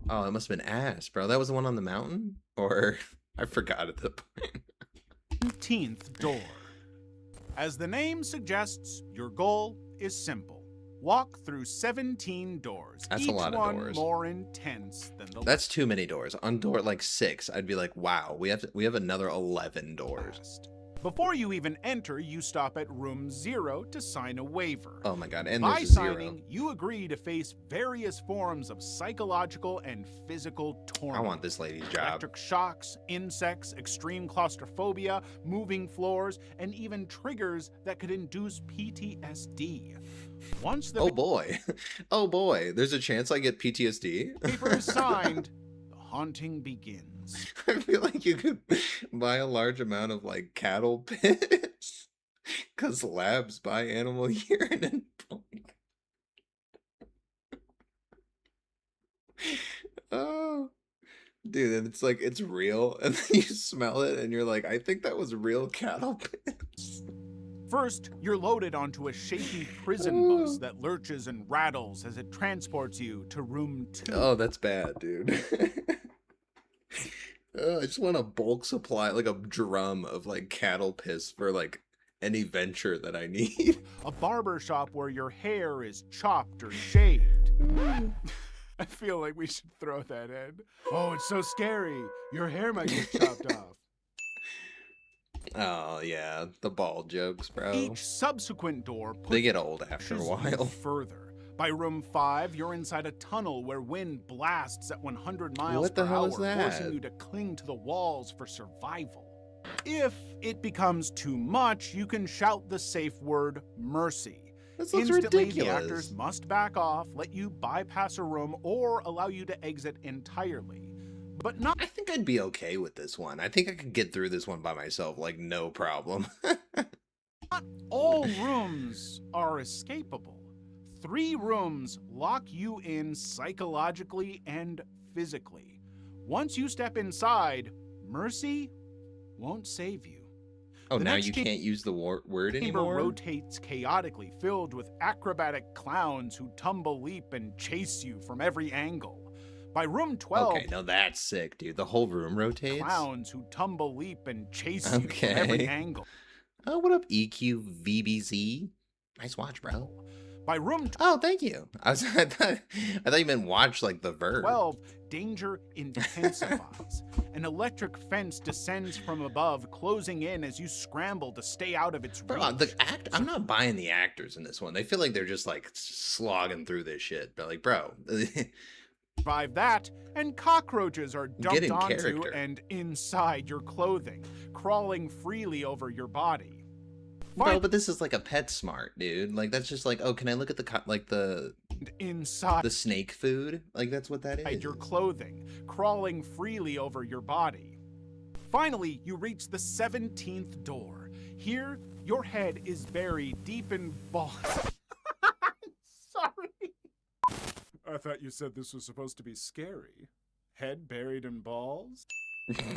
Oh, it must have been ass, bro. That was the one on the mountain? Or I forgot at the point. 17th door. As the name suggests, your goal is simple. Walk through 17 doors. That's a lot of doors. Each one more intense than the That's too many doors. On door like 6, I'd be like, wow, we have another 11 doors. last. Before you even enter, you stop at room 0 to sign a waiver. Oh my God, and By there's a 0. signing, you agree to face various forms of psychological and physical torment. I want this lady's job. Electric shocks, insects, extreme claustrophobia, moving floors, and even triggers that could induce PTSD. Once the Oh boy. Oh boy. There's a chance I get PTSD? paper is signed, the haunting begins. I feel like you could buy a large amount of like cattle piss because labs buy animal urine and oh, dude, and it's like it's real, and then you smell it, and you're like, I think that was real cattle piss. First, you're loaded onto a shaky prison bus that lurches and rattles as it transports you to room 2. Oh, that's bad, dude. I just want a bulk supply, like a drum of like cattle piss for like any venture that I need. A barber shop where your hair is chopped or shaved. I feel like we should throw that in. Oh, it's so scary. Your hair might get chopped off. Oh yeah, the bald jokes, bro. Each subsequent door They get old after a pushes while. you further. By room 5, you're inside a tunnel where wind blasts at 100 miles What the per hell hour, is that? forcing you to cling to the walls for survival. If it becomes too much, you can shout the safe word, mercy. This looks Instantly, ridiculous. the actors must back off, let you bypass a room, or allow you to exit entirely. But not. I think I'd be okay with this one. I think I could get through this one by myself, like no problem. Not all rooms are escapable. 3 rooms lock you in psychologically and physically. Once you step inside, mercy won't save you. Oh, The now next you can't use the word chamber anymore? rotates chaotically, filled with acrobatic clowns who tumble, leap, and chase you from every angle. By room 12, Okay, no, that's sick, dude. The whole room rotates? clowns who tumble, leap, and chase you Okay. from every angle. Oh, what up, EQVBZ? Nice watch, bro. By room Oh, thank you. I thought you meant watch like the verb. 12, danger intensifies. An electric fence descends from above, closing in as you scramble to stay out of its reach. Bro, I'm not buying the actors in this one. They feel like they're just like slogging through this shit. But like, bro, Survive that, and cockroaches are dumped in onto character. and inside your clothing, crawling freely over your body. bro, but this is like a PetSmart, dude. Like that's just like, oh, can I look at the Inside the snake food? Like that's what that is. your clothing, crawling freely over your body. Finally, you reach the 17th door. Here, your head is buried deep in balls. Sorry. I thought you said this was supposed to be scary. Head buried in balls?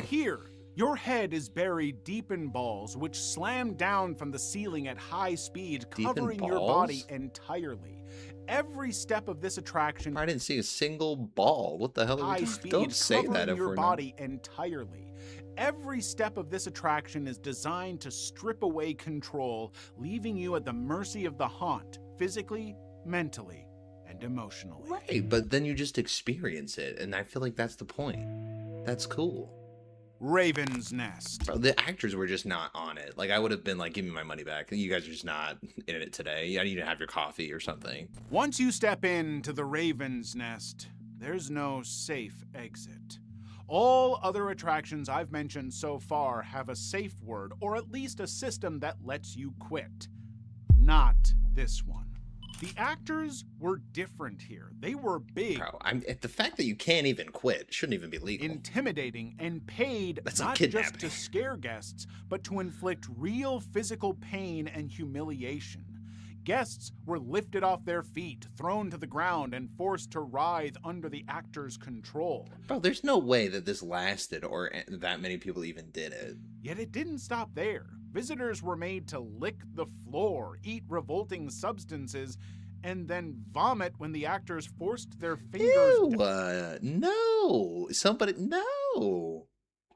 Here, your head is buried deep in balls, which slam down from the ceiling at high speed, Deep in covering your body balls? entirely. Every step of this attraction, I didn't see a single ball. What the hell are high we speed, Don't say covering that if your we're body entirely. Every step of this attraction is designed to strip away control, leaving you at the mercy of the haunt, physically, mentally, and emotionally. not. Right, but then you just experience it, and I feel like that's the point. That's cool. Raven's Nest. Bro, the actors were just not on it. Like, I would have been like, give me my money back. You guys are just not in it today. I need to have your coffee or something. Once you step into the Raven's Nest, there's no safe exit. All other attractions I've mentioned so far have a safe word, or at least a system that lets you quit. Not this one. The actors were different here. They were big, Bro, the fact that you can't even quit shouldn't even be legal. intimidating, and paid That's like not just kidnapping. to scare guests, but to inflict real physical pain and humiliation. Guests were lifted off their feet, thrown to the ground, and forced to writhe under the actors' control. Bro, there's no way that this lasted or that many people even did it. Yet it didn't stop there. Visitors were made to lick the floor, eat revolting substances, and then vomit when the actors forced their fingers No. Somebody, no.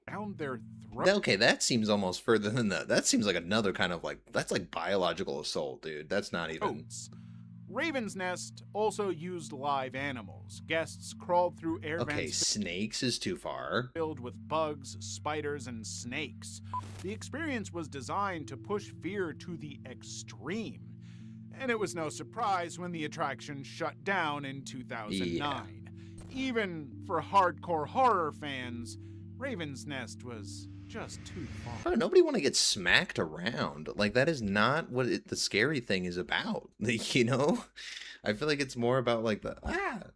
down their throat. Okay, that seems almost further than that. That seems like another kind of like, that's like biological assault, dude. That's not even. Raven's Nest also used live animals. Guests crawled through air Okay, vents snakes is too far. filled with bugs, spiders, and snakes. The experience was designed to push fear to the extreme. And it was no surprise when the attraction shut down in 2009. Even for hardcore horror fans, Raven's Nest was just too far. Bro, nobody want to get smacked around. Like, that is not what the scary thing is about. You know? I feel like it's more about like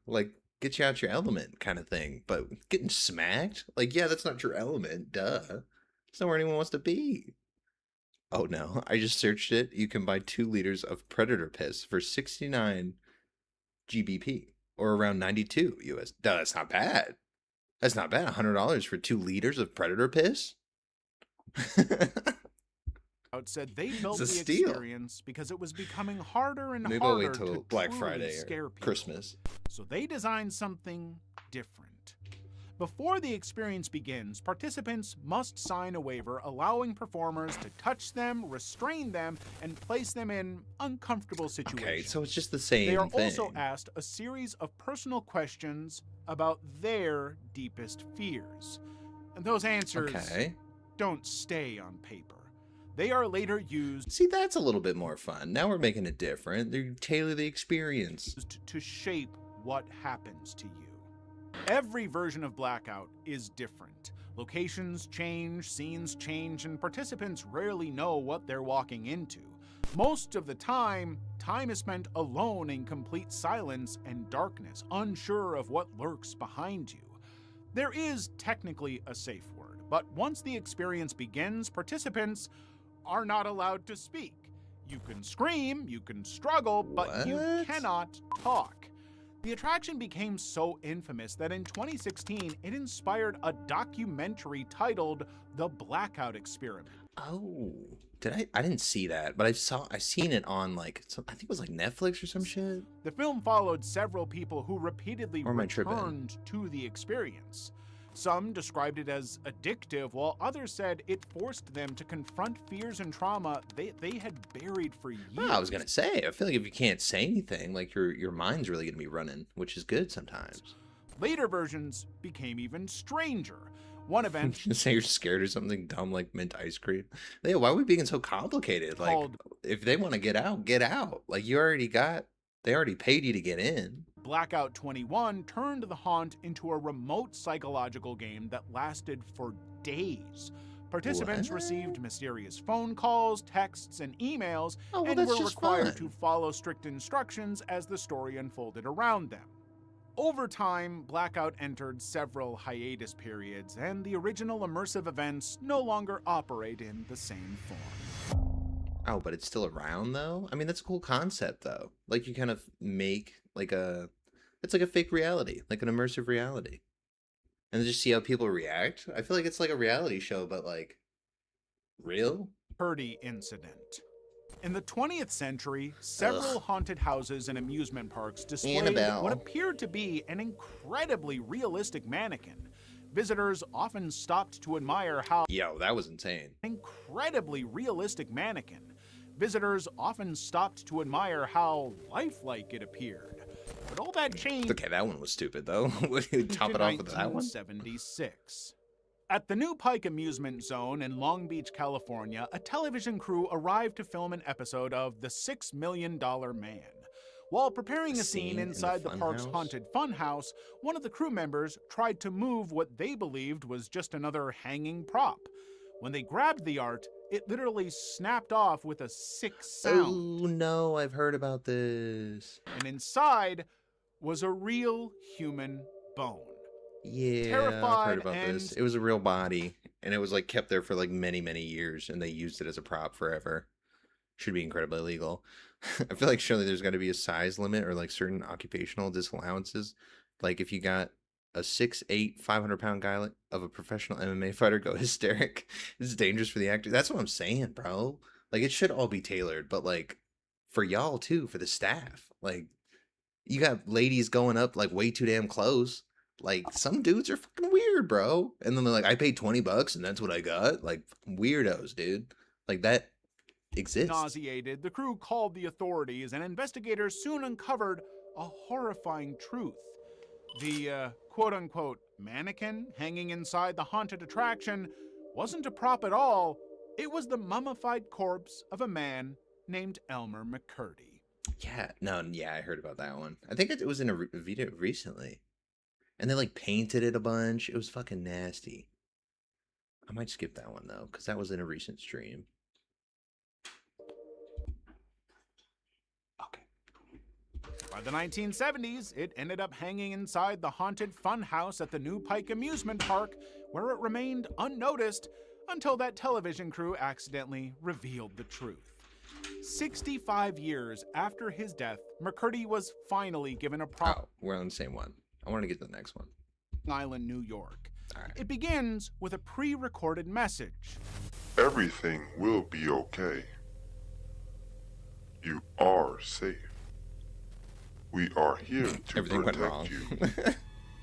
like get you out your element kind of thing. But getting smacked? Like, yeah, that's not your element. Duh. It's not where anyone wants to be. Oh no, I just searched it. You can buy 2 liters of predator piss for 69 GBP or around 92 US. Duh, that's not bad. That's not bad. $100 for 2 liters of predator piss? Said they built the It's a steal. experience because it was becoming harder and Maybe I'll harder wait till to Black truly Friday scare or people. Christmas. So they designed something different. Before the experience begins, participants must sign a waiver allowing performers to touch them, restrain them, and place them in uncomfortable situations. Okay, so it's just the same They are thing. also asked a series of personal questions about their deepest fears. And those answers don't stay on paper. They are later used. See, that's a little bit more fun. Now we're making it different. They tailor the experience. To shape what happens to you. Every version of Blackout is different. Locations change, scenes change, and participants rarely know what they're walking into. Most of the time time is spent alone in complete silence and darkness, unsure of what lurks behind you. There is technically a safe word, but once the experience begins, participants are not allowed to speak. You can scream, you can struggle, but you cannot talk. The attraction became so infamous that in 2016, it inspired a documentary titled The Blackout Experiment. Oh, I didn't see that, but I seen it on like I think it was like Netflix or some shit. The film followed several people who repeatedly returned to the experience. Some described it as addictive, while others said it forced them to confront fears and trauma they had buried for years. Well, I was gonna say, I feel like if you can't say anything, like your mind's really gonna be running, which is good sometimes. Later versions became even stranger. One event... You say you're scared of something dumb like mint ice cream? Why are we being so complicated? Like, if they want to get out, get out. Like, they already paid you to get in. Blackout 21 turned the haunt into a remote psychological game that lasted for days. Participants received mysterious phone calls, texts, and emails, and were required to follow strict instructions as the story unfolded around them. Over time, Blackout entered several hiatus periods, and the original immersive events no longer operate in the same form. Oh, but it's still around, though? I mean, that's a cool concept, though. Like, you kind of make, it's like a fake reality, like an immersive reality. And just see how people react. I feel like it's like a reality show, but, like, real? Purdy incident. In the 20th century, several haunted houses and amusement parks displayed what appeared to be an incredibly realistic mannequin. Visitors often stopped to admire how... Yo, that was insane. Incredibly realistic mannequin. Visitors often stopped to admire how lifelike it appeared. But all that changed... Okay, that one was stupid, though. Would you top it off with that one? 1976. At the New Pike Amusement Zone in Long Beach, California, a television crew arrived to film an episode of The $6 Million Man. While preparing a scene inside the park's haunted funhouse, one of the crew members tried to move what they believed was just another hanging prop. When they grabbed the art, it literally snapped off with a sick sound. Oh no, I've heard about this. And inside was a real human bone. Yeah, I've heard about this. It was a real body, and it was like kept there for like many, many years, and they used it as a prop forever. Should be incredibly illegal. I feel like surely there's got to be a size limit or like certain occupational disallowances. Like if you got a 6'8", 500-pound guy of a professional MMA fighter go hysteric, it's dangerous for the actor. That's what I'm saying, bro. Like it should all be tailored, but like for y'all too, for the staff. Like you got ladies going up like way too damn close. Like some dudes are fucking weird, bro. And then they're like, I paid $20 and that's what I got. Like weirdos, dude. Like that exists. Nauseated, the crew called the authorities, and investigators soon uncovered a horrifying truth. The quote-unquote mannequin hanging inside the haunted attraction wasn't a prop at all. It was the mummified corpse of a man named Elmer McCurdy. Yeah, I heard about that one. I think it was in a video recently. And they like painted it a bunch. It was fucking nasty. I might skip that one though, because that was in a recent stream. By the 1970s, it ended up hanging inside the haunted funhouse at the New Pike Amusement Park, where it remained unnoticed until that television crew accidentally revealed the truth. 65 years after his death, McCurdy was finally given a prop. Oh, we're on the same one. I want to get to the next one. Island, New York. It begins with a pre-recorded message. Everything will be okay. You are safe. We are here to protect you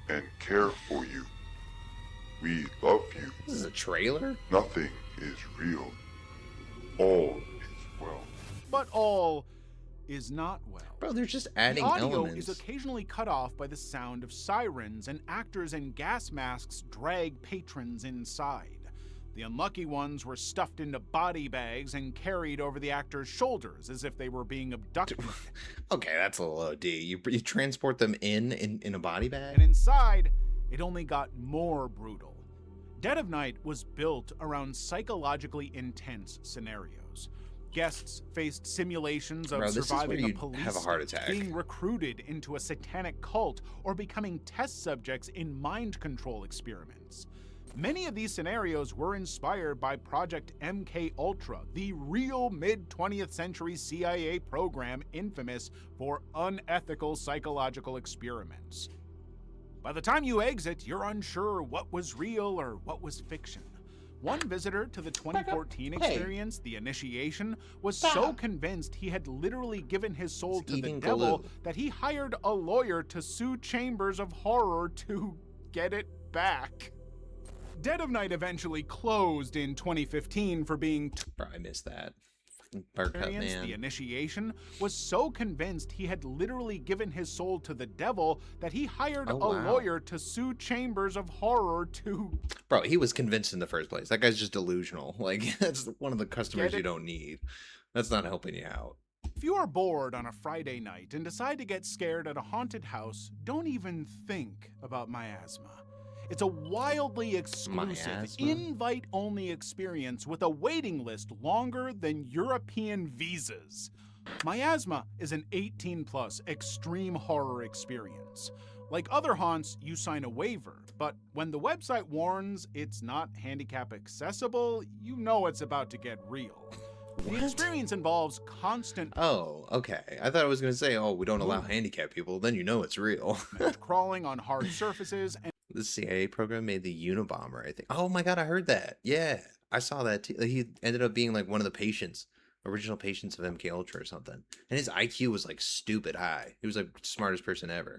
and care for you. We love you. This is a trailer? Nothing is real. All is well. But all is not well. Bro, they're just adding elements. The audio elements. is occasionally cut off by the sound of sirens, and actors in gas masks drag patrons inside. The unlucky ones were stuffed into body bags and carried over the actors' shoulders as if they were being abducted. Okay, that's a little OD. You transport them in a body bag? And inside, it only got more brutal. Dead of Night was built around psychologically intense scenarios. Guests faced simulations of Bro, this is where surviving a you'd police have a heart state, attack. being recruited into a satanic cult, or becoming test subjects in mind control experiments. Many of these scenarios were inspired by Project MK Ultra, the real mid-20th century CIA program infamous for unethical psychological experiments. By the time you exit, you're unsure what was real or what was fiction. One visitor to the 2014 experience, The Initiation, was so convinced he had literally given his soul to the devil that he hired a lawyer to sue Chambers of Horror to get it back. Dead of Night eventually closed in 2015 for being Bro, I missed that. Barcut, man. The Initiation was so convinced he had literally given his soul to the devil that he hired a lawyer to sue Chambers of Horror to... Bro, he was convinced in the first place. That guy's just delusional. Like, that's one of the customers you don't need. That's not helping you out. If you are bored on a Friday night and decide to get scared at a haunted house, don't even think about miasma. It's a wildly exclusive, invite-only experience with a waiting list longer than European visas. Miasma is an 18-plus extreme horror experience. Like other haunts, you sign a waiver, but when the website warns it's not handicap accessible, you know it's about to get real. The experience involves constant... Oh, okay. I thought I was going to say, oh, we don't allow handicapped people. Then you know it's real. crawling on hard surfaces and... The CIA program made the Unabomber, I think. Oh my god, I heard that. Yeah, I saw that too. He ended up being like one of the patients, original patients of MK Ultra or something. And his IQ was like stupid high. He was like the smartest person ever.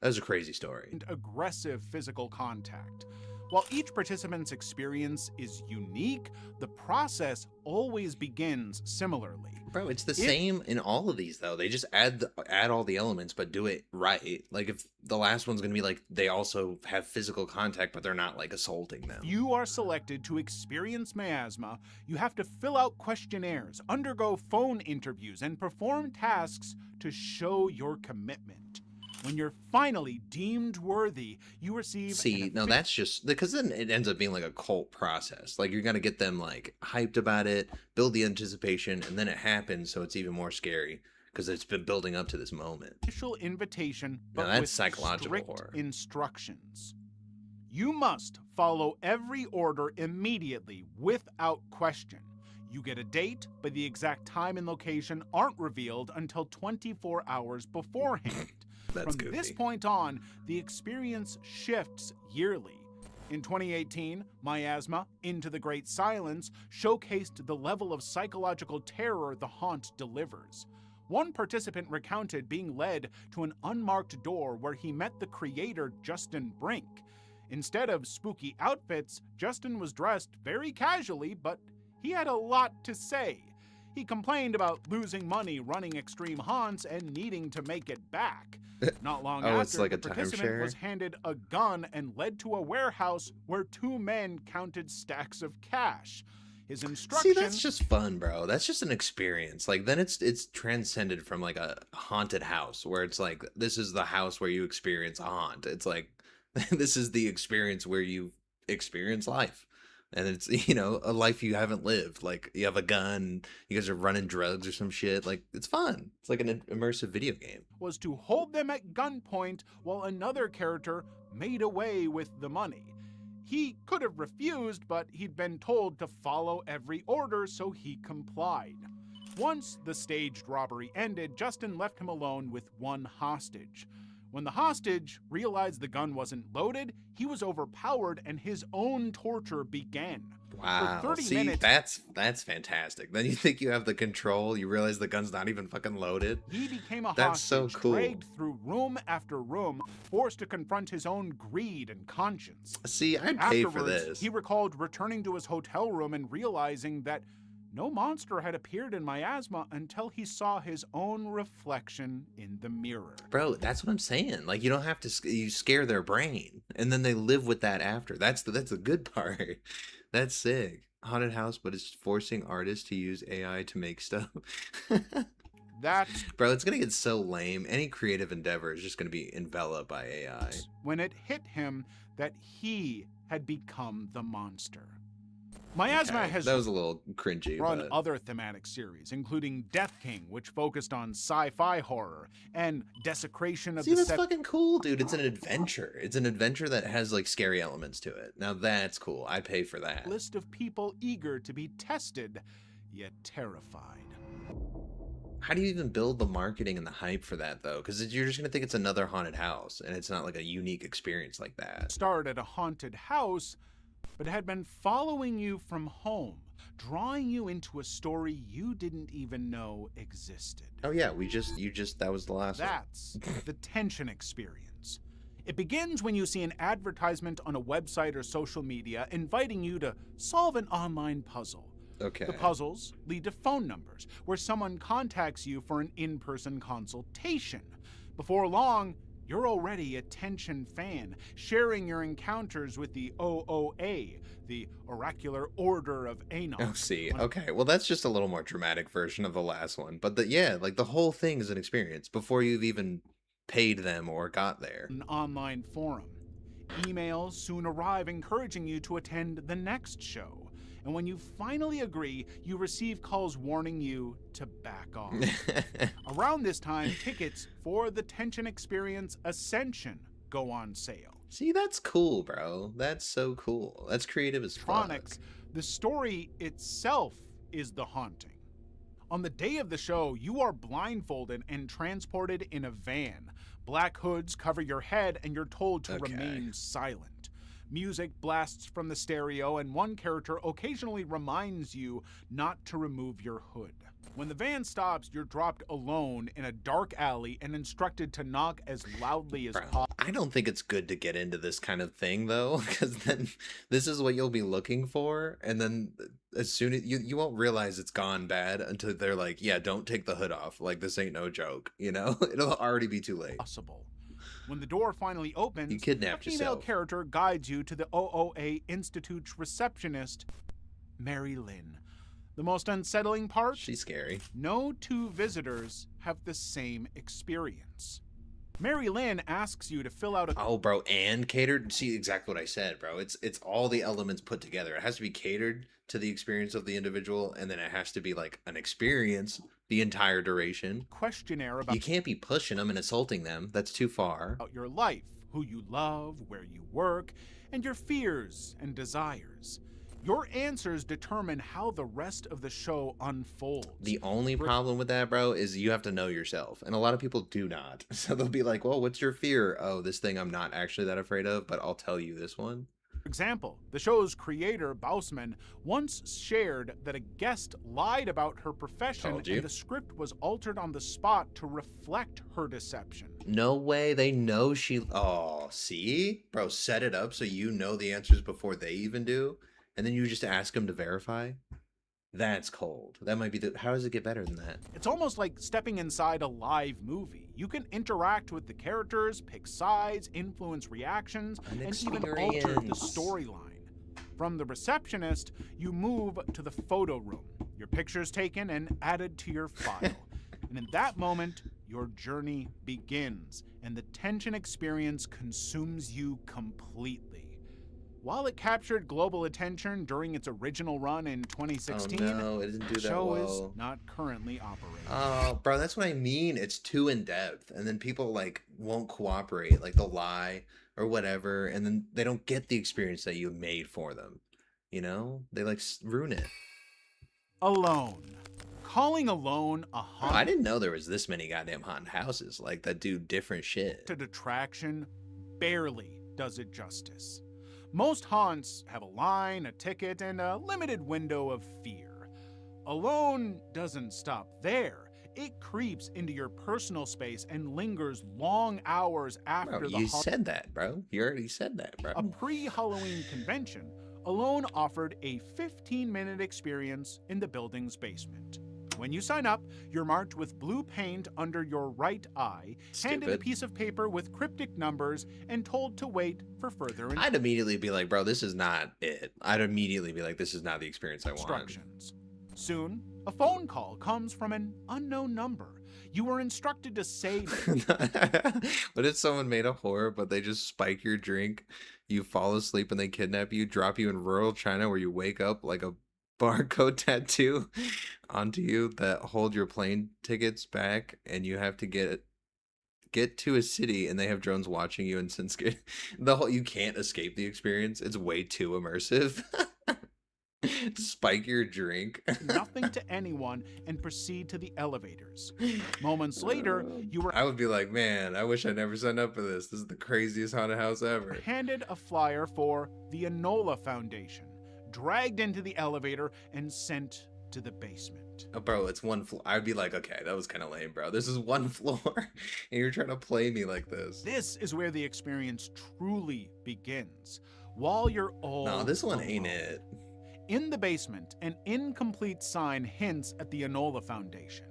That was a crazy story. And aggressive physical contact. While each participant's experience is unique, the process always begins similarly. Bro, it's the same in all of these though. They just add all the elements, but do it right. Like if the last one's gonna be like they also have physical contact, but they're not like assaulting them. If you are selected to experience miasma, you have to fill out questionnaires, undergo phone interviews, and perform tasks to show your commitment. When you're finally deemed worthy, you receive... See, no, that's just... Because then it ends up being like a cult process. Like, you're going to get them, like, hyped about it, build the anticipation, and then it happens, so it's even more scary. Because it's been building up to this moment. Initial invitation, but that's with psychological strict horror. Instructions. You must follow every order immediately, without question. You get a date, but the exact time and location aren't revealed until 24 hours beforehand. That's From goofy. this point on, the experience shifts yearly. In 2018, Miasma, Into the Great Silence, showcased the level of psychological terror the haunt delivers. One participant recounted being led to an unmarked door where he met the creator Justin Brink. Instead of spooky outfits, Justin was dressed very casually, but he had a lot to say. He complained about losing money running extreme haunts and needing to make it back. Not long after, it's like the a participant timeshare? was handed a gun and led to a warehouse where two men counted stacks of cash. His instructions... See, that's just fun, bro. That's just an experience. Like, then it's transcended from, like, a haunted house, where it's like, this is the house where you experience a haunt. It's like, this is the experience where you experience life. And it's, you know, a life you haven't lived. Like, you have a gun, you guys are running drugs or some shit. Like, it's fun. It's like an immersive video game. Was to hold them at gunpoint while another character made away with the money. He could have refused, but he'd been told to follow every order, so he complied. Once the staged robbery ended, Justin left him alone with one hostage. When the hostage realized the gun wasn't loaded, he was overpowered and his own torture began. Wow. For 30 See, minutes, that's fantastic. Then you think you have the control, you realize the gun's not even fucking loaded. He became a That's so hostage, cool. dragged through room after room, forced to confront his own greed and conscience. See, I'd pay for Afterwards, this. he recalled returning to his hotel room and realizing that no monster had appeared in Miasma until he saw his own reflection in the mirror. Bro, that's what I'm saying. Like, you don't have to, you scare their brain, and then they live with that after. That's the good part. That's sick. Haunted house, but it's forcing artists to use AI to make stuff. Bro, it's gonna get so lame. Any creative endeavor is just gonna be enveloped by AI. When it hit him that he had become the monster. Miasma has that was a little cringy. run But... other thematic series, including Death King, which focused on sci-fi horror, and Desecration of See, the that's fucking cool, dude. It's an adventure. It's an adventure that has like scary elements to it. Now that's cool. I pay for that. List of people eager to be tested, yet terrified. How do you even build the marketing and the hype for that, though? Because you're just going to think it's another haunted house, and it's not like a unique experience like that. Started at a haunted house, but had been following you from home, drawing you into a story you didn't even know existed. Oh yeah, that was the last one. That's the tension experience. It begins when you see an advertisement on a website or social media inviting you to solve an online puzzle. Okay. The puzzles lead to phone numbers where someone contacts you for an in-person consultation. Before long, you're already a tension fan, sharing your encounters with the OOA, the Oracular Order of Enoch. Oh, see. Okay, well, that's just a little more dramatic version of the last one. But like the whole thing is an experience before you've even paid them or got there. An online forum. Emails soon arrive encouraging you to attend the next show. And when you finally agree, you receive calls warning you to back off. Around this time, tickets for the Tension Experience Ascension go on sale. See, that's cool, bro. That's so cool. That's creative as fuck. The story itself is the haunting. On the day of the show, you are blindfolded and transported in a van. Black hoods cover your head and you're told to remain silent. Music blasts from the stereo, and one character occasionally reminds you not to remove your hood. When the van stops, you're dropped alone in a dark alley and instructed to knock as loudly as possible. I don't think it's good to get into this kind of thing, though, because then this is what you'll be looking for, and then as soon as you won't realize it's gone bad until they're like, yeah, don't take the hood off. Like, this ain't no joke, you know? It'll already be too late. When the door finally opens, you kidnapped a female yourself. character guides you to the OOA Institute's receptionist, Mary Lynn. The most unsettling part? She's scary. No two visitors have the same experience. Mary Lynn asks you to fill out a... Oh, bro, and catered? See, exactly what I said, bro. It's all the elements put together. It has to be catered to the experience of the individual, and then it has to be like an experience the entire duration. Questionnaire about... You can't be pushing them and assaulting them. That's too far. About your life, who you love, where you work, and your fears and desires. Your answers determine how the rest of the show unfolds. The only problem with that, bro, is you have to know yourself. And a lot of people do not. So they'll be like, well, what's your fear? Oh, this thing I'm not actually that afraid of, but I'll tell you this one. For example, the show's creator, Bausman, once shared that a guest lied about her profession and the script was altered on the spot to reflect her deception. No way, they know she... Oh, see? Bro, set it up so you know the answers before they even do, and then you just ask them to verify? That's cold. That might be the... How does it get better than that? It's almost like stepping inside a live movie. You can interact with the characters, pick sides, influence reactions, and even alter the storyline. From the receptionist, you move to the photo room. Your picture's taken and added to your file. And in that moment, your journey begins, and the tension experience consumes you completely. While it captured global attention during its original run in 2016, oh, no, it didn't do the that show well. is not currently operating. Oh, bro, that's what I mean. It's too in-depth, and then people, like, won't cooperate. Like, they'll lie or whatever, and then they don't get the experience that you made for them. You know? They, like, ruin it. Alone. Calling Alone a haunted... I didn't know there was this many goddamn haunted houses, like, that do different shit. ...attraction barely does it justice. Most haunts have a line, a ticket, and a limited window of fear. Alone doesn't stop there. It creeps into your personal space and lingers long hours after bro, the you said that, bro. You already said that, bro. A pre-Halloween convention, Alone offered a 15-minute experience in the building's basement. When you sign up, you're marked with blue paint under your right eye, handed a piece of paper with cryptic numbers, and told to wait for further instructions. I'd immediately be like, bro, this is not it. I'd immediately be like, this is not the experience I want. Soon, a phone call comes from an unknown number. You were instructed to say What if someone made a horror, but they just spike your drink, you fall asleep and they kidnap you, drop you in rural China where you wake up like a barcode tattoo onto you that hold your plane tickets back, and you have to get to a city and they have drones watching you, and since you can't escape the experience. It's way too immersive. Spike your drink. Nothing to anyone and proceed to the elevators. Moments later, you were I would be like, man, I wish I never signed up for this. This is the craziest haunted house ever. handed a flyer for the Enola Foundation, dragged into the elevator, and sent to the basement. Oh, bro, it's one floor. I'd be like, okay, that was kind of lame, bro. This is one floor, and you're trying to play me like this. This is where the experience truly begins. While you're all No, this one ain't it. In the basement, an incomplete sign hints at the Enola Foundation.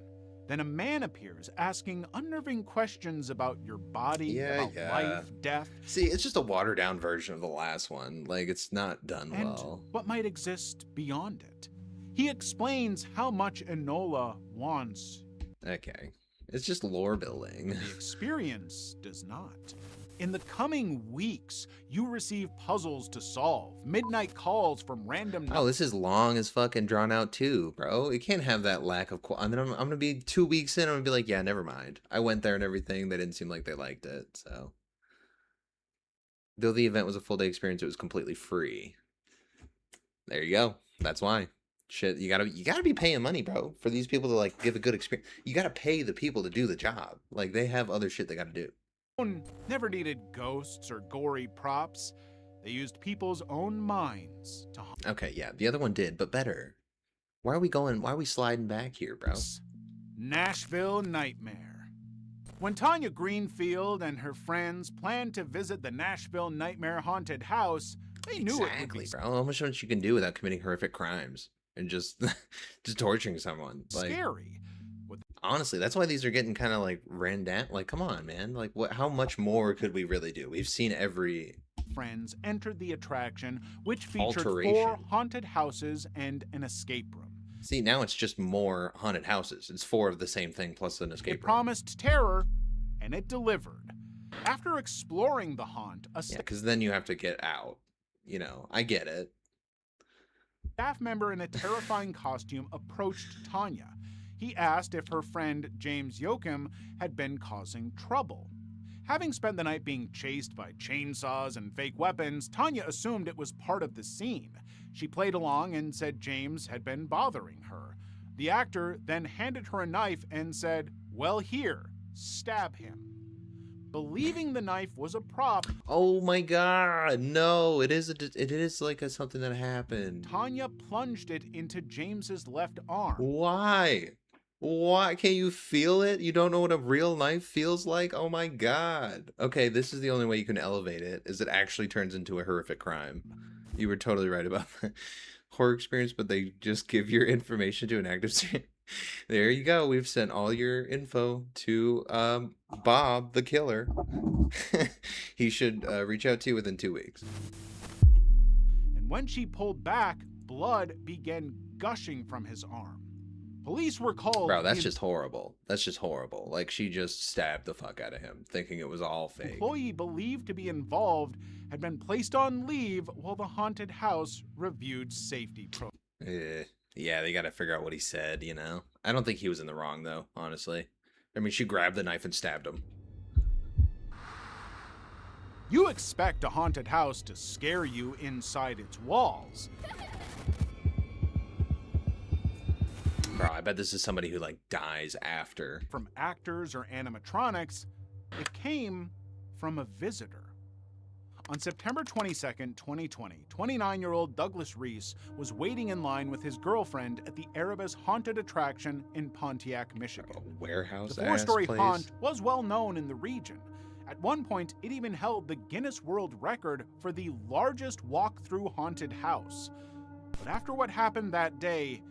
Then a man appears asking unnerving questions about your body, about life, death. See, it's just a watered down version of the last one. Like, it's not done and well. what might exist beyond it. He explains how much Enola wants. Okay. It's just lore building. The experience does not. In the coming weeks, you receive puzzles to solve, midnight calls from random... Oh, this is long as fucking drawn out too, bro. It can't have that lack of... I mean, I'm gonna be 2 weeks in, I'm gonna be like, yeah, never mind. I went there and everything. They didn't seem like they liked it, so... Though the event was a full-day experience, it was completely free. There you go. That's why. Shit, you gotta be paying money, bro, for these people to, like, give a good experience. You gotta pay the people to do the job. Like, they have other shit they gotta do. Never needed ghosts or gory props. They used people's own minds to haunt. Okay, yeah, the other one did, but better. Why are we sliding back here, bro? Nashville Nightmare. When Tanya Greenfield and her friends planned to visit the Nashville Nightmare haunted house, they knew it would be... bro. How much you can do without committing horrific crimes and just torturing someone. Like, scary. Honestly, that's why these are getting kind of like ran down. Like, come on, man. Like, what? How much more could we really do? We've seen every... Friends entered the attraction, which featured 4 haunted houses and an escape room. See, now it's just more haunted houses. It's 4 of the same thing plus an escape room. It promised terror, and it delivered. After exploring the haunt, yeah, because then you have to get out. You know, I get it. Staff member in a terrifying costume approached Tanya. He asked if her friend James Yoakum had been causing trouble. Having spent the night being chased by chainsaws and fake weapons, Tanya assumed it was part of the scene. She played along and said James had been bothering her. The actor then handed her a knife and said, "Well, here, stab him." Believing the knife was a prop. Oh my god, no, it is like something that happened. Tanya plunged it into James's left arm. Why? Why can't you feel it? You don't know what a real knife feels like? Oh my god. Okay, this is the only way you can elevate it, is it actually turns into a horrific crime. You were totally right about that. Horror experience, but they just give your information to an active... There you go. We've sent all your info to Bob, the killer. He should reach out to you within 2 weeks. And when she pulled back, blood began gushing from his arm. Police were called. Bro, that's just horrible. That's just horrible. Like, she just stabbed the fuck out of him, thinking it was all fake. Employee believed to be involved had been placed on leave while the haunted house reviewed safety protocols. Yeah, they got to figure out what he said, you know? I don't think he was in the wrong, though, honestly. I mean, she grabbed the knife and stabbed him. You expect a haunted house to scare you inside its walls. Bro, I bet this is somebody who, like, dies after. From actors or animatronics, it came from a visitor. On September 22nd, 2020, 29-year-old Douglas Reese was waiting in line with his girlfriend at the Erebus Haunted Attraction in Pontiac, Michigan. Warehouse. The 4-story haunt was well known in the region. At one point, it even held the Guinness World Record for the largest walk-through haunted house. But after what happened that day,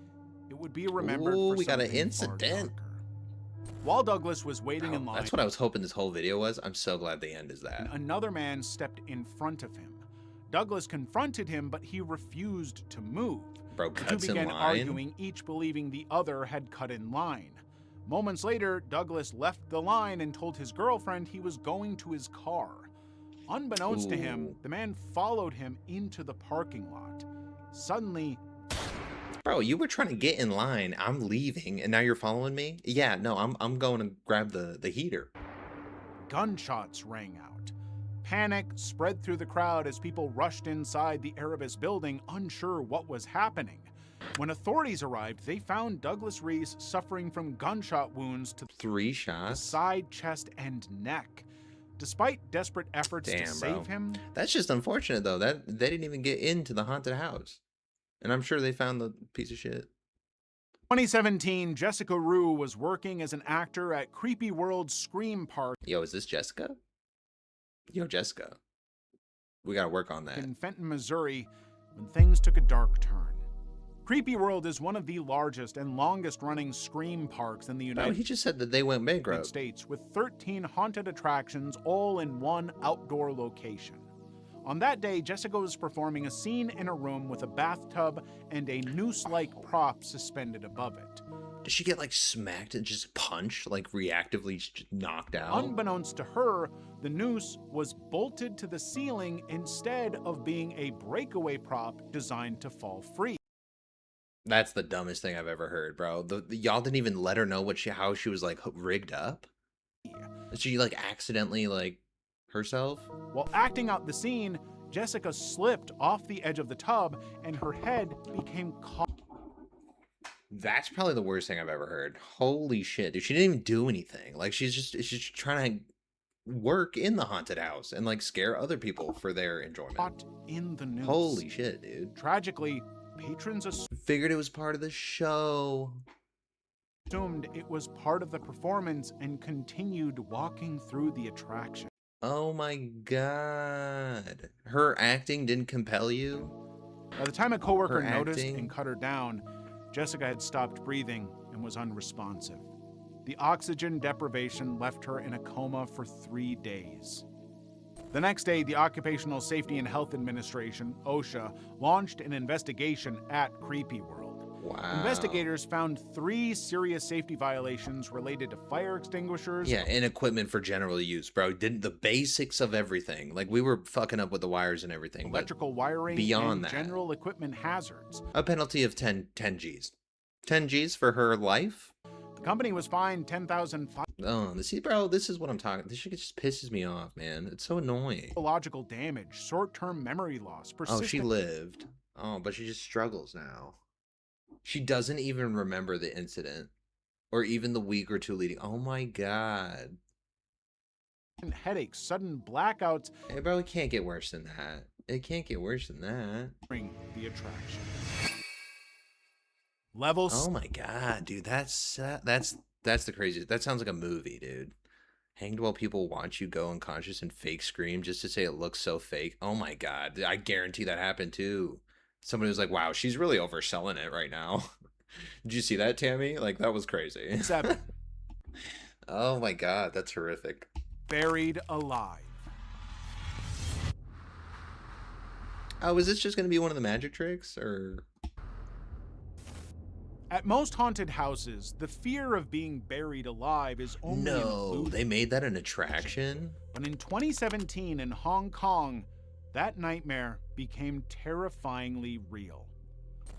it would be remembered for we got an something incident. While Douglas was waiting in line... That's what I was hoping this whole video was. I'm so glad the end is that. Another man stepped in front of him. Douglas confronted him, but he refused to move. Bro, The two cuts in began line? arguing, each believing the other had cut in line. Moments later, Douglas left the line and told his girlfriend he was going to his car. Unbeknownst to him, the man followed him into the parking lot. Suddenly, bro, you were trying to get in line. I'm leaving, and now you're following me? Yeah, no, I'm going to grab the heater. Gunshots rang out. Panic spread through the crowd as people rushed inside the Erebus building, unsure what was happening. When authorities arrived, they found Douglas Reese suffering from gunshot wounds to 3 shots, the side, chest, and neck. Despite desperate efforts to save him, that's just unfortunate though. That they didn't even get into the haunted house, and I'm sure they found the piece of shit. 2017, Jessica Rue was working as an actor at Creepy World Scream Park. Yo, is this Jessica? Yo, Jessica. We gotta work on that. In Fenton, Missouri, when things took a dark turn. Creepy World is one of the largest and longest-running Scream parks in the United States. He just said that they went bankrupt. With 13 haunted attractions all in one outdoor location. On that day, Jessica was performing a scene in a room with a bathtub and a noose-like prop suspended above it. Did she get like smacked and just punched, like reactively just knocked out? Unbeknownst to her, the noose was bolted to the ceiling instead of being a breakaway prop designed to fall free. That's the dumbest thing I've ever heard, bro. Y'all didn't even let her know how she was like rigged up. Did she like accidentally like herself? While acting out the scene, Jessica slipped off the edge of the tub and her head became caught. That's probably the worst thing I've ever heard. Holy shit, dude. She didn't even do anything. Like she's just trying to work in the haunted house and like scare other people for their enjoyment. Caught in the noose. Holy shit, dude. Tragically, patrons figured it was part of the show. Assumed it was part of the performance and continued walking through the attraction. Oh my god. Her acting didn't compel you? By the time a coworker noticed and cut her down, Jessica had stopped breathing and was unresponsive. The oxygen deprivation left her in a coma for 3 days. The next day, the Occupational Safety and Health Administration, OSHA, launched an investigation at Creepy World. Wow. Investigators found 3 serious safety violations related to fire extinguishers. Yeah, and equipment for general use, bro. Did the basics of everything. Like, we were fucking up with the wires and everything. Electrical wiring beyond and that, general equipment hazards. A penalty of 10 G's. 10 G's for her life? The company was fined $10,000. Oh, see, bro, this is what I'm talking. This shit just pisses me off, man. It's so annoying. Psychological damage, short-term memory loss, persistent... Oh, she lived. Oh, but she just struggles now. She doesn't even remember the incident. Or even the week or two leading. Oh my god. Headaches, sudden blackouts. Hey, bro, it can't get worse than that. It can't get worse than that. Bring the attraction. Levels. Oh my god, dude, that's the craziest. That sounds like a movie, dude. Hanged while people watch you go unconscious and fake scream just to say it looks so fake. Oh my god, I guarantee that happened too. Somebody was like, "Wow, she's really overselling it right now." Did you see that, Tammy? Like, that was crazy. 7. Oh my god, that's horrific. Buried alive. Oh, is this just gonna be one of the magic tricks, or? At most haunted houses, the fear of being buried alive is only No, they made that an attraction? But in 2017 in Hong Kong, that nightmare became terrifyingly real.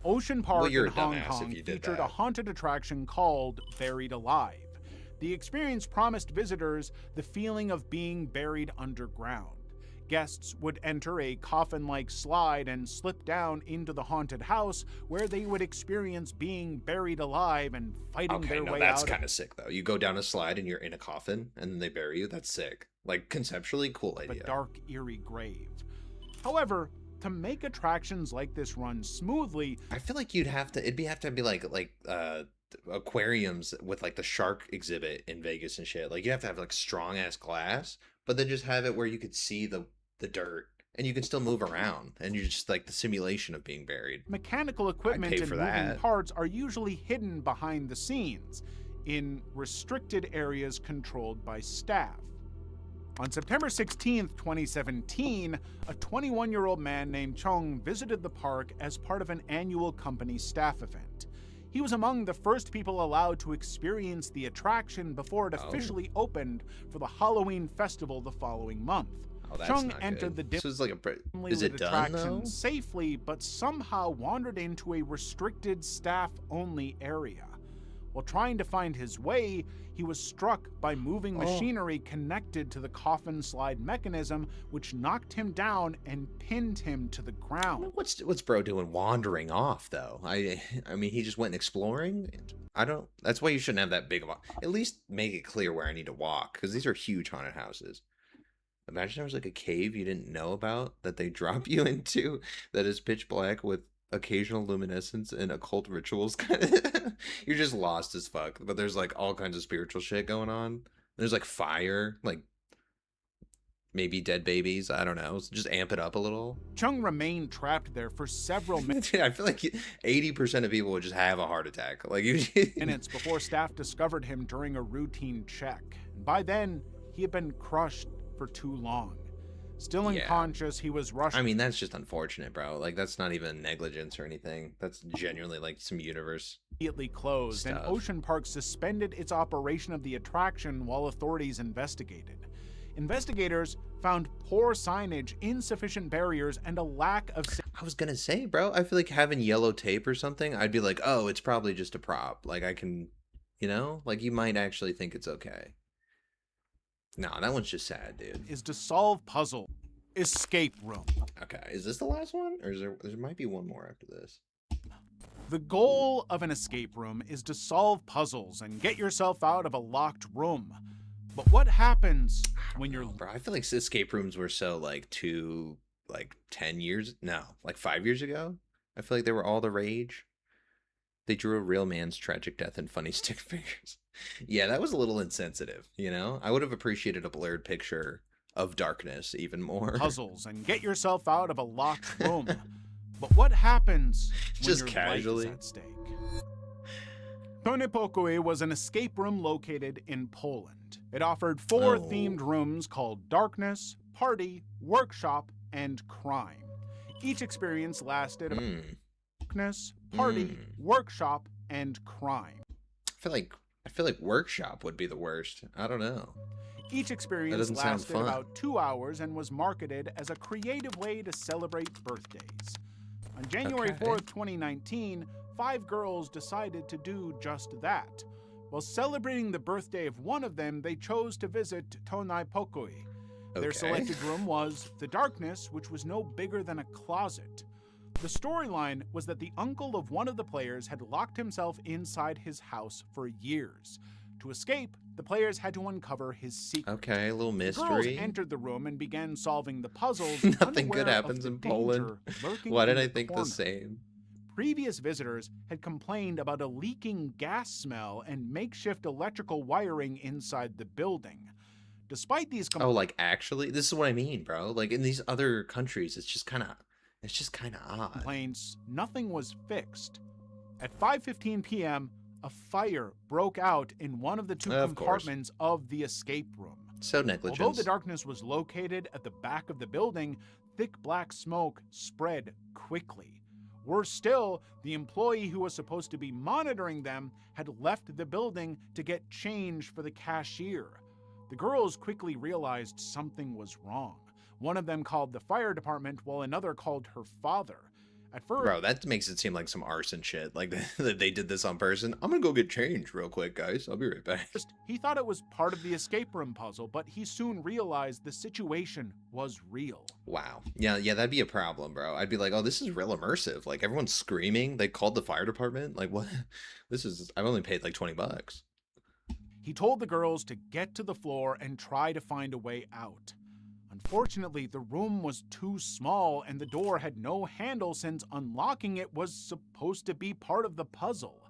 Ocean Park in Hong Kong featured a haunted attraction called Buried Alive. The experience promised visitors the feeling of being buried underground. Guests would enter a coffin-like slide and slip down into the haunted house, where they would experience being buried alive and fighting their way out. That's kind of sick, though. You go down a slide and you're in a coffin, and then they bury you. That's sick. Like, conceptually, cool idea. A dark, eerie grave. However, to make attractions like this run smoothly, I feel like it'd have to be like aquariums with like the shark exhibit in Vegas and shit. Like, you have to have like strong ass glass, but then just have it where you could see the dirt and you can still move around, and you're just like the simulation of being buried. Mechanical equipment and moving parts are usually hidden behind the scenes in restricted areas controlled by staff. On September 16, 2017, a 21-year-old man named Chong visited the park as part of an annual company staff event. He was among the first people allowed to experience the attraction before it officially opened for the Halloween festival the following month. Oh, that's Chung not entered good. the This is like is it done though? Safely, but somehow wandered into a restricted staff-only area. While trying to find his way, he was struck by moving machinery connected to the coffin slide mechanism, which knocked him down and pinned him to the ground. What's bro doing wandering off though? I mean, he just went exploring. That's why you shouldn't have that big of a. At least make it clear where I need to walk, because these are huge haunted houses. Imagine there was like a cave you didn't know about that they drop you into that is pitch black with occasional luminescence and occult rituals. You're just lost as fuck, but there's like all kinds of spiritual shit going on. There's like fire, like maybe dead babies, I don't know, just amp it up a little. Chung remained trapped there for several minutes. I feel like 80% of people would just have a heart attack, like minutes before staff discovered him during a routine check. By then he had been crushed for too long. Still unconscious, he was rushed. I mean, that's just unfortunate, bro. Like, that's not even negligence or anything. That's genuinely like some universe. Immediately closed, and Ocean Park suspended its operation of the attraction while authorities investigated. Investigators found poor signage, insufficient barriers, and a lack of. I was gonna say, bro, I feel like having yellow tape or something, I'd be like, oh, it's probably just a prop. Like, I can, you know, like you might actually think it's okay. No, that one's just sad, dude. Is to solve puzzle. Escape room. Okay, is this the last one? Or is there might be one more after this. The goal of an escape room is to solve puzzles and get yourself out of a locked room. But what happens when you're... Bro, I feel like escape rooms were so like 10 years, no, like 5 years ago. I feel like they were all the rage. They drew a real man's tragic death in funny stick figures. Yeah, that was a little insensitive, you know? I would have appreciated a blurred picture of darkness even more. Puzzles and get yourself out of a locked room. But what happens when just your casually life is at stake? Tonepokoi was an escape room located in Poland. It offered 4 themed rooms called Darkness, Party, Workshop, and Crime. Each experience lasted about Darkness, Party, Workshop, and Crime. I feel like Workshop would be the worst. I don't know. Each experience lasted about 2 hours and was marketed as a creative way to celebrate birthdays. On January 4th, 2019, 5 girls decided to do just that. While celebrating the birthday of one of them, they chose to visit Tonepokoi. Their selected room was the Darkness, which was no bigger than a closet. The storyline was that the uncle of one of the players had locked himself inside his house for years. To escape, the players had to uncover his secret. Okay, a little mystery. The girls entered the room and began solving the puzzles. Nothing good happens in Poland. Why did I think the same? Previous visitors had complained about a leaking gas smell and makeshift electrical wiring inside the building. Despite these like actually, this is what I mean, bro. Like in these other countries, it's just kind of odd. Complaints, nothing was fixed. At 5:15 p.m., a fire broke out in one of the 2 compartments of the escape room. So negligent. Although the Darkness was located at the back of the building, thick black smoke spread quickly. Worse still, the employee who was supposed to be monitoring them had left the building to get change for the cashier. The girls quickly realized something was wrong. One of them called the fire department while another called her father. At first, bro, that makes it seem like some arson shit. Like that they did this on person. I'm gonna go get change real quick, guys. I'll be right back. He thought it was part of the escape room puzzle, but he soon realized the situation was real. Wow. Yeah, that'd be a problem, bro. I'd be like, oh, this is real immersive. Like everyone's screaming. They called the fire department. Like what? I've only paid like $20. He told the girls to get to the floor and try to find a way out. Unfortunately, the room was too small and the door had no handle since unlocking it was supposed to be part of the puzzle.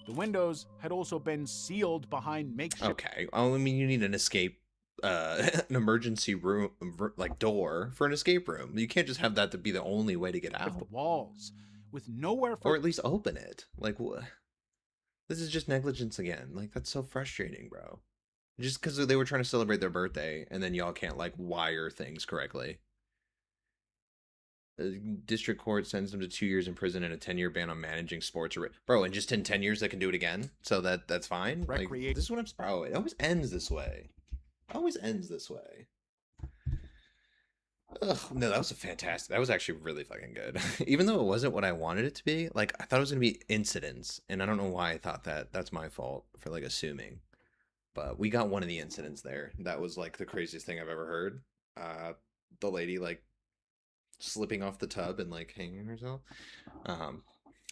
The windows had also been sealed behind makeshift... Okay, I mean, you need an escape, an emergency room, like door for an escape room. You can't just have that to be the only way to get out. The walls, with nowhere for... Or at least open it. Like, what? This is just negligence again. Like, that's so frustrating, bro. Just because they were trying to celebrate their birthday, and then y'all can't, like, wire things correctly. District court sends him to 2 years in prison and a 10-year ban on managing sports. Bro, and just in 10 years they can do it again, so that's fine. Like, this is what I'm. Bro, it always ends this way. Always ends this way. Ugh, no, that was a fantastic. That was actually really fucking good. Even though it wasn't what I wanted it to be, like I thought it was gonna be incidents, and I don't know why I thought that. That's my fault for like assuming. But we got one of the incidents there. That was like the craziest thing I've ever heard. The lady like slipping off the tub and like hanging herself.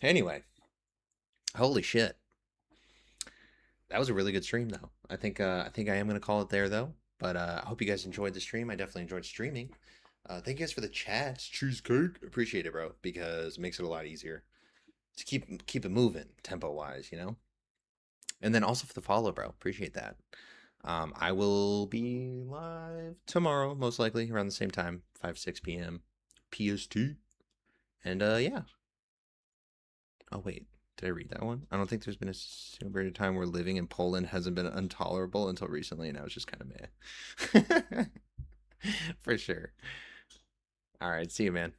Anyway, holy shit. That was a really good stream though. I think I am gonna call it there though. But I hope you guys enjoyed the stream. I definitely enjoyed streaming. Thank you guys for the chats. Cheesecake. Appreciate it, bro, because it makes it a lot easier to keep it moving tempo wise, you know. And then also for the follow, bro. Appreciate that. I will be live tomorrow, most likely around the same time, 5-6 p.m. PST. And yeah. Oh wait, did I read that one? I don't think there's been a single period of time where living in Poland hasn't been intolerable until recently, and now it's just kind of meh. For sure. All right, see you, man.